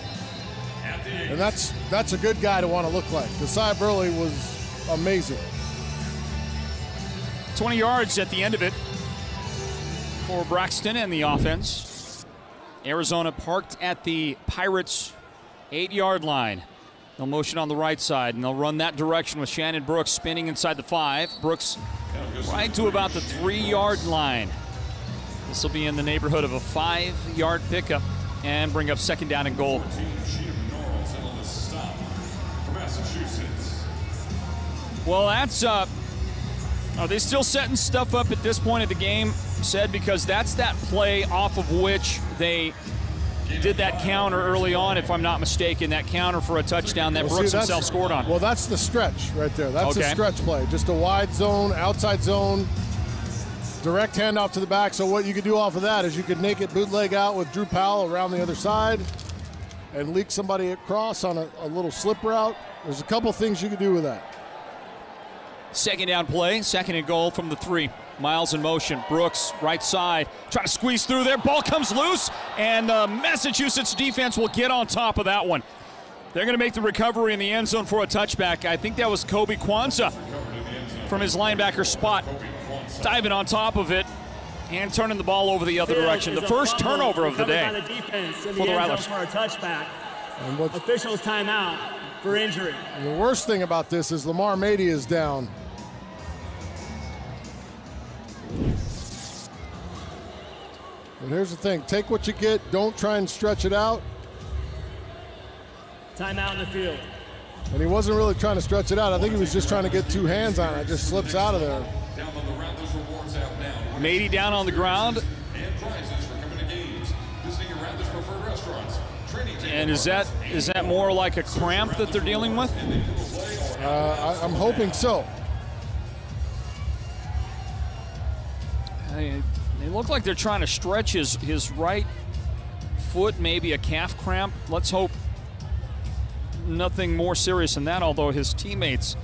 And that's a good guy to want to look like, because Sia Burley was amazing. 20 yards at the end of it for Braxton and the offense. Arizona parked at the Pirates' 8-yard line. They'll motion on the right side, and they'll run that direction with Shannon Brooks spinning inside the 5. Brooks right to about the 3-yard line. This will be in the neighborhood of a 5-yard pickup and bring up second down and goal. Well, that's are they still setting stuff up at this point of the game, said, because that's that play off of which they did that counter early on, if I'm not mistaken, that counter for a touchdown that Brooks himself scored on. Well, that's the stretch right there. That's a stretch play. Just a wide zone, outside zone, direct handoff to the back. So what you could do off of that is you could naked bootleg out with Drew Powell around the other side and leak somebody across on a little slip route. There's a couple things you could do with that. Second down play, second and goal from the 3. Miles in motion. Brooks, right side, trying to squeeze through there. Ball comes loose, and the Massachusetts defense will get on top of that one. They're going to make the recovery in the end zone for a touchback. I think that was Kobe Kwanzaa from his linebacker spot, diving on top of it and turning the ball over the other direction. The first turnover of the day for the Rattlers. For a touchback. Officials timeout for injury. The worst thing about this is Lamar Mady is down. And here's the thing, take what you get, don't try and stretch it out. Timeout in the field. And he wasn't really trying to stretch it out. I think he was just trying to get 2 hands on it. It just slips out of there. Matey down on the ground. And is that more like a cramp that they're dealing with? I'm hoping so. They look like they're trying to stretch his right foot, maybe a calf cramp. Let's hope nothing more serious than that, although his teammates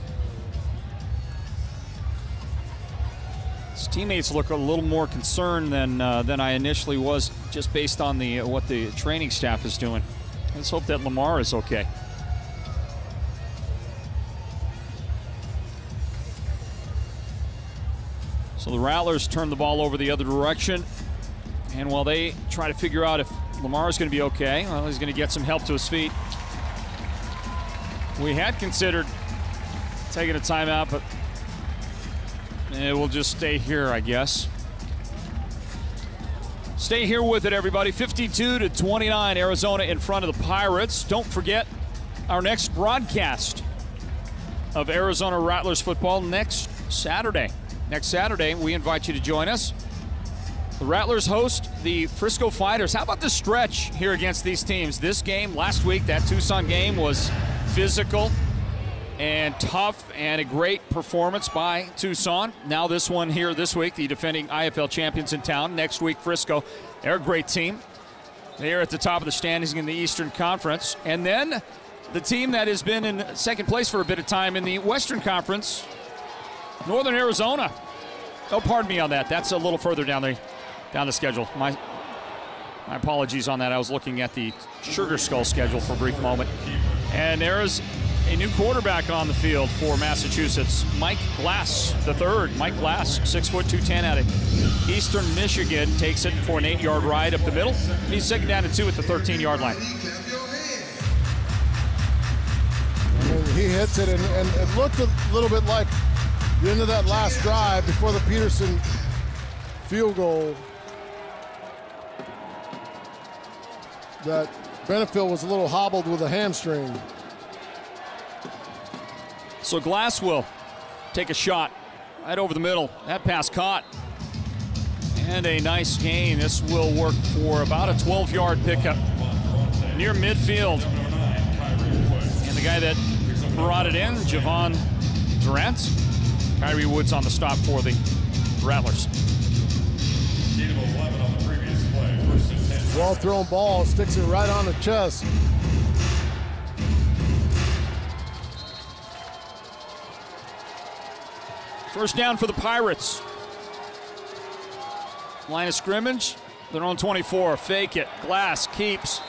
look a little more concerned than I initially was, just based on what the training staff is doing. Let's hope that Lamar is okay. So the Rattlers turn the ball over the other direction, and while they try to figure out if Lamar is going to be okay, well, he's going to get some help to his feet. We had considered taking a timeout, but we'll just stay here, I guess. Stay here with it, everybody. 52-29, Arizona in front of the Pirates. Don't forget our next broadcast of Arizona Rattlers football next Saturday. Next Saturday, we invite you to join us. The Rattlers host the Frisco Fighters. How about the stretch here against these teams? This game last week, that Tucson game, was physical and tough and a great performance by Tucson. Now this one here this week, the defending IFL champions in town. Next week, Frisco. They're a great team. They're at the top of the standings in the Eastern Conference. And then the team that has been in second place for a bit of time in the Western Conference, Northern Arizona. Oh, pardon me on that. That's a little further down the schedule. My apologies on that. I was looking at the Sugar Skull schedule for a brief moment. And there is a new quarterback on the field for Massachusetts, Mike Glass III. Mike Glass, 6 foot 210 out of Eastern Michigan, takes it for an 8-yard ride up the middle. He's second down and 2 at the 13-yard line. I mean, he hits it, and it looked a little bit like the end of that last drive before the Peterson field goal, that Benefield was a little hobbled with a hamstring. So Glass will take a shot right over the middle. That pass caught. And a nice gain. This will work for about a 12-yard pickup near midfield. And the guy that brought it in, Javon Durant. Kyrie Woods on the stop for the Rattlers. Well-thrown ball, sticks it right on the chest. First down for the Pirates. Line of scrimmage, their own 24. Fake it, Glass keeps.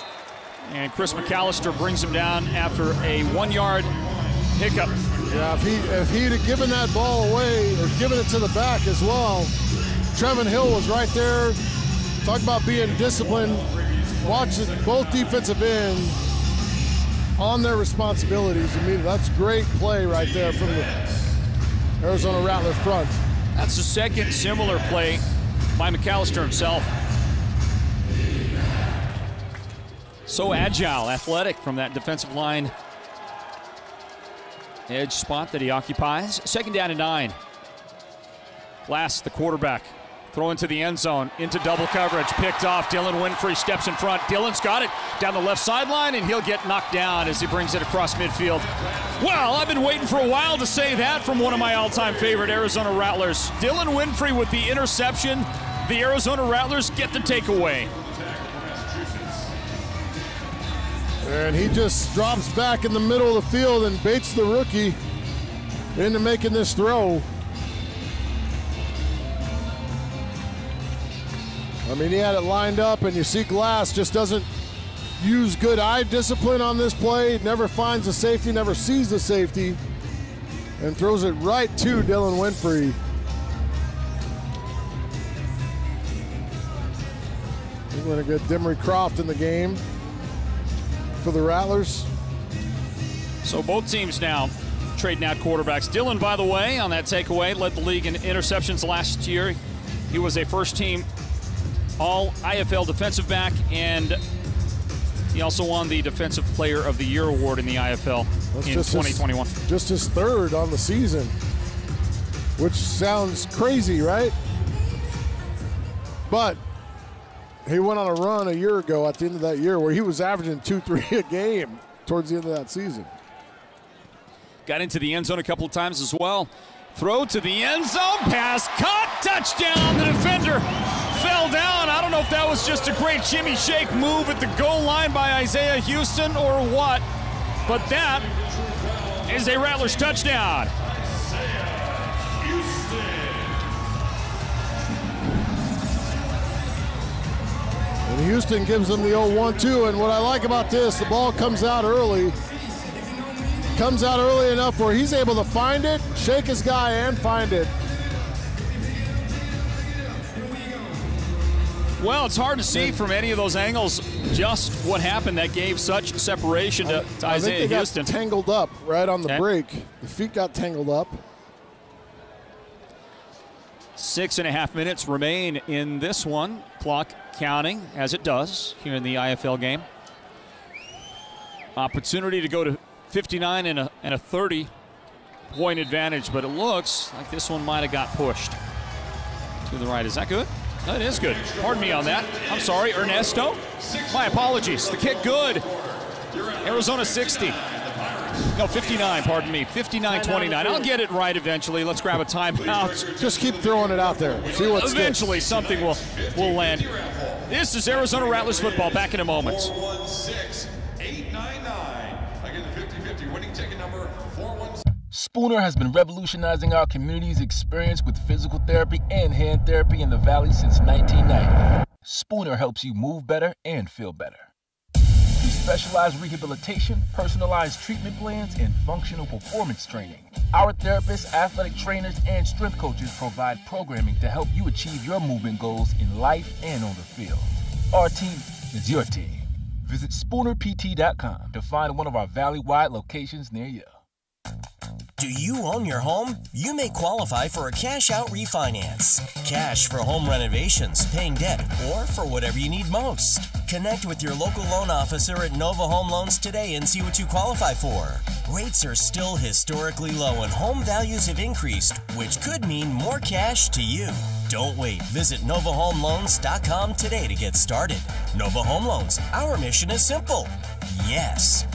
And Chris McAllister brings him down after a 1-yard hiccup. Yeah, if he'd have given that ball away or given it to the back as well, Trevin Hill was right there. Talk about being disciplined. Watch both defensive ends on their responsibilities. I mean, that's great play right there from the Arizona Rattlers front. That's the second similar play by McAllister himself. So agile, athletic from that defensive line edge spot that he occupies. Second down and 9. Glass, the quarterback, throw into the end zone, into double coverage, picked off. Dylan Winfrey steps in front. Dylan's got it down the left sideline, and he'll get knocked down as he brings it across midfield. Well, I've been waiting for a while to say that from one of my all-time favorite Arizona Rattlers. Dylan Winfrey with the interception. The Arizona Rattlers get the takeaway. And he just drops back in the middle of the field and baits the rookie into making this throw. I mean, he had it lined up, and you see Glass just doesn't use good eye discipline on this play. Never finds the safety, never sees the safety, and throws it right to Dylan Winfrey. We're going to get Demery Croft in the game for the Rattlers. So both teams now trading out quarterbacks. Dylan, by the way, on that takeaway, led the league in interceptions last year. He was a first-team All IFL defensive back, and he also won the Defensive Player of the Year award in the IFL in 2021. Just his third on the season, which sounds crazy, right? But he went on a run a year ago at the end of that year where he was averaging 2-3 a game towards the end of that season. Got into the end zone a couple of times as well. Throw to the end zone, pass caught, touchdown. The defender fell down. I don't know if that was just a great shimmy shake move at the goal line by Isaiah Houston or what, but that is a Rattlers touchdown. And Houston gives them the old 1-2, and what I like about this, the ball comes out early. Comes out early enough where he's able to find it, shake his guy, and find it. Well, it's hard to see from any of those angles just what happened that gave such separation to Isaiah Houston. Got tangled up right on the break. The feet got tangled up. 6.5 minutes remain in this one. Clock counting as it does here in the IFL game. Opportunity to go to 59 and a 30-point advantage, but it looks like this one might have got pushed to the right. Is that good? That is good. Pardon me on that. I'm sorry, Ernesto. My apologies. The kick good. Arizona 60. No, 59, pardon me. 59-29. I'll get it right eventually. Let's grab a timeout. Just keep throwing it out there. See what sticks. Eventually something will land. This is Arizona Rattlers football. Back in a moment. 416-899. Again, the 50-50 winning ticket number 416. Spooner has been revolutionizing our community's experience with physical therapy and hand therapy in the Valley since 1990. Spooner helps you move better and feel better. Through specialized rehabilitation, personalized treatment plans, and functional performance training, our therapists, athletic trainers, and strength coaches provide programming to help you achieve your movement goals in life and on the field. Our team is your team. Visit SpoonerPT.com to find one of our Valley-wide locations near you. Do you own your home? You may qualify for a cash-out refinance. Cash for home renovations, paying debt, or for whatever you need most. Connect with your local loan officer at Nova Home Loans today and see what you qualify for. Rates are still historically low and home values have increased, which could mean more cash to you. Don't wait. Visit NovaHomeLoans.com today to get started. Nova Home Loans. Our mission is simple. Yes.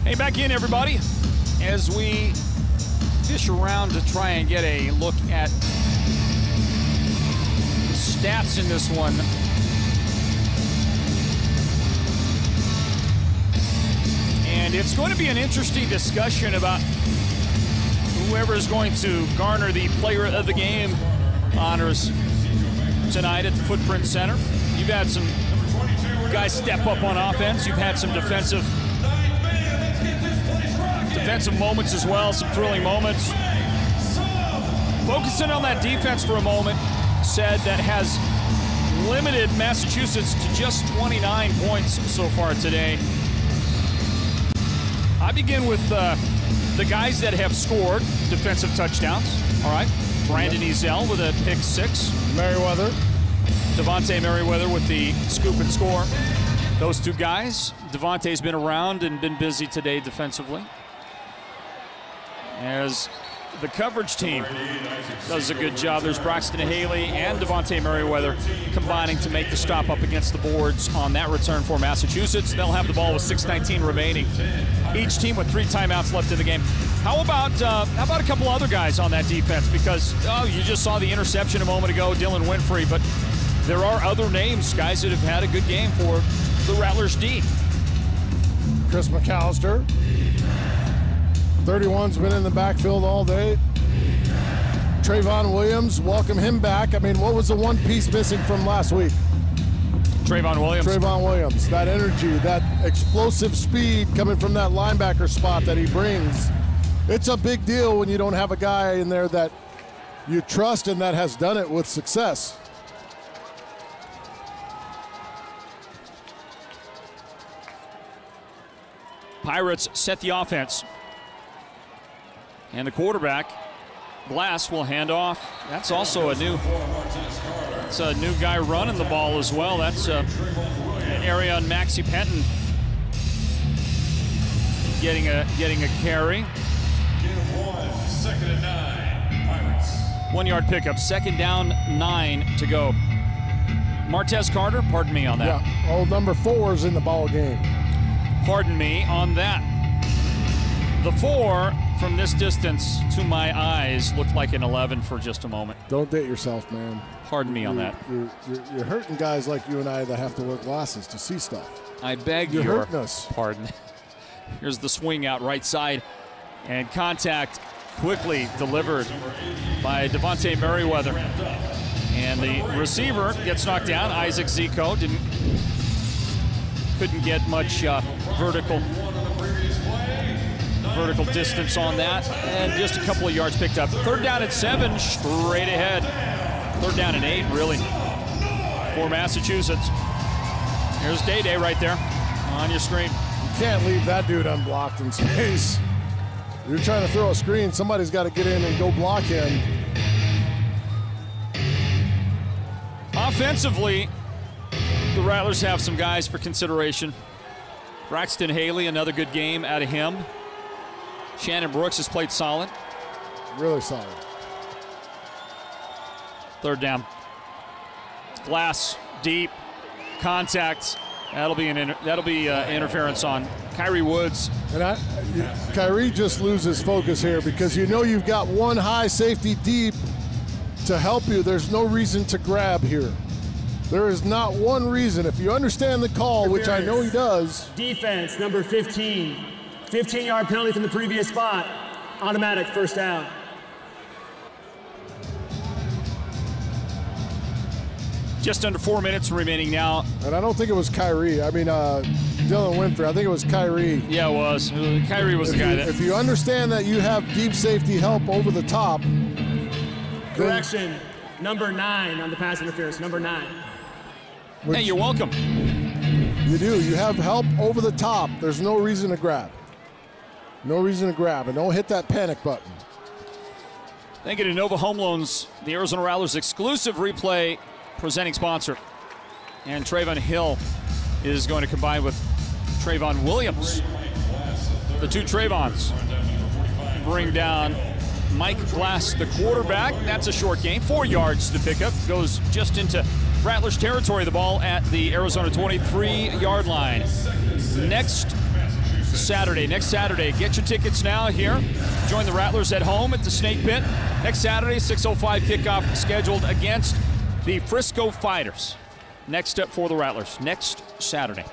Hey, back in, everybody, as we fish around to try and get a look at the stats in this one. And it's going to be an interesting discussion about whoever is going to garner the Player of the Game honors tonight at the Footprint Center. You've had some guys step up on offense. You've had some defensive moments as well, some thrilling moments. Focusing on that defense for a moment, said that has limited Massachusetts to just 29 points so far today. I begin with the guys that have scored defensive touchdowns. All right, Brandon Ezell with a pick 6. Merriweather. Devontae Merriweather with the scoop and score. Those two guys. Devontae's been around and been busy today defensively, as the coverage team does a good job. There's Braxton Haley and Devontae Merriweather combining to make the stop up against the boards on that return for Massachusetts. They'll have the ball with 6:19 remaining. Each team with 3 timeouts left in the game. How about a couple other guys on that defense? Because you just saw the interception a moment ago, Dylan Winfrey, but there are other names, guys that have had a good game for the Rattlers D. Chris McAllister. 31's been in the backfield all day. Trayvon Williams, welcome him back. I mean, what was the one piece missing from last week? Trayvon Williams. Trayvon Williams, that energy, that explosive speed coming from that linebacker spot that he brings. It's a big deal when you don't have a guy in there that you trust and that has done it with success. Pirates set the offense. And the quarterback, Glass, will hand off. That's also a new guy running the ball as well. That's an area on Maxie Penton getting a carry. 2nd and 9, Pirates. 1 yard pickup, 2nd down, 9 to go. Martez Carter, pardon me on that. Yeah, old number 4 is in the ball game. Pardon me on that. The 4 from this distance to my eyes looked like an 11 for just a moment. Don't date yourself, man. Pardon me on that. You're hurting guys like you and I that have to wear glasses to see stuff. I beg you're your hurting us. Pardon. Here's the swing out right side, and contact quickly delivered by Devontae Merriweather. And the receiver gets knocked down. Isaac Zico couldn't get much vertical distance on that, and just a couple of yards picked up. 3rd down and 7, straight ahead. 3rd down and 8, really, for Massachusetts. Here's Day right there on your screen. You can't leave that dude unblocked in space. You're trying to throw a screen, somebody's got to get in and go block him. Offensively, the Rattlers have some guys for consideration. Braxton Haley, another good game out of him. Shannon Brooks has played solid. Really solid. 3rd down. Glass, deep, contact. That'll be interference on Kyrie Woods. And Kyrie just loses focus here because you know you've got one high safety deep to help you. There's no reason to grab here. There is not one reason. If you understand the call, which I know he does. Defense, number 15. 15-yard penalty from the previous spot. Automatic 1st down. Just under 4 minutes remaining now. And I don't think it was Kyrie. I mean, Dylan Winfrey. I think it was Kyrie. Yeah, it was. Kyrie was the guy that... If you understand that you have deep safety help over the top... Correction, number 9 on the pass interference, number 9. Hey, you're welcome. You do. You have help over the top. There's no reason to grab. No reason to grab, and don't hit that panic button. Thank you to Nova Home Loans, the Arizona Rattlers exclusive replay presenting sponsor. And Trayvon Hill is going to combine with Trayvon Williams. The two Trayvons bring down Mike Glass, the quarterback. That's a short gain, 4 yards to pick up. Goes just into Rattlers territory. The ball at the Arizona 23-yard line. Next Saturday, get your tickets now here. Join the Rattlers at home at the Snake Pit. Next Saturday, 6:05 kickoff scheduled against the Frisco Fighters. Next up for the Rattlers, next Saturday.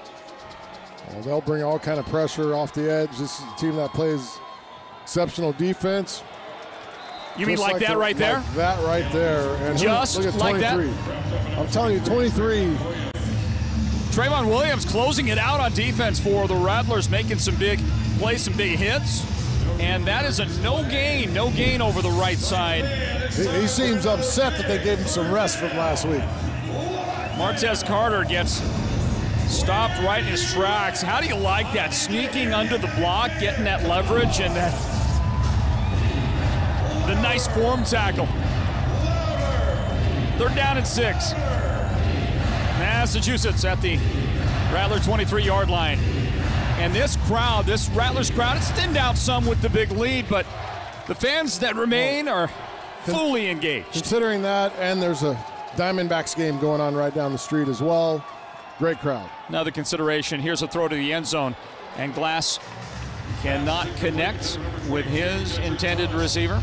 Well, they'll bring all kind of pressure off the edge. This is a team that plays exceptional defense. You mean like that right there? Like that right there. And just look at like 23. that? I'm telling you, 23. Trayvon Williams closing it out on defense for the Rattlers, making some big plays, some big hits. And that is a no gain over the right side. He seems upset that they gave him some rest from last week. Martez Carter gets stopped right in his tracks. How do you like that? Sneaking under the block, getting that leverage, and the nice form tackle. 3rd down and 6. Massachusetts at the Rattler 23-yard line. And this crowd, this Rattlers crowd, it's thinned out some with the big lead, but the fans that remain are fully engaged. Considering that, and there's a Diamondbacks game going on right down the street as well. Great crowd. Another consideration, here's a throw to the end zone, and Glass cannot connect with his intended receiver.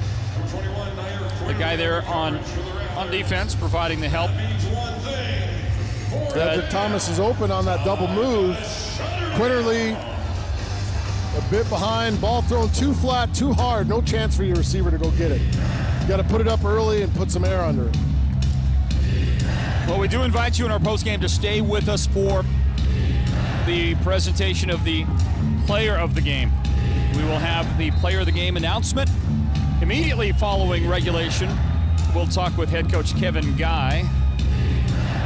The guy there on defense providing the help. Patrick Thomas is open on that double move. Quinterly a bit behind, ball thrown too flat, too hard. No chance for your receiver to go get it. You got to put it up early and put some air under it. Well, we do invite you in our postgame to stay with us for the presentation of the player of the game. We will have the player of the game announcement immediately following regulation. We'll talk with head coach Kevin Guy.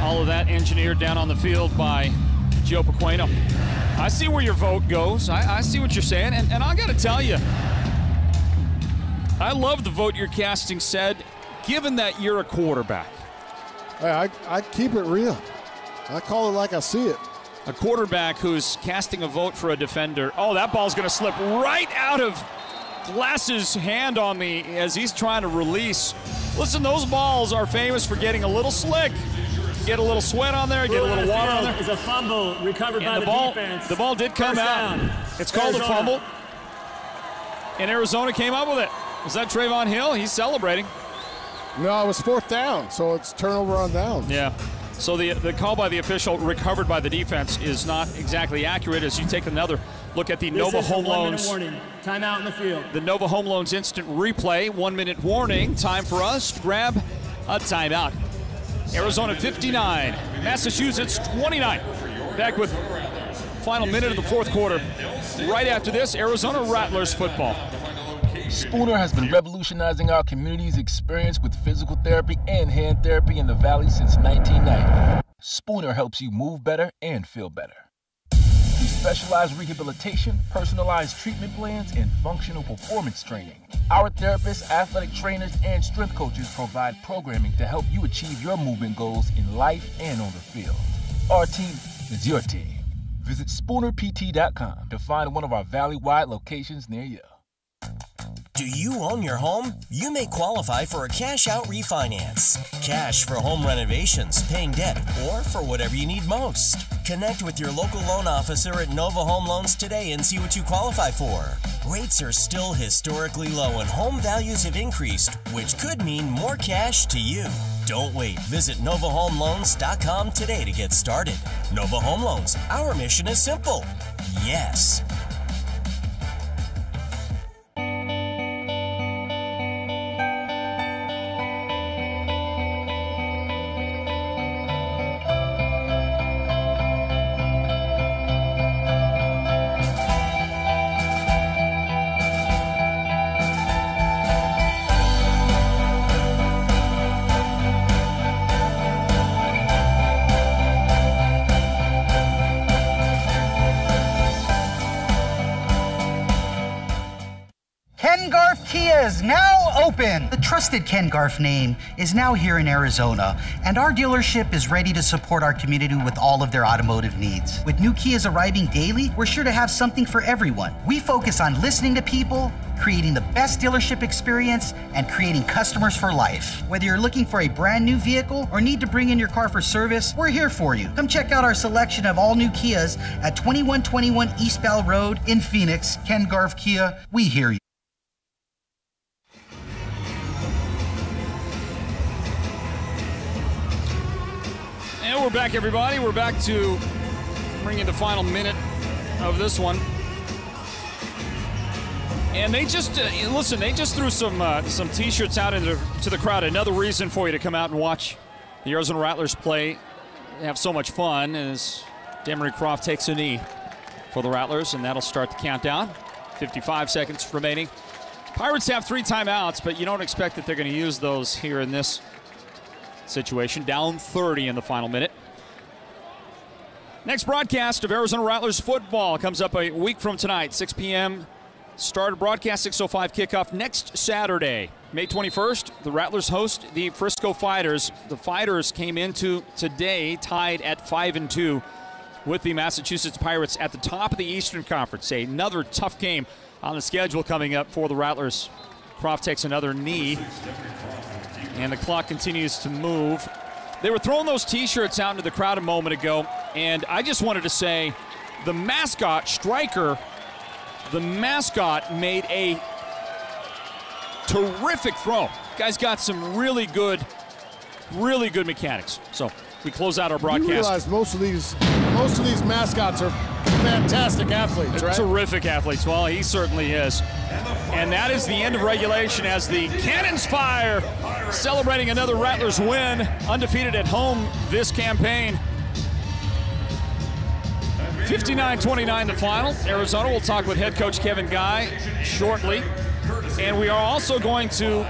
All of that engineered down on the field by Joe Pequeno. I see where your vote goes. I see what you're saying, and I got to tell you, I love the vote you're casting, said, given that you're a quarterback. I keep it real. I call it like I see it. A quarterback who's casting a vote for a defender. Oh, that ball's going to slip right out of Glass's hand on me as he's trying to release. Listen, those balls are famous for getting a little slick. Get a little sweat on there, get a little water on there. It's a fumble recovered by the defense. The ball did come out. It's called a fumble. And Arizona came up with it. Was that Trayvon Hill? He's celebrating. No, it was 4th down, so it's turnover on downs. Yeah. So the call by the official, recovered by the defense, is not exactly accurate as you take another look at the Nova Home Loans. Warning. Timeout in the field. The Nova Home Loans instant replay, 1-minute warning. Time for us to grab a timeout. Arizona 59, Massachusetts 29. Back with final minute of the 4th quarter. Right after this, Arizona Rattlers football. Spooner has been revolutionizing our community's experience with physical therapy and hand therapy in the Valley since 1990. Spooner helps you move better and feel better. Through specialized rehabilitation, personalized treatment plans, and functional performance training, our therapists, athletic trainers, and strength coaches provide programming to help you achieve your movement goals in life and on the field. Our team is your team. Visit SpoonerPT.com to find one of our Valley-wide locations near you. Do you own your home? You may qualify for a cash-out refinance. Cash for home renovations, paying debt, or for whatever you need most. Connect with your local loan officer at Nova Home Loans today and see what you qualify for. Rates are still historically low and home values have increased, which could mean more cash to you. Don't wait. Visit NovaHomeLoans.com today to get started. Nova Home Loans. Our mission is simple. Yes. Is now open. The trusted Ken Garff name is now here in Arizona, and our dealership is ready to support our community with all of their automotive needs. With new Kias arriving daily, we're sure to have something for everyone. We focus on listening to people, creating the best dealership experience, and creating customers for life. Whether you're looking for a brand new vehicle or need to bring in your car for service, we're here for you. Come check out our selection of all new Kias at 2121 East Bell Road in Phoenix. Ken Garff Kia, we hear you. And we're back, everybody. We're back to bringing the final minute of this one. And they just, listen, they just threw some T-shirts out to the crowd. Another reason for you to come out and watch the Arizona Rattlers play. They have so much fun as Demery Croft takes a knee for the Rattlers, and that'll start the countdown. 55 seconds remaining. Pirates have 3 timeouts, but you don't expect that they're going to use those here in this situation. Down 30 in the final minute. Next broadcast of Arizona Rattlers football comes up a week from tonight, 6 p.m. Start broadcast, 6:05 kickoff next Saturday, May 21st. The Rattlers host the Frisco Fighters. The Fighters came into today tied at 5-2 with the Massachusetts Pirates at the top of the Eastern Conference. Another tough game on the schedule coming up for the Rattlers. Croft takes another knee, and the clock continues to move. They were throwing those T-shirts out into the crowd a moment ago, and I just wanted to say the mascot, Stryker, the mascot made a terrific throw. Guy's got some really good mechanics. So we close out our You broadcast. realize most of these mascots are fantastic athletes, right? Terrific athletes. Well, he certainly is. And that is the end of regulation as the cannons fire, celebrating another Rattlers win, undefeated at home this campaign. 59-29 the final. Arizona will talk with head coach Kevin Guy shortly. And we are also going to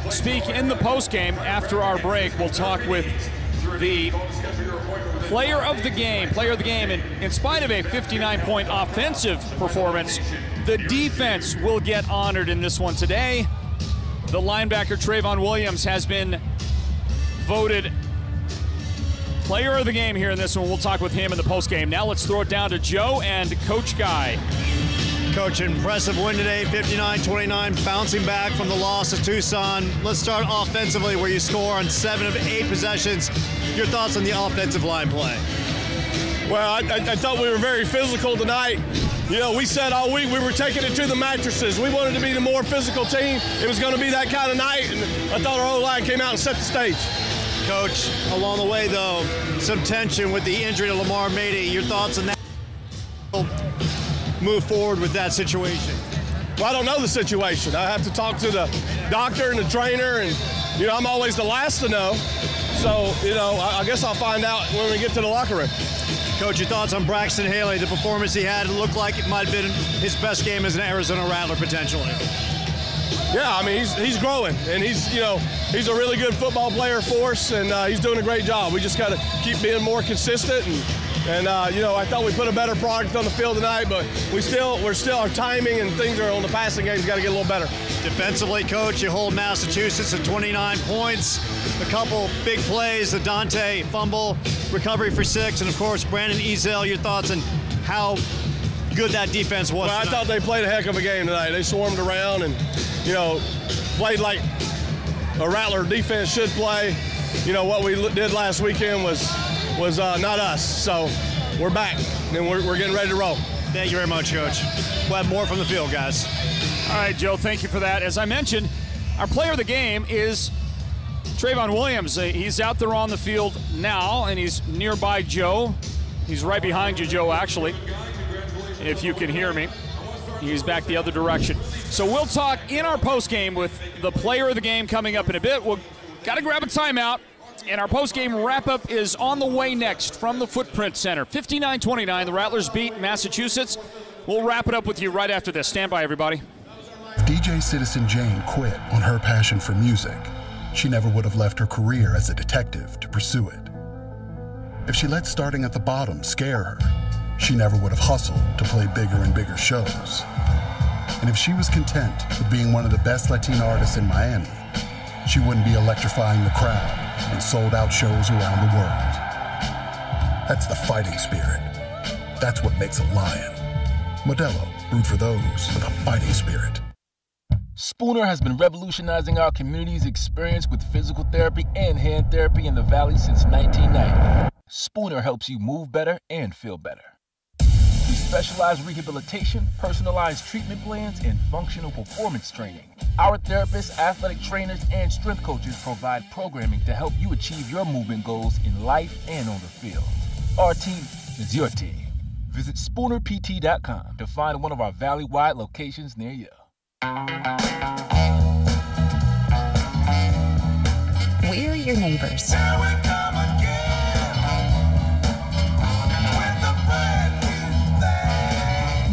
speak in the postgame after our break. We'll talk with the player of the game. And in spite of a 59-point offensive performance, the defense will get honored in this one today. The linebacker Trayvon Williams has been voted player of the game here in this one. We'll talk with him in the postgame. Now let's throw it down to Joe and Coach Guy. Coach, impressive win today, 59-29, bouncing back from the loss to Tucson. Let's start offensively where you score on 7 of 8 possessions. Your thoughts on the offensive line play? Well, I thought we were very physical tonight. You know, we said all week we were taking it to the mattresses. We wanted to be the more physical team. It was going to be that kind of night, and I thought our O-line came out and set the stage. Coach, along the way, though, some tension with the injury to Lamar Mady. Your thoughts on that? Move forward with that situation. Well, I don't know the situation. I have to talk to the doctor and the trainer, and, you know, I'm always the last to know. So, you know, I guess I'll find out when we get to the locker room. Coach, your thoughts on Braxton Haley, the performance he had? It looked like it might have been his best game as an Arizona Rattler, potentially. Yeah, I mean, he's growing, and he's a really good football player for us, and he's doing a great job. We just got to keep being more consistent, and you know, I thought we put a better product on the field tonight, but we're still our timing and things are on the passing game's got to get a little better. Defensively, Coach, you hold Massachusetts at 29 points. A couple big plays, the Dante fumble, recovery for 6, and of course, Brandon Ezel, your thoughts on how good that defense was Well, I thought they played a heck of a game tonight. They swarmed around and, you know, played like a Rattler defense should play. You know, what we did last weekend was not us. So we're back, and we're getting ready to roll. Thank you very much, Coach. We'll have more from the field, guys. All right, Joe, thank you for that. As I mentioned, our player of the game is Trayvon Williams. He's out there on the field now, and he's nearby Joe. He's right behind you, Joe, actually, if you can hear me. He's back the other direction. So we'll talk in our postgame with the player of the game coming up in a bit. We'll got to grab a timeout, and our postgame wrap-up is on the way next from the Footprint Center. 59-29, the Rattlers beat Massachusetts. We'll wrap it up with you right after this. Stand by, everybody. If DJ Citizen Jane quit on her passion for music, she never would have left her career as a detective to pursue it. If she let starting at the bottom scare her, she never would have hustled to play bigger and bigger shows. And if she was content with being one of the best Latina artists in Miami, she wouldn't be electrifying the crowd in sold-out shows around the world. That's the fighting spirit. That's what makes a lion. Modelo, root for those with a fighting spirit. Spooner has been revolutionizing our community's experience with physical therapy and hand therapy in the Valley since 1990. Spooner helps you move better and feel better. We specialize in rehabilitation, personalized treatment plans, and functional performance training. Our therapists, athletic trainers, and strength coaches provide programming to help you achieve your movement goals in life and on the field. Our team is your team. Visit SpoonerPT.com to find one of our Valley-wide locations near you. We're your neighbors.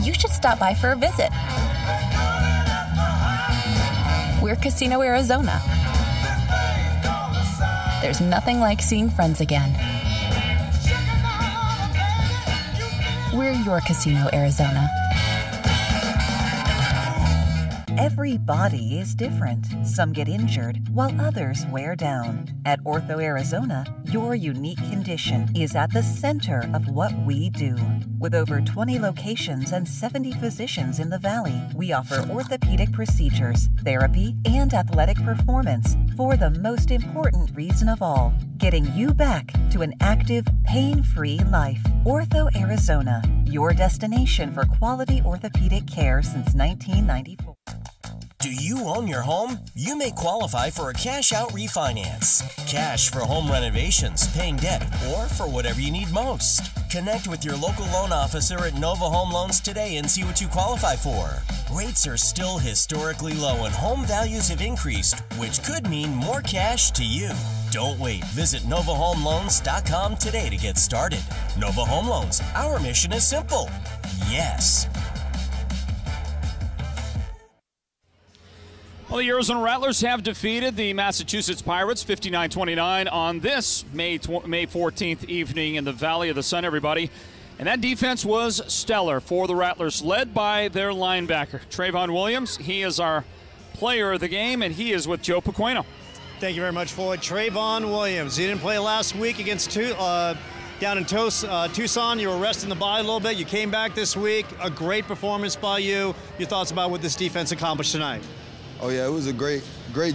You should stop by for a visit. We're Casino Arizona. There's nothing like seeing friends again. We're your Casino Arizona. Every body is different. Some get injured, while others wear down. At Ortho Arizona, your unique condition is at the center of what we do. With over 20 locations and 70 physicians in the Valley, we offer orthopedic procedures, therapy, and athletic performance for the most important reason of all, getting you back to an active, pain-free life. Ortho Arizona, your destination for quality orthopedic care since 1994. Do you own your home? You may qualify for a cash-out refinance. Cash for home renovations, paying debt, or for whatever you need most. Connect with your local loan officer at Nova Home Loans today and see what you qualify for. Rates are still historically low and home values have increased, which could mean more cash to you. Don't wait. Visit NovaHomeLoans.com today to get started. Nova Home Loans. Our mission is simple. Yes. Well, the Arizona Rattlers have defeated the Massachusetts Pirates 59-29 on this May 14th evening in the Valley of the Sun, everybody. And that defense was stellar for the Rattlers, led by their linebacker, Trayvon Williams. He is our player of the game, and he is with Joe Pequeno. Thank you very much, Floyd. Trayvon Williams. He didn't play last week against down in Tucson. You were resting the body a little bit. You came back this week. A great performance by you. Your thoughts about what this defense accomplished tonight? Oh, yeah, it was a great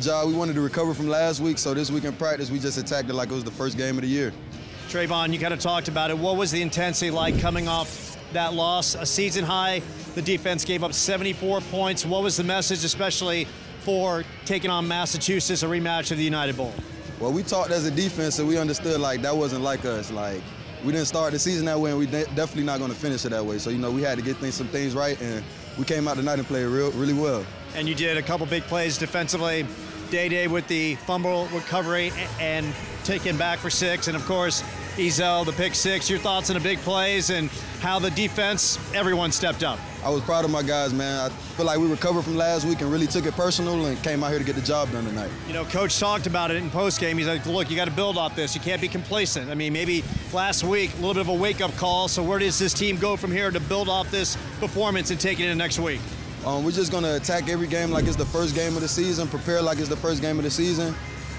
job. We wanted to recover from last week, so this week in practice, we just attacked it like it was the first game of the year. Trayvon, you kind of talked about it. What was the intensity like coming off that loss? A season high, the defense gave up 74 points. What was the message, especially for taking on Massachusetts, a rematch of the United Bowl? Well, we talked as a defense, so we understood, like, that wasn't like us. Like, we didn't start the season that way, and we definitely not going to finish it that way. So, you know, we had to get some things right, and we came out tonight and played really well. And you did a couple big plays defensively. Day with the fumble recovery and taken back for 6. And, of course, Ezel, the pick 6. Your thoughts on the big plays and how the defense, everyone stepped up? I was proud of my guys, man. I feel like we recovered from last week and really took it personal and came out here to get the job done tonight. You know, Coach talked about it in postgame. He's like, look, you got to build off this. You can't be complacent. I mean, maybe last week, a little bit of a wake-up call. So where does this team go from here to build off this performance and take it into next week? We're just going to attack every game like it's the first game of the season, prepare like it's the first game of the season,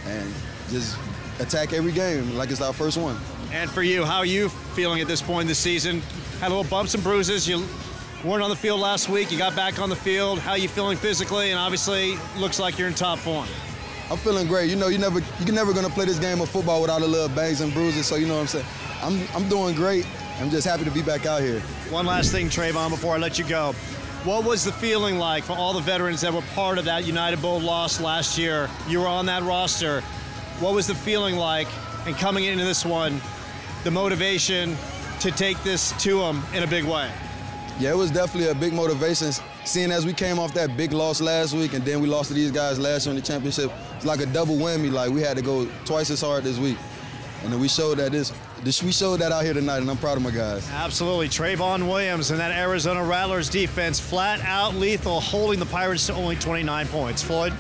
and just attack every game like it's our first one. And for you, how are you feeling at this point in the season? Had a little bumps and bruises. You weren't on the field last week. You got back on the field. How are you feeling physically? And obviously, looks like you're in top form. I'm feeling great. You know, you're never going to play this game of football without a little bangs and bruises, so you know what I'm saying. I'm doing great. I'm just happy to be back out here. One last thing, Trayvon, before I let you go. What was the feeling like for all the veterans that were part of that United Bowl loss last year? You were on that roster. What was the feeling like, and coming into this one, the motivation to take this to them in a big way? Yeah, it was definitely a big motivation. Seeing as we came off that big loss last week and then we lost to these guys last year in the championship, it's like a double whammy. Like, we had to go twice as hard this week. And then we showed that we showed that out here tonight, and I'm proud of my guys. Absolutely. Trayvon Williams and that Arizona Rattlers defense, flat out lethal, holding the Pirates to only 29 points. Floyd?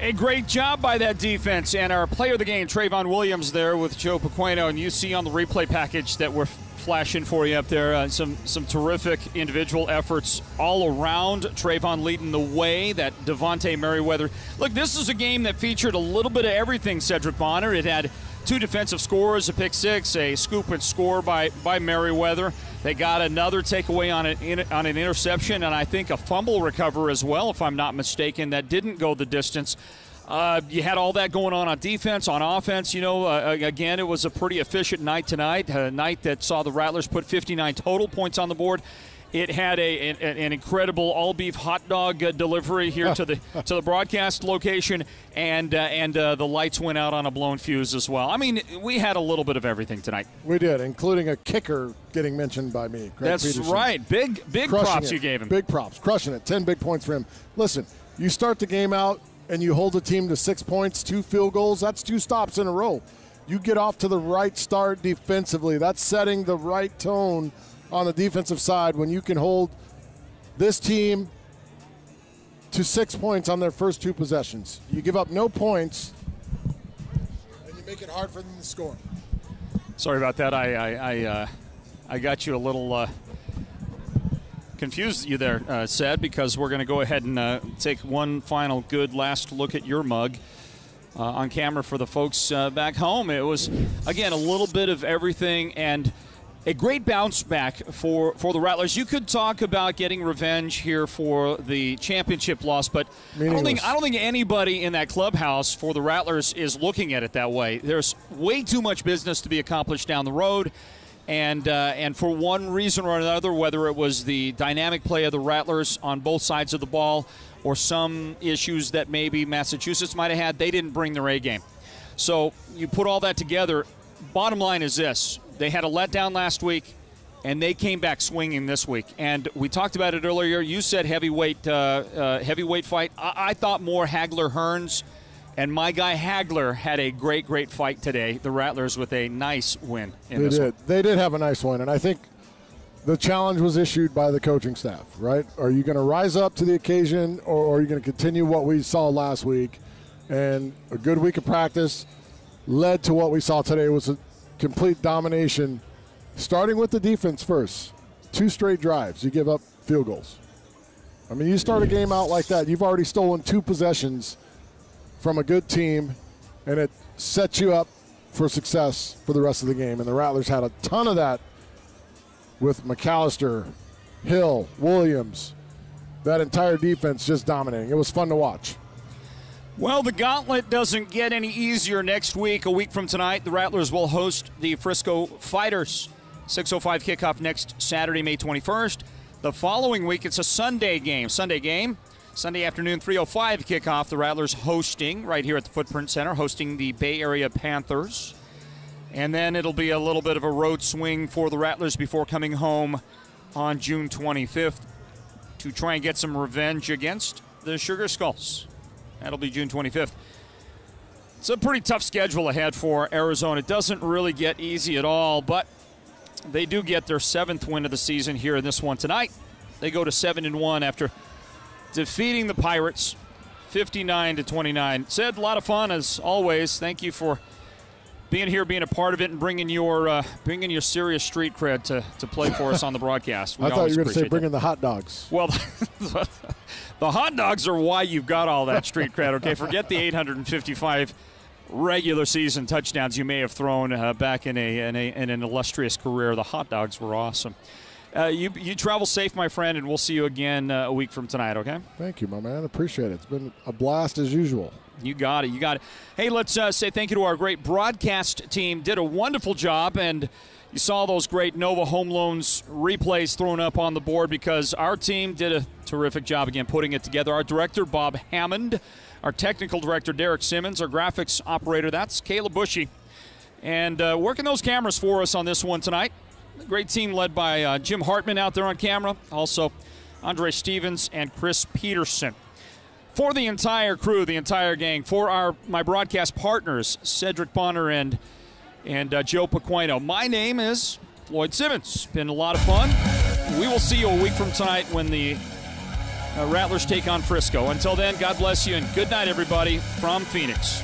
A great job by that defense, and our player of the game, Trayvon Williams, there with Joe Pequeno, and you see on the replay package that we're flashing for you up there, some terrific individual efforts all around. Trayvon leading the way, that Devontae Merriweather. Look, this is a game that featured a little bit of everything, Cedric Bonner. It had 2 defensive scores, a pick 6, a scoop and score by Merriweather. They got another takeaway on an interception, and I think a fumble recover as well, if I'm not mistaken, that didn't go the distance. You had all that going on defense, on offense. You know, again, it was a pretty efficient night tonight, a night that saw the Rattlers put 59 total points on the board. It had an incredible all-beef hot dog delivery here to the broadcast location, and the lights went out on a blown fuse as well. I mean, we had a little bit of everything tonight. We did, including a kicker getting mentioned by me. Greg That's Peterson. right. Big props you gave him. Big props. Crushing it. 10 big points for him. Listen, you start the game out and you hold the team to 6 points, 2 field goals. That's 2 stops in a row. You get off to the right start defensively. That's setting the right tone on the defensive side when you can hold this team to 6 points on their first 2 possessions. You give up no points, and you make it hard for them to score. Sorry about that. I got you a little confused you there, Ced, because we're going to go ahead and take one final good last look at your mug on camera for the folks back home. It was, again, a little bit of everything, and a great bounce back for the Rattlers. You could talk about getting revenge here for the championship loss, but I don't think anybody in that clubhouse for the Rattlers is looking at it that way. There's way too much business to be accomplished down the road. And for one reason or another, whether it was the dynamic play of the Rattlers on both sides of the ball or some issues that maybe Massachusetts might have had, they didn't bring their A game. So you put all that together, bottom line is this. They had a letdown last week, and they came back swinging this week. And we talked about it earlier. You said heavyweight fight. I thought more Hagler-Hearns. And my guy Hagler had a great, great fight today. The Rattlers with a nice win in this one. They did have a nice win, and I think the challenge was issued by the coaching staff, right? Are you going to rise up to the occasion, or are you going to continue what we saw last week? And a good week of practice led to what we saw today was a complete domination, starting with the defense first. 2 straight drives. You give up field goals. I mean, you start a game out like that, you've already stolen 2 possessions from a good team, and it sets you up for success for the rest of the game. And the Rattlers had a ton of that with McAllister, Hill, Williams, that entire defense just dominating. It was fun to watch. Well, the gauntlet doesn't get any easier next week. A week from tonight, the Rattlers will host the Frisco Fighters. 6:05 kickoff next Saturday, May 21st. The following week, it's a Sunday game. Sunday afternoon, 3:05 kickoff. The Rattlers hosting right here at the Footprint Center, hosting the Bay Area Panthers. And then it'll be a little bit of a road swing for the Rattlers before coming home on June 25th to try and get some revenge against the Sugar Skulls. That'll be June 25th. It's a pretty tough schedule ahead for Arizona. It doesn't really get easy at all, but they do get their 7th win of the season here in this one tonight. They go to 7-1 after defeating the Pirates 59-29. Sid, a lot of fun as always. Thank you for being here, being a part of it, and bringing your serious street cred to play for us on the broadcast. I thought you were going to say bringing the hot dogs. Well, the hot dogs are why you've got all that street cred, okay? Forget the 855 regular season touchdowns you may have thrown back in an illustrious career. The hot dogs were awesome. You travel safe, my friend, and we'll see you again a week from tonight, okay? Thank you, my man. Appreciate it. It's been a blast as usual. You got it. Hey, let's say thank you to our great broadcast team. Did a wonderful job, and you saw those great Nova Home Loans replays thrown up on the board because our team did a terrific job, again, putting it together. Our director, Bob Hammond, our technical director, Derek Simmons, our graphics operator, that's Kayla Bushy, and working those cameras for us on this one tonight. A great team led by Jim Hartman out there on camera, also Andre Stevens and Chris Peterson. For the entire crew, the entire gang, for my broadcast partners, Cedric Bonner and Joe Pequeno. My name is Floyd Simmons. Been a lot of fun. We will see you a week from tonight when the Rattlers take on Frisco. Until then, God bless you and good night, everybody, from Phoenix.